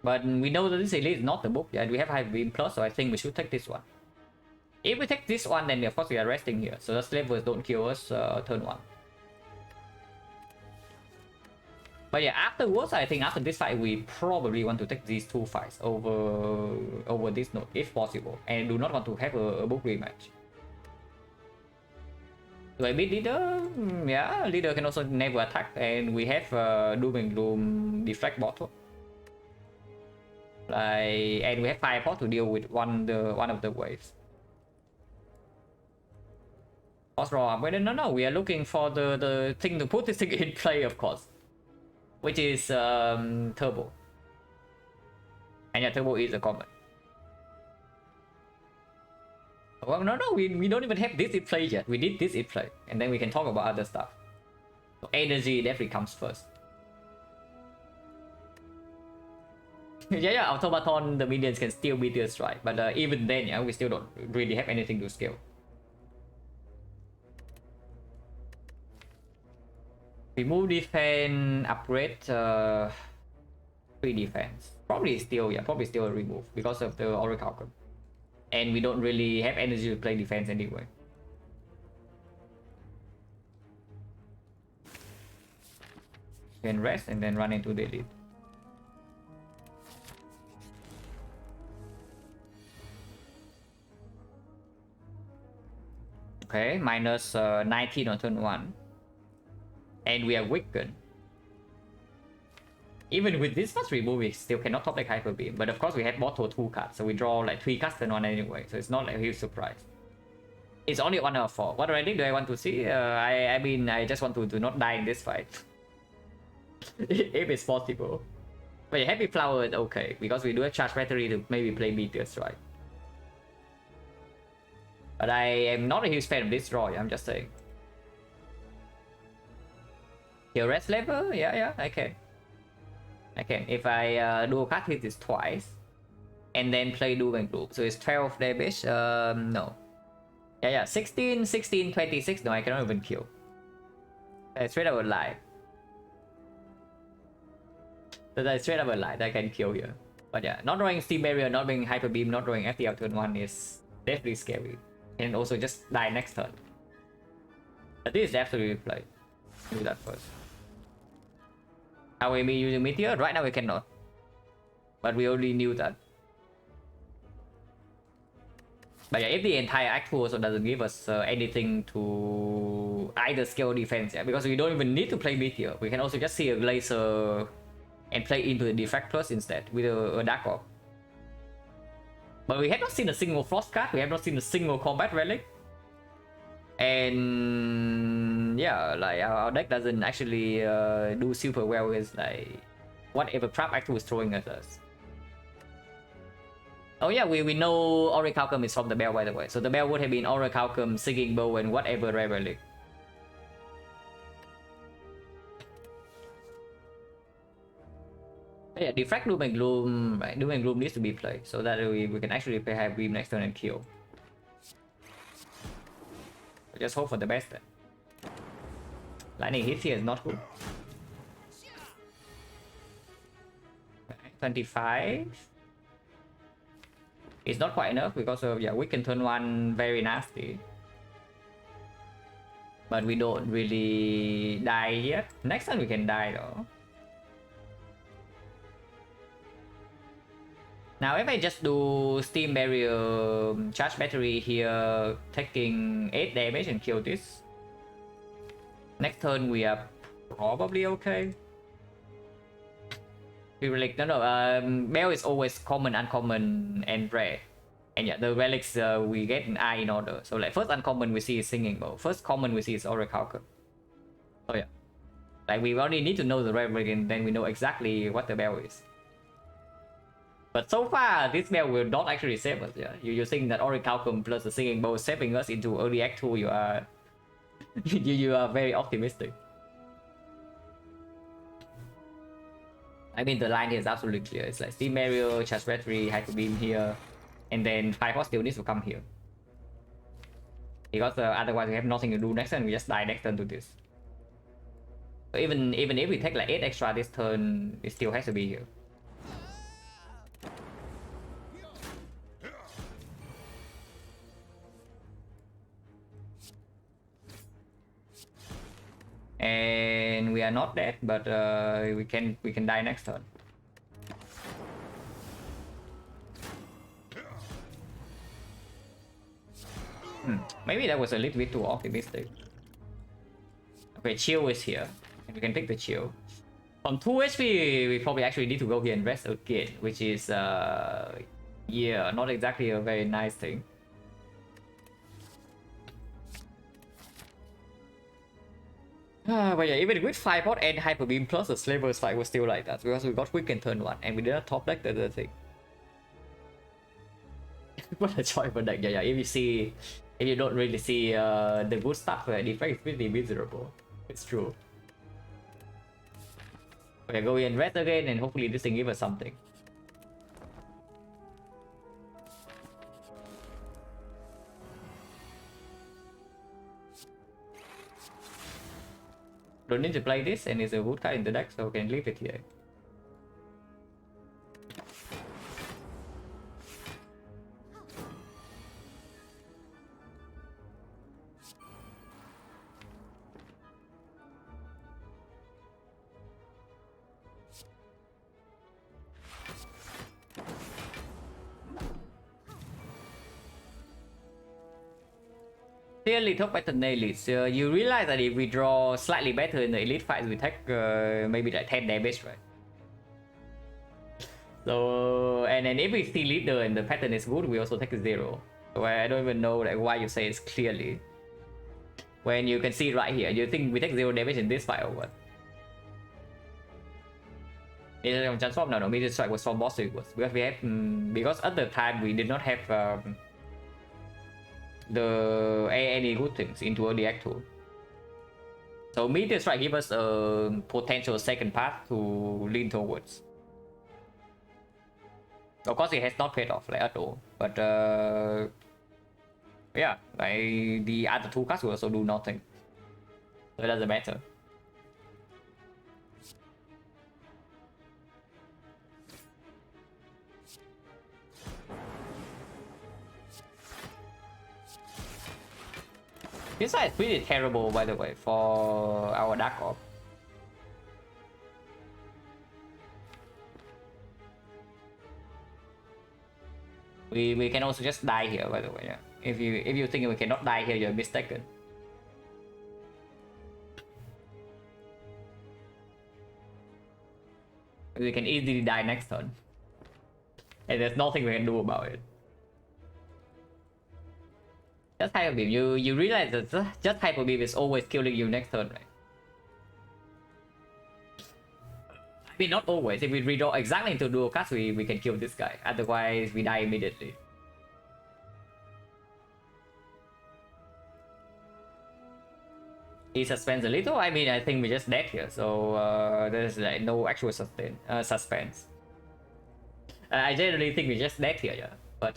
S1: But we know that this elite is not the book, yeah, we have high beam plus, so I think we should take this one. If we take this one, then of course we are resting here, so the slavers don't kill us turn 1. But yeah, afterwards, I think after this fight, we probably want to take these 2 fights over this node, if possible, and do not want to have a book rematch. Do I beat leader? Yeah, leader can also never attack, and we have Doom and Gloom deflect bottle. And we have Firepot to deal with one of the waves. No, we are looking for the thing to put this thing in play, of course, which is Turbo. And yeah, Turbo is a common. Well, no, we don't even have this in play yet. We did this in play, and then we can talk about other stuff. So energy definitely comes first. yeah, Automaton, the minions can still meteor strike, but even then, yeah, we still don't really have anything to scale. Remove defense, upgrade 3 defense. Probably still a remove because of the Orichalcum. And we don't really have energy to play defense anyway. Then rest and then run into the elite. Okay, minus 19 on turn 1. And we are weakened. Even with this much remove, we still cannot top like Hyper Beam. But of course, we have Bottle 2 cards, so we draw like 3 cards turn 1 anyway. So it's not like a huge surprise. It's only 1 out of 4. What rating do I want to see? I mean, I just want to not die in this fight. If it's possible. But yeah, Happy Flower is okay, because we do have charge battery to maybe play Meteor Strike. But I am not a huge fan of this draw, I'm just saying. Your rest level? Yeah, I can. If I do a card hit this twice, and then play Doom and Gloom. So it's 12 damage. No. Yeah, 16, 26. No, I cannot even kill. Straight up a lie. So that's straight up a lie that I can kill here. But yeah, not drawing Steam Barrier, not being Hyper Beam, not drawing FTL turn 1 is definitely scary. And also just die next turn. But this is absolutely play. Do that first. Are we using Meteor? Right now we cannot. But we already knew that. But yeah, if the entire act also doesn't give us anything to either scale defense, yeah, because we don't even need to play Meteor. We can also just see a Glacier and play into the Defect Plus instead with a Dark Orb. But we have not seen a single Frost card, we have not seen a single Combat Relic. And yeah, like our deck doesn't actually do super well with like whatever trap Actu is throwing at us. Oh yeah, we know Orichalcum is from the Bell, by the way. So the Bell would have been Orichalcum, Singing Bow, and whatever rare relic. Yeah, Defract Doom and Gloom, right? Doom and Gloom needs to be played so that we can actually play High Beam next turn and kill. Just hope for the best then. Lightning hit here is not good. 25. It's not quite enough because of, yeah, we can turn one very nasty. But we don't really die yet. Next time we can die though. Now if I just do Steam Barrier, charge battery here, taking 8 damage and kill this. Next turn we are probably okay. Relic, no, Bell is always common, uncommon, and rare. And yeah, the relics we get in I in order. So like first uncommon we see is Singing Bowl. First common we see is Orichalcum. So yeah. Like we only need to know the relic and then we know exactly what the bell is. But so far this bell will not actually save us, yeah. You think that Orichalcum plus the Singing Bowl saving us into early act 2, you are you are very optimistic. I mean, the line here is absolutely clear. It's like Steam Barrier, Charge Battery, Hyper Beam here, and then Firehawk still needs to come here. Because otherwise we have nothing to do next turn, we just die next turn to this. So even if we take like 8 extra this turn, it still has to be here. And we are not dead, but we can die next turn. Maybe that was a little bit too optimistic. Okay, chill is here, and we can take the chill. From 2 HP, we probably actually need to go here and rest again, which is yeah, not exactly a very nice thing. But yeah, even with Firepot and Hyper Beam plus the Slaver's fight was still like that because we got quick in turn 1 and we did not top deck the other thing. What a choice for deck, yeah. If you don't really see the good stuff, the effect is pretty miserable. It's true. Okay, go in red again and hopefully this thing give us something. Don't need to play this, and it's a good card in the deck, so we can leave it here. Clearly top pattern elites. You realize that if we draw slightly better in the elite fights, we take maybe like 10 damage, right? So and then if we see leader and the pattern is good, we also take a 0. So I don't even know like why you say it's clearly. When you can see right here, you think we take 0 damage in this fight or what? No, Meteor Strike was from boss sequence because we have because at the time we did not have any good things into early act 2. So Meteor Strike give us a potential second path to lean towards. Of course it has not paid off like at all, but yeah, like the other 2 cards will also do nothing, so it doesn't matter. This side is pretty terrible, by the way, for our Dark Orb. We can also just die here, by the way. Yeah. If you think we cannot die here, you're mistaken. We can easily die next turn, and there's nothing we can do about it. Just Hyper Beam, you realize that just Hyper Beam is always killing you next turn, right? I mean, not always. If we redraw exactly into dual cards, we can kill this guy. Otherwise, we die immediately. He suspends a little. I mean, I think we're just dead here, so there's like no actual suspense. I generally think we're just dead here, yeah. But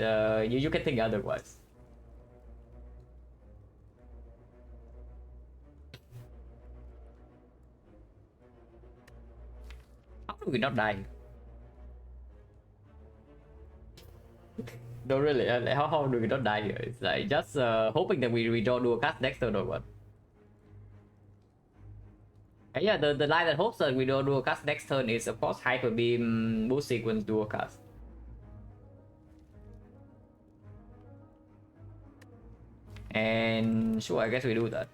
S1: you can think otherwise. How do we not die? No, really. Like, how do we not die here? It's like just hoping that we redraw dual cast next turn or what. And yeah, the line that hopes that we don't dual cast next turn is of course Hyper Beam boost sequence dual cast. And sure, I guess we do that.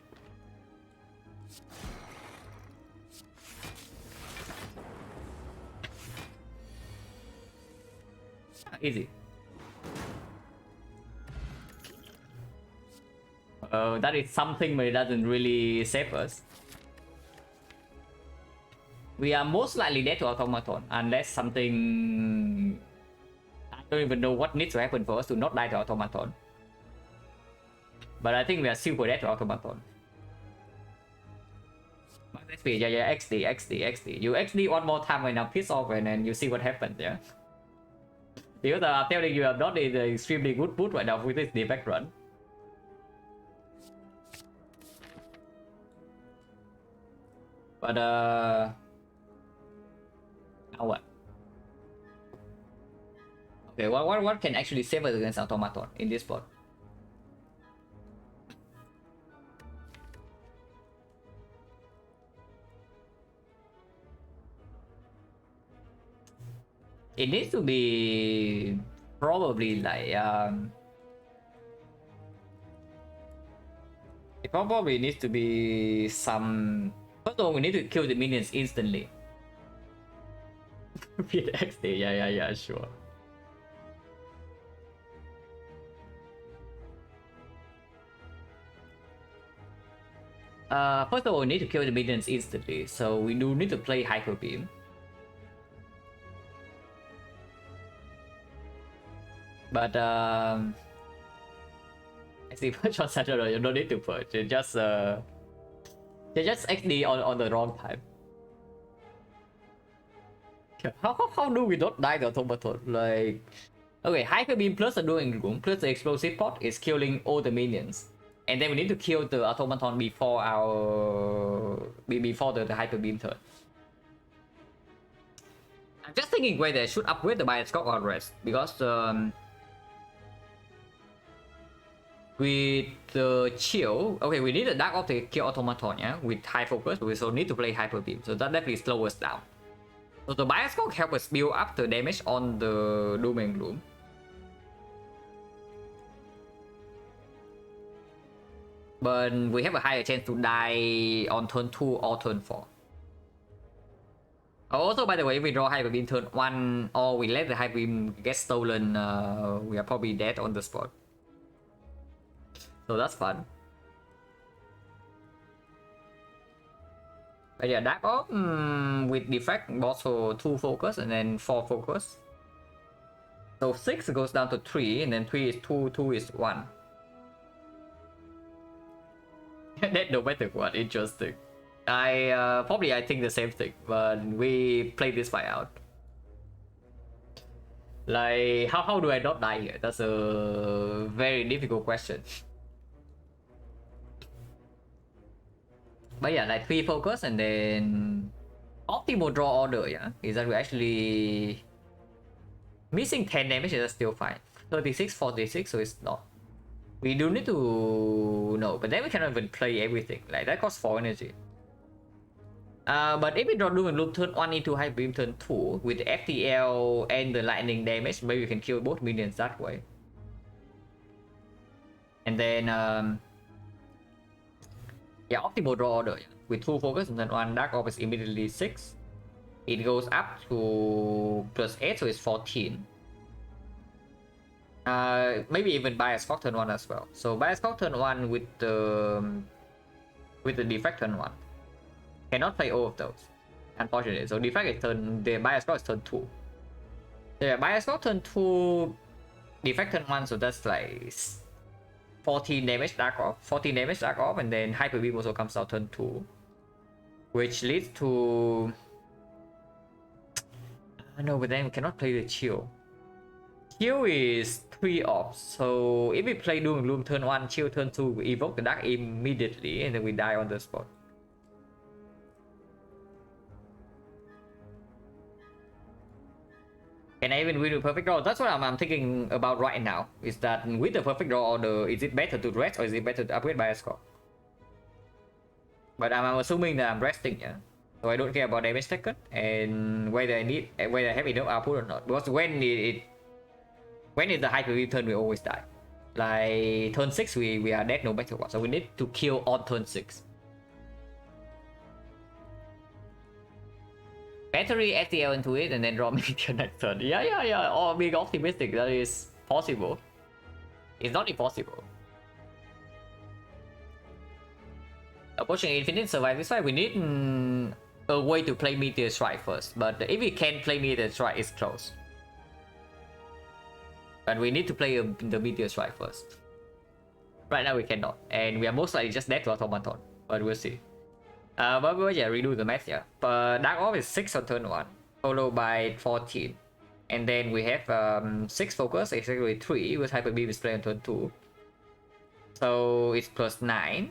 S1: Easy. That is something, but it doesn't really save us. We are most likely dead to automaton unless something... I don't even know what needs to happen for us to not die to automaton. But I think we are super dead to automaton. Yeah, XD. You XD one more time and now piss off and then you see what happens, yeah? Because I'm telling you, I'm not in an extremely good mood right now with this defect run. But now what? Okay, what can actually save us against automaton in this spot? It needs to be probably like it probably needs to be some. First of all, we need to kill the minions instantly. With XD, yeah, sure. First of all, we need to kill the minions instantly, so we do need to play Hyper Beam. But I see Purge on Saturday, you don't need to Purge. You just XD on the wrong time. How do we not die to automaton? Like, okay, Hyper Beam plus the Dueling Room plus the Explosive Pot is killing all the minions, and then we need to kill the automaton before the Hyper Beam turn. I'm just thinking whether I should upgrade the Bioscope or rest, because with the chill, okay, we need a Dark Orb to kill automaton, yeah, with high focus, but we still need to play Hyper Beam, so that definitely slows us down. So the Bioscope helps us build up the damage on the Doom and Gloom. But we have a higher chance to die on turn 2 or turn 4. Also, by the way, if we draw Hyper Beam turn 1 or we let the Hyper Beam get stolen, we are probably dead on the spot. So that's fun. But yeah, Dark Orb with defect also 2 focus and then 4 focus. So 6 goes down to 3 and then 3 is 2, 2 is 1. That no matter what, interesting. I think the same thing, but we play this fight out. Like, how do I not die here? That's a very difficult question. But yeah, like 3 focus and then optimal draw order, yeah, is that we're actually missing 10 damage, is still fine. 36, 46, so it's not. We do need to know, but then we cannot even play everything. Like that costs 4 energy. But if we draw Doom and Gloom turn 1 into Hyper Beam turn 2 with the FTL and the lightning damage, maybe we can kill both minions that way. And then yeah, optimal draw order, yeah. With 2 focus and then 1 Dark Orb is immediately 6. It goes up to plus 8, so it's 14. Maybe even Bias Cock turn 1 as well. So Bias Cock turn 1 with the defect turn 1. Cannot play all of those, unfortunately. So defect is the Bias Cock is turn 2. Yeah, Bias Cock turn 2, defect turn 1, so that's like 14 damage Dark Orb, 14 damage Dark Orb, and then Hyper Beam also comes out turn 2. Which leads to... no, but then we cannot play the Chill. Chill is 3 orbs, so if we play Doom and Gloom turn 1, Chill turn 2, we evoke the Dark immediately, and then we die on the spot. Can I even win with perfect draw? That's what I'm thinking about right now. Is that with the perfect draw order, is it better to rest or is it better to upgrade by a score? But I'm assuming that I'm resting, yeah. So I don't care about damage taken and whether I have enough output or not. Because when it's the hyper beam turn, we always die. Like turn 6, we are dead no matter what. So we need to kill on turn 6. Battery STL into it and then draw meteor next turn. Yeah. Or being optimistic, that is possible. It's not impossible. Approaching infinite survive this fight, we need a way to play meteor strike first. But if we can play meteor strike, it's close. But we need to play the meteor strike first. Right now we cannot, and we are most likely just dead to automaton. But we'll see. But yeah, redo the math, yeah. Dark Orb is 6 on turn 1, followed by 14. And then we have 6 focus, exactly 3, with Hyper Beam display on turn 2. So it's plus 9.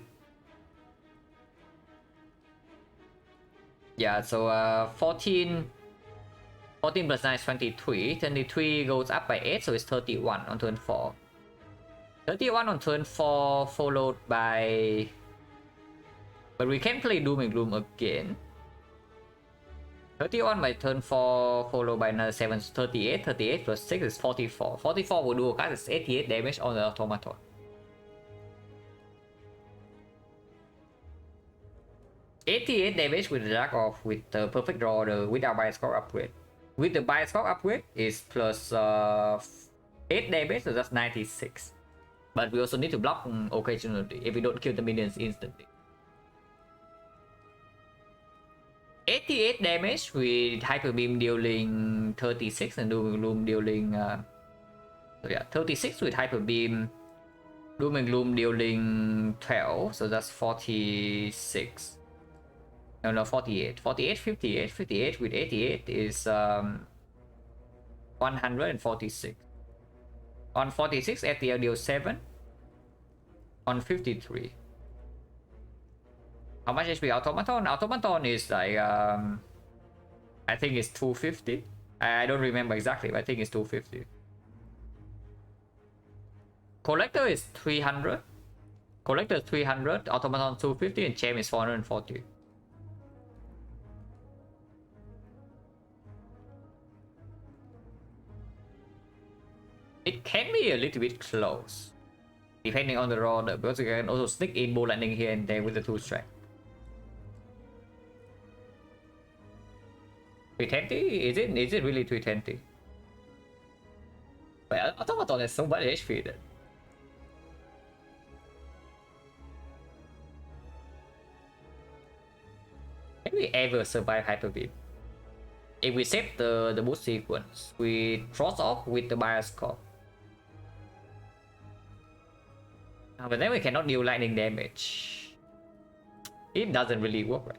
S1: Yeah, so 14 plus 9 is 23. 23 goes up by 8, so it's 31 on turn 4. 31 on turn 4, followed by... But we can play Doom and Gloom again. 31 by turn 4, followed by another 7, 38. 38 plus 6 is 44. 44 will do a cast is 88 damage on the automaton. $88 damage with the Dark Off with the Perfect Draw order without Bioscope upgrade. With the Bioscope upgrade is plus 8 damage, so that's 96. But we also need to block occasionally if we don't kill the minions instantly. 88 damage with Hyper Beam dealing 36 and Doom and Gloom dealing... so yeah, 36 with Hyper Beam, Doom and Gloom dealing 12, so that's 46. No, 48. 48, 58. 58 with 88 is 146. On 46, FTL deals 7. On 53. How much HP automaton? Automaton is like I think it's 250. I don't remember exactly, but I think it's 250. Collector is 300. Collector is 300. Automaton 250 and Gem is 440. It can be a little bit close, depending on the roller, because you can also sneak in Bull Lightning here and there with the 2 strength. 320? Is it really 320? Well, automaton has so much HP then. Can we ever survive Hyper Beam? If we set the boost sequence, we cross off with the Bioscope. But then we cannot deal lightning damage. It doesn't really work, right?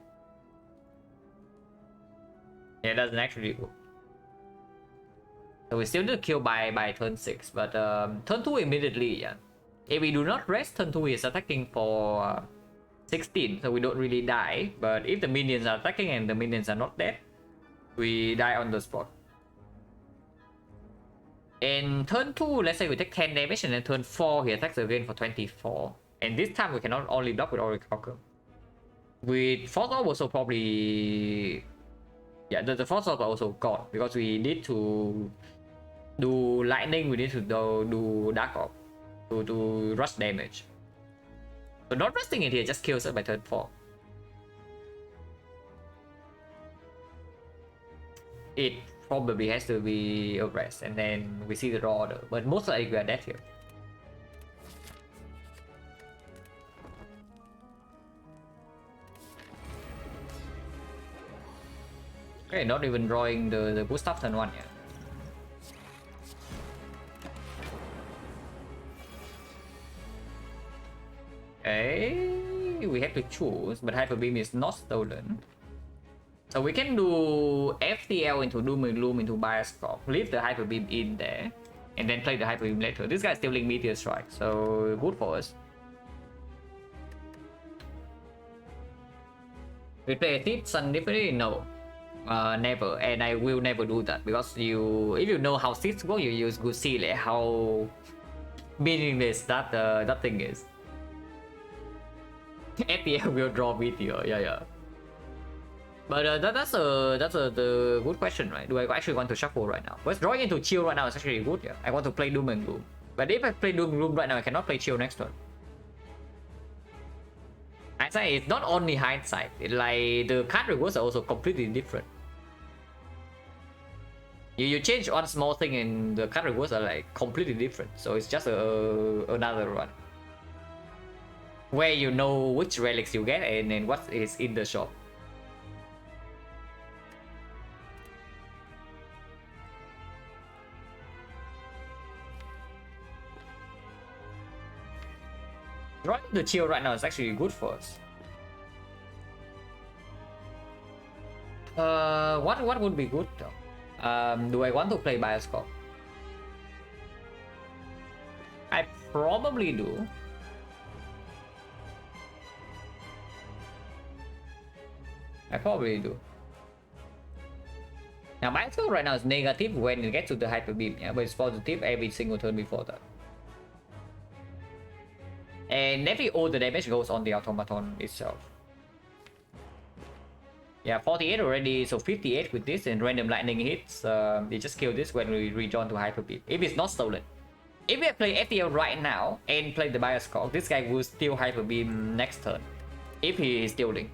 S1: Yeah, it doesn't actually work. So we still need to kill by turn 6, but turn 2 immediately, yeah. If we do not rest, turn 2 is attacking for 16, so we don't really die. But if the minions are attacking and the minions are not dead, we die on the spot. In turn 2, let's say we take 10 damage, and then turn 4 he attacks again for 24. And this time we cannot only block with Auric Hawker. With Force Orb also probably... Yeah, the Force Orb are also gone, because we need to do lightning, we need to do Dark Orb to rush damage. So not resting it here just kills us by turn 4. It probably has to be a rest, and then we see the draw order, but most likely we are dead here. Okay, not even drawing the boost up turn 1 yet. Okay, we have to choose, but Hyper Beam is not stolen. So we can do FTL into Doom and Gloom into Bioscope, leave the Hyper Beam in there, and then play the Hyper Beam later. This guy's stealing Meteor Strike, so good for us. We play a Thief Sun differently? No. Never, and I will never do that because if you know how seeds work, you could see like how meaningless that thing is. FPL will draw meteor, yeah. But that's the good question, right? Do I actually want to shuffle right now? But drawing into chill right now is actually good. Yeah, I want to play Doom and Gloom. But if I play Doom and Gloom right now, I cannot play chill next turn. Hindsight is not only hindsight. Like the card rewards are also completely different. You change one small thing and the card rewards are like completely different. So it's just another run where you know which relics you get and then what is in the shop. Drawing the chill right now is actually good for us. What would be good though? Do I want to play Bioscope? I probably do. Now Bioscope right now is negative when it gets to the Hyper Beam, yeah, but it's positive every single turn before that. And every all the damage goes on the automaton itself. Yeah, 48 already, so 58 with this, and random lightning hits. They just kill this when we rejoin to Hyper Beam. If it's not stolen. If we play FTL right now and play the Bioscope, this guy will steal Hyper Beam next turn. If he is stealing.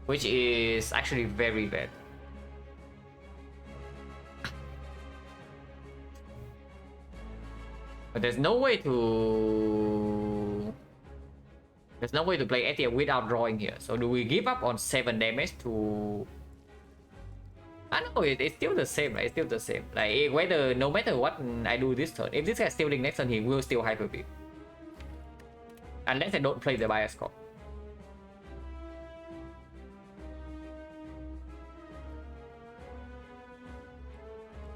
S1: Which is actually very bad. But there's no way to play FTL without drawing here. So do we give up on 7 damage to... I know it's still the same, right? It's still the same. Like whether no matter what I do this turn, if this guy's stealing next turn, he will steal Hyper Beam. Unless I don't play the Bioscope.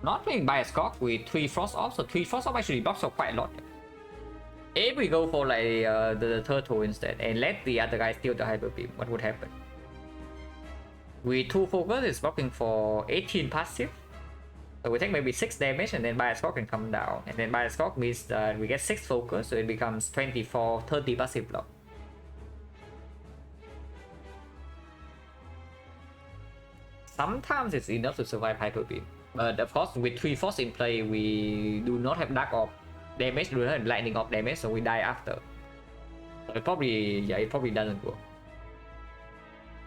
S1: Not playing Bioscope with 3 Frost Off, so 3 Frost Off actually blocks up quite a lot. If we go for like the turtle instead and let the other guy steal the Hyper Beam, what would happen? With 2 focus, it's blocking for 18 passive. So we take maybe 6 damage and then Bioscope can come down. And then Bioscope means that we get 6 focus, so it becomes 24, 30 passive block. Sometimes it's enough to survive Hyper Beam. But of course, with 3 Force in play, we do not have Dark Orb damage, do not have Lightning Orb damage, so we die after. So it probably doesn't work.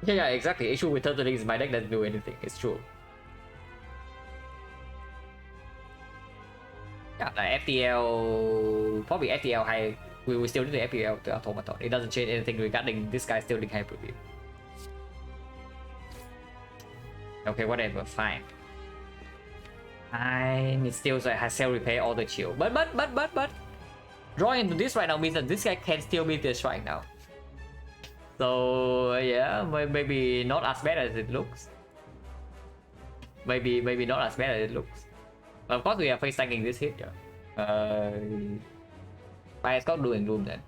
S1: Yeah, exactly. Issue with Turtling is my deck doesn't do anything. It's true. Yeah, like FTL, probably FTL high. We will still do the FTL to Automaton. It doesn't change anything regarding this guy stealing Hyper Beam. Okay, whatever, fine. It still has self repair all the chill. But drawing into this right now means that this guy can still beat the strike now. So yeah, maybe not as bad as it looks. Maybe not as bad as it looks. But of course we are face tanking this hit. Bioscope doing room then.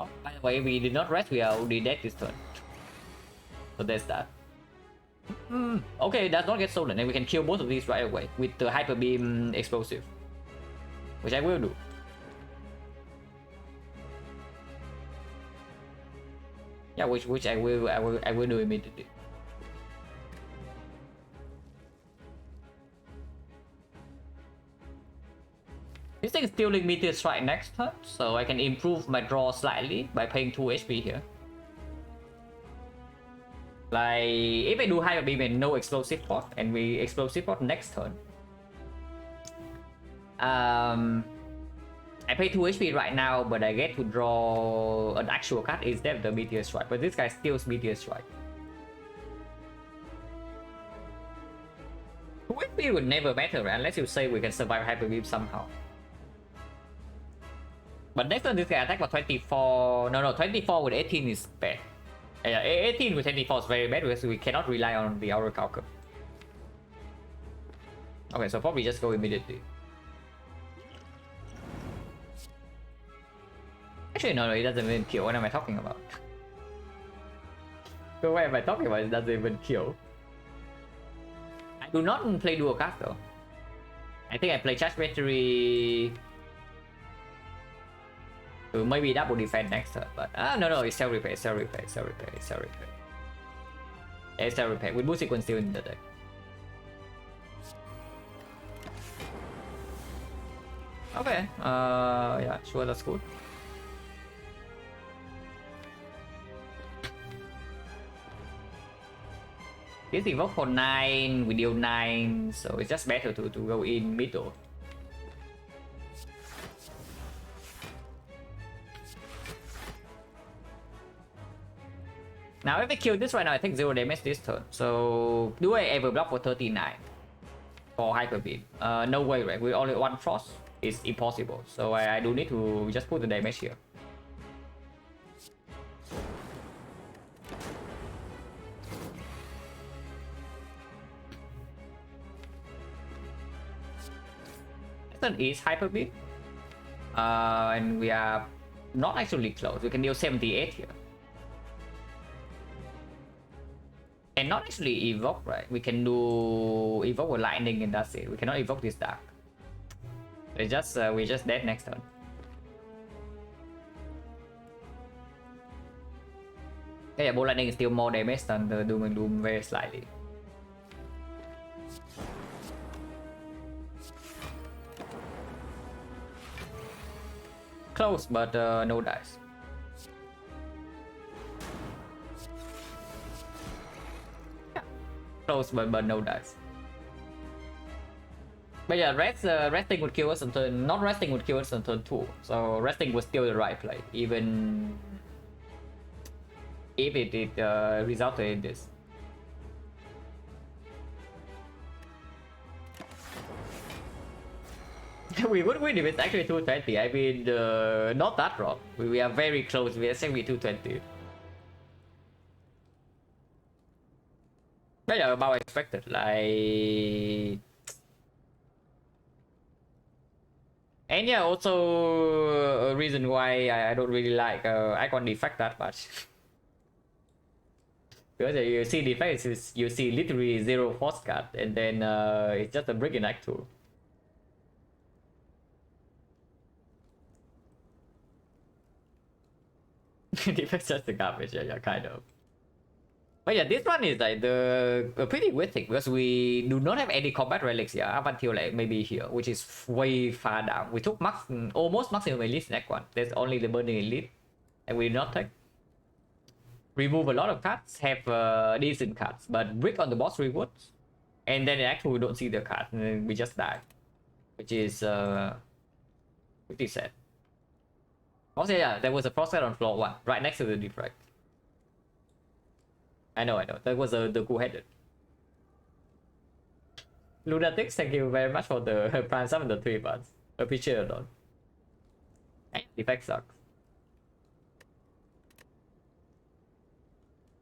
S1: Oh, by the way, we did not rest. We are already dead this turn. So there's that. Okay, it does not get stolen, and we can kill both of these right away with the Hyper Beam explosive, which I will do. Yeah, which I will do immediately. This thing is stealing Meteor Strike next turn, so I can improve my draw slightly by paying 2 HP here. Like, if I do Hyper Beam and no Explosive Pot, and we Explosive Pot next turn, I pay 2 HP right now, but I get to draw an actual card instead of the Meteor Strike. But this guy steals Meteor Strike. 2 HP would never matter, right? Unless you say we can survive Hyper Beam somehow. But next turn this guy attack for 24. No, 24 with 18 is bad. Yeah, 18 with 24 is very bad because we cannot rely on the Aura Calcum. Okay, so probably just go immediately. Actually, no, it doesn't even kill. What am I talking about? What am I talking about? It doesn't even kill. I do not play dual cast though. I think I play charge battery. Maybe double defense next turn, but no, it's self repair, self repair, self repair, self repair. It's self repair with boost sequence still in the deck. Okay, yeah, sure, that's good. This evoke for 9, we deal 9, so it's just better to go in middle. Now if I kill this right now, I take 0 damage this turn. So do I ever block for 39 for hyper beam? No way, right? With only one frost, it's impossible. So I do need to just put the damage here. This turn is hyper beam, and we are not actually close. We can deal 78 here. And not actually evoke, right? We can do evoke with lightning and that's it. We cannot evoke this dark. It's just we're just dead next turn. Yeah, ball lightning is still more damage than the doom and gloom very slightly. Close, but no dice. Close, but no dice. But yeah, resting would kill us on turn. Not resting would kill us on turn 2. So resting was still the right play, even if it resulted in this. We would win if it's actually 220. I mean, not that wrong. We are very close. We are saying we 220. But yeah, about expected. Like, and yeah, also a reason why I don't really like icon defect that much. Because you see defect is you see literally 0 force card, and then it's just a brick in act 2. Defect's just the garbage, yeah, kind of. But yeah, this one is like a pretty weird thing because we do not have any combat relics here up until like maybe here, which is way far down. We took almost maximum elite next one. There's only the burning elite, and we did not take. Remove a lot of cards, have decent cards, but brick on the boss rewards, and then actually we don't see the card, and then we just die, which is pretty sad. Also, yeah, there was a frostbite on floor 1, right next to the defrag. I know. That was the cool-headed. Lunatics, thank you very much for the prime summon the 3 parts. Appreciate it, all. And defect sucks.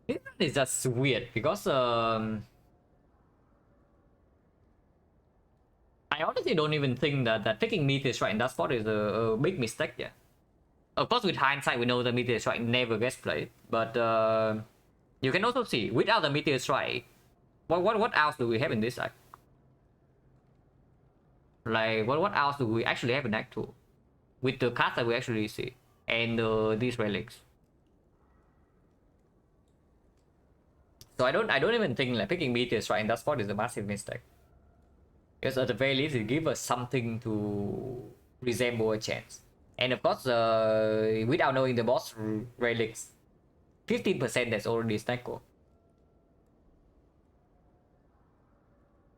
S1: This one is just weird because I honestly don't even think that taking Meteor Strike in that spot is a big mistake. Yeah. Of course, with hindsight, we know the Meteor Strike never gets played, but you can also see without the Meteor Strike, what else do we have in this act? Like what else do we actually have in Act 2 with the cards that we actually see and these relics? So I don't even think like picking Meteor Strike in that spot is a massive mistake. Because at the very least, it gives us something to resemble a chance. And of course, without knowing the boss relics, 15% that's already stackable.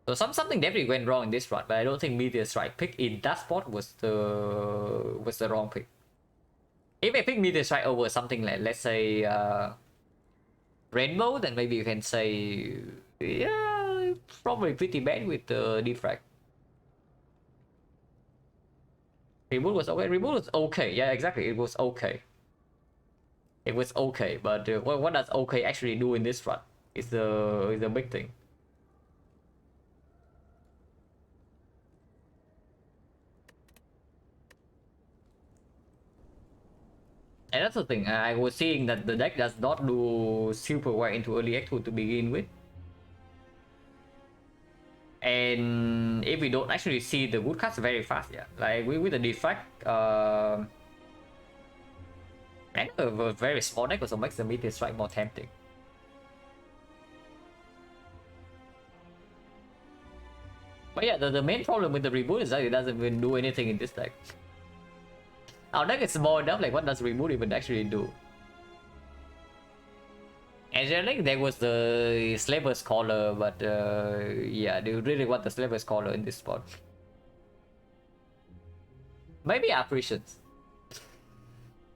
S1: So something definitely went wrong in this run, but I don't think Meteor Strike pick in that spot was the wrong pick. If I pick Meteor Strike over something like, let's say, Rainbow, then maybe you can say, yeah, probably pretty bad with the defrag. Reboot was okay. Reboot was okay. Yeah, exactly. It was okay. It was okay, but what does okay actually do in this run? Is the big thing. And that's the thing, I was seeing that the deck does not do super well into early X2 to begin with. And if we don't actually see the good cards very fast, yeah, like with the defect, and a very small deck also makes the meteor strike more tempting. But yeah, the main problem with the reboot is that it doesn't even do anything in this deck. Our deck is small enough, like what does reboot even actually do? And generally there was the Slaver's Collar, but yeah, do you really want the Slaver's Collar in this spot? Maybe Apparitions.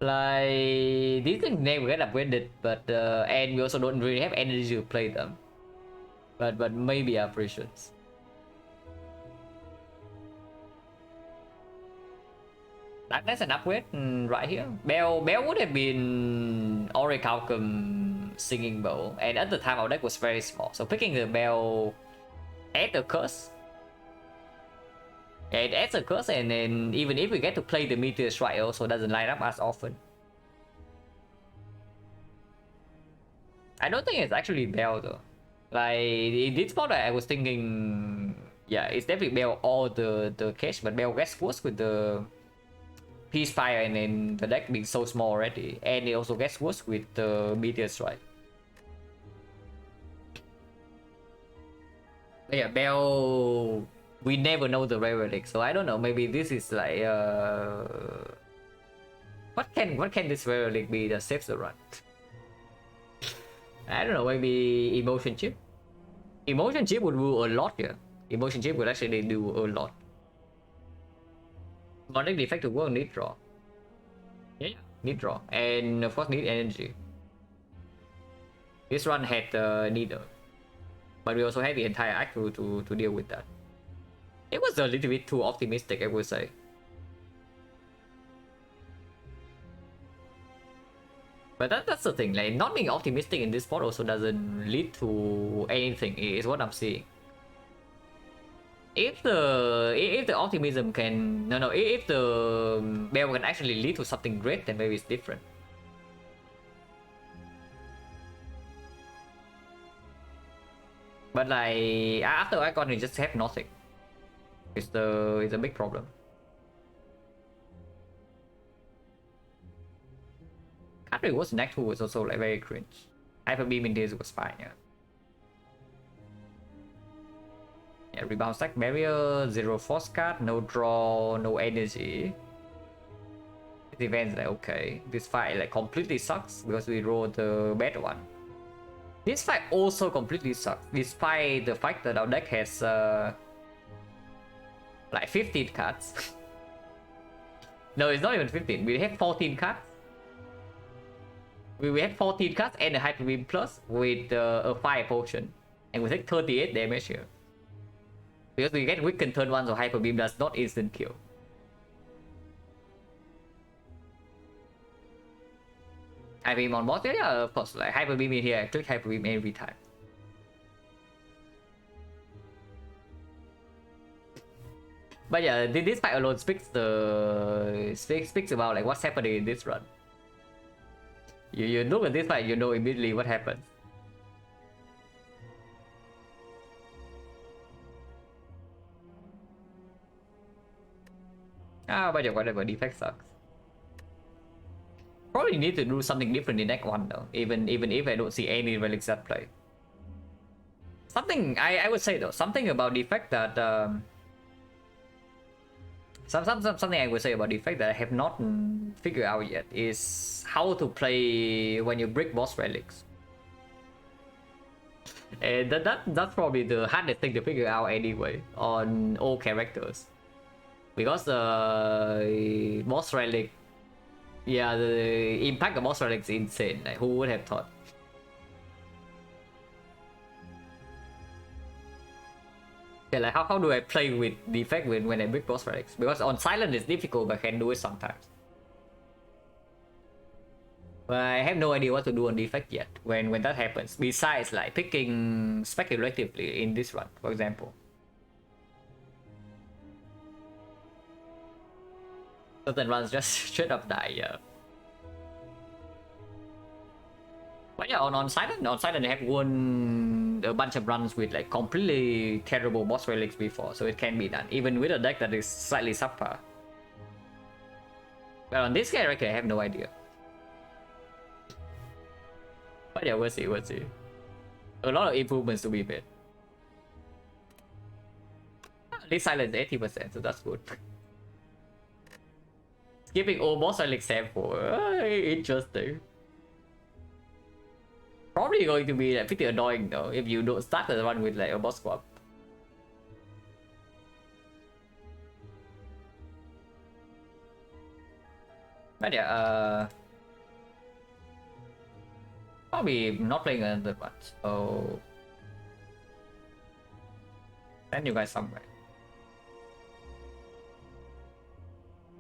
S1: Like, these things never get upgraded, but and we also don't really have energy to play them. But maybe Apparitions. That's an upgrade right here. Bell would have been Orichalcum Singing Bowl, and at the time our deck was very small, so picking the Bell adds a curse. Yeah, it adds a curse, and then even if we get to play the Meteor Strike, it also doesn't line up as often. I don't think it's actually Bell though. Like in this spot, I was thinking, yeah, it's definitely Bell or the case, but Bell gets worse with the Peace Fire and then the deck being so small already, and it also gets worse with the Meteor Strike. But yeah, Bell, we never know the rare relic, so I don't know. Maybe this is like what can this rare relic be that saves the run? I don't know. Maybe Emotion Chip. Emotion Chip would do a lot here. Emotion Chip would actually do a lot. Modern defect to work need draw. Yeah, need draw, and of course need energy. This run had neither, but we also had the entire act to deal with that. It was a little bit too optimistic, I would say. But that's the thing, like not being optimistic in this spot also doesn't lead to anything, is what I'm seeing. If the optimism can if the Bell can actually lead to something great, then maybe it's different. But like after Icon, you just have nothing. It's a big problem. After it was next 2 was also like very cringe. Hyper Beam in this was fine, yeah. Yeah, rebound stack barrier, 0 force card, no draw, no energy. This event's like okay. This fight like completely sucks because we rolled the bad one. This fight also completely sucks, despite the fact that our deck has like 15 cards. No, it's not even 15. We have 14 cards. We have 14 cards and a Hyper Beam Plus with a fire potion, and we take 38 damage here. Because we get weakened turn 1, so Hyper Beam does not instant kill. Hyper Beam on boss, yeah, of course. Like Hyper Beam in here, I click Hyper Beam every time. But yeah, this fight alone speaks about like what's happening in this run. You look at this fight, you know immediately what happens. But yeah, whatever, defect sucks. Probably need to do something different in deck 1 though, even if I don't see any relics at play. Something I would say though, something about defect that something I would say about defect that I have not figured out yet is how to play when you break boss relics. And that's probably the hardest thing to figure out anyway on all characters, because the boss relic, yeah, the impact of boss relic is insane. Like who would have thought? Okay, like how do I play with defect when I break boss relics? Because on silent it's difficult, but I can do it sometimes. But I have no idea what to do on defect yet when that happens. Besides like picking speculatively in this run, for example. Certain runs just straight up die, yeah. But yeah, on Silent, I have won a bunch of runs with like completely terrible boss relics before, so it can be done even with a deck that is slightly subpar. But on this character, I have no idea. But yeah, we'll see, we'll see. A lot of improvements to be made. At least Silent 80%, so that's good. Skipping all boss relic sample, interesting. Probably going to be like, pretty annoying though if you don't start the run with like a boss swap. But yeah, probably not playing another one, so send you guys somewhere.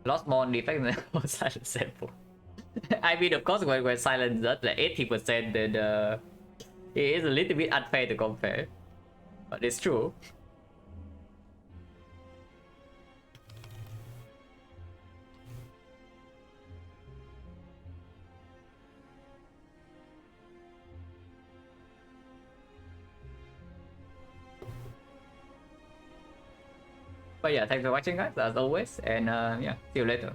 S1: Lost more defense than Silent sample. I mean, of course, when Silent does like 80%, then it is a little bit unfair to compare, but it's true. But yeah, thanks for watching guys as always, and yeah, see you later.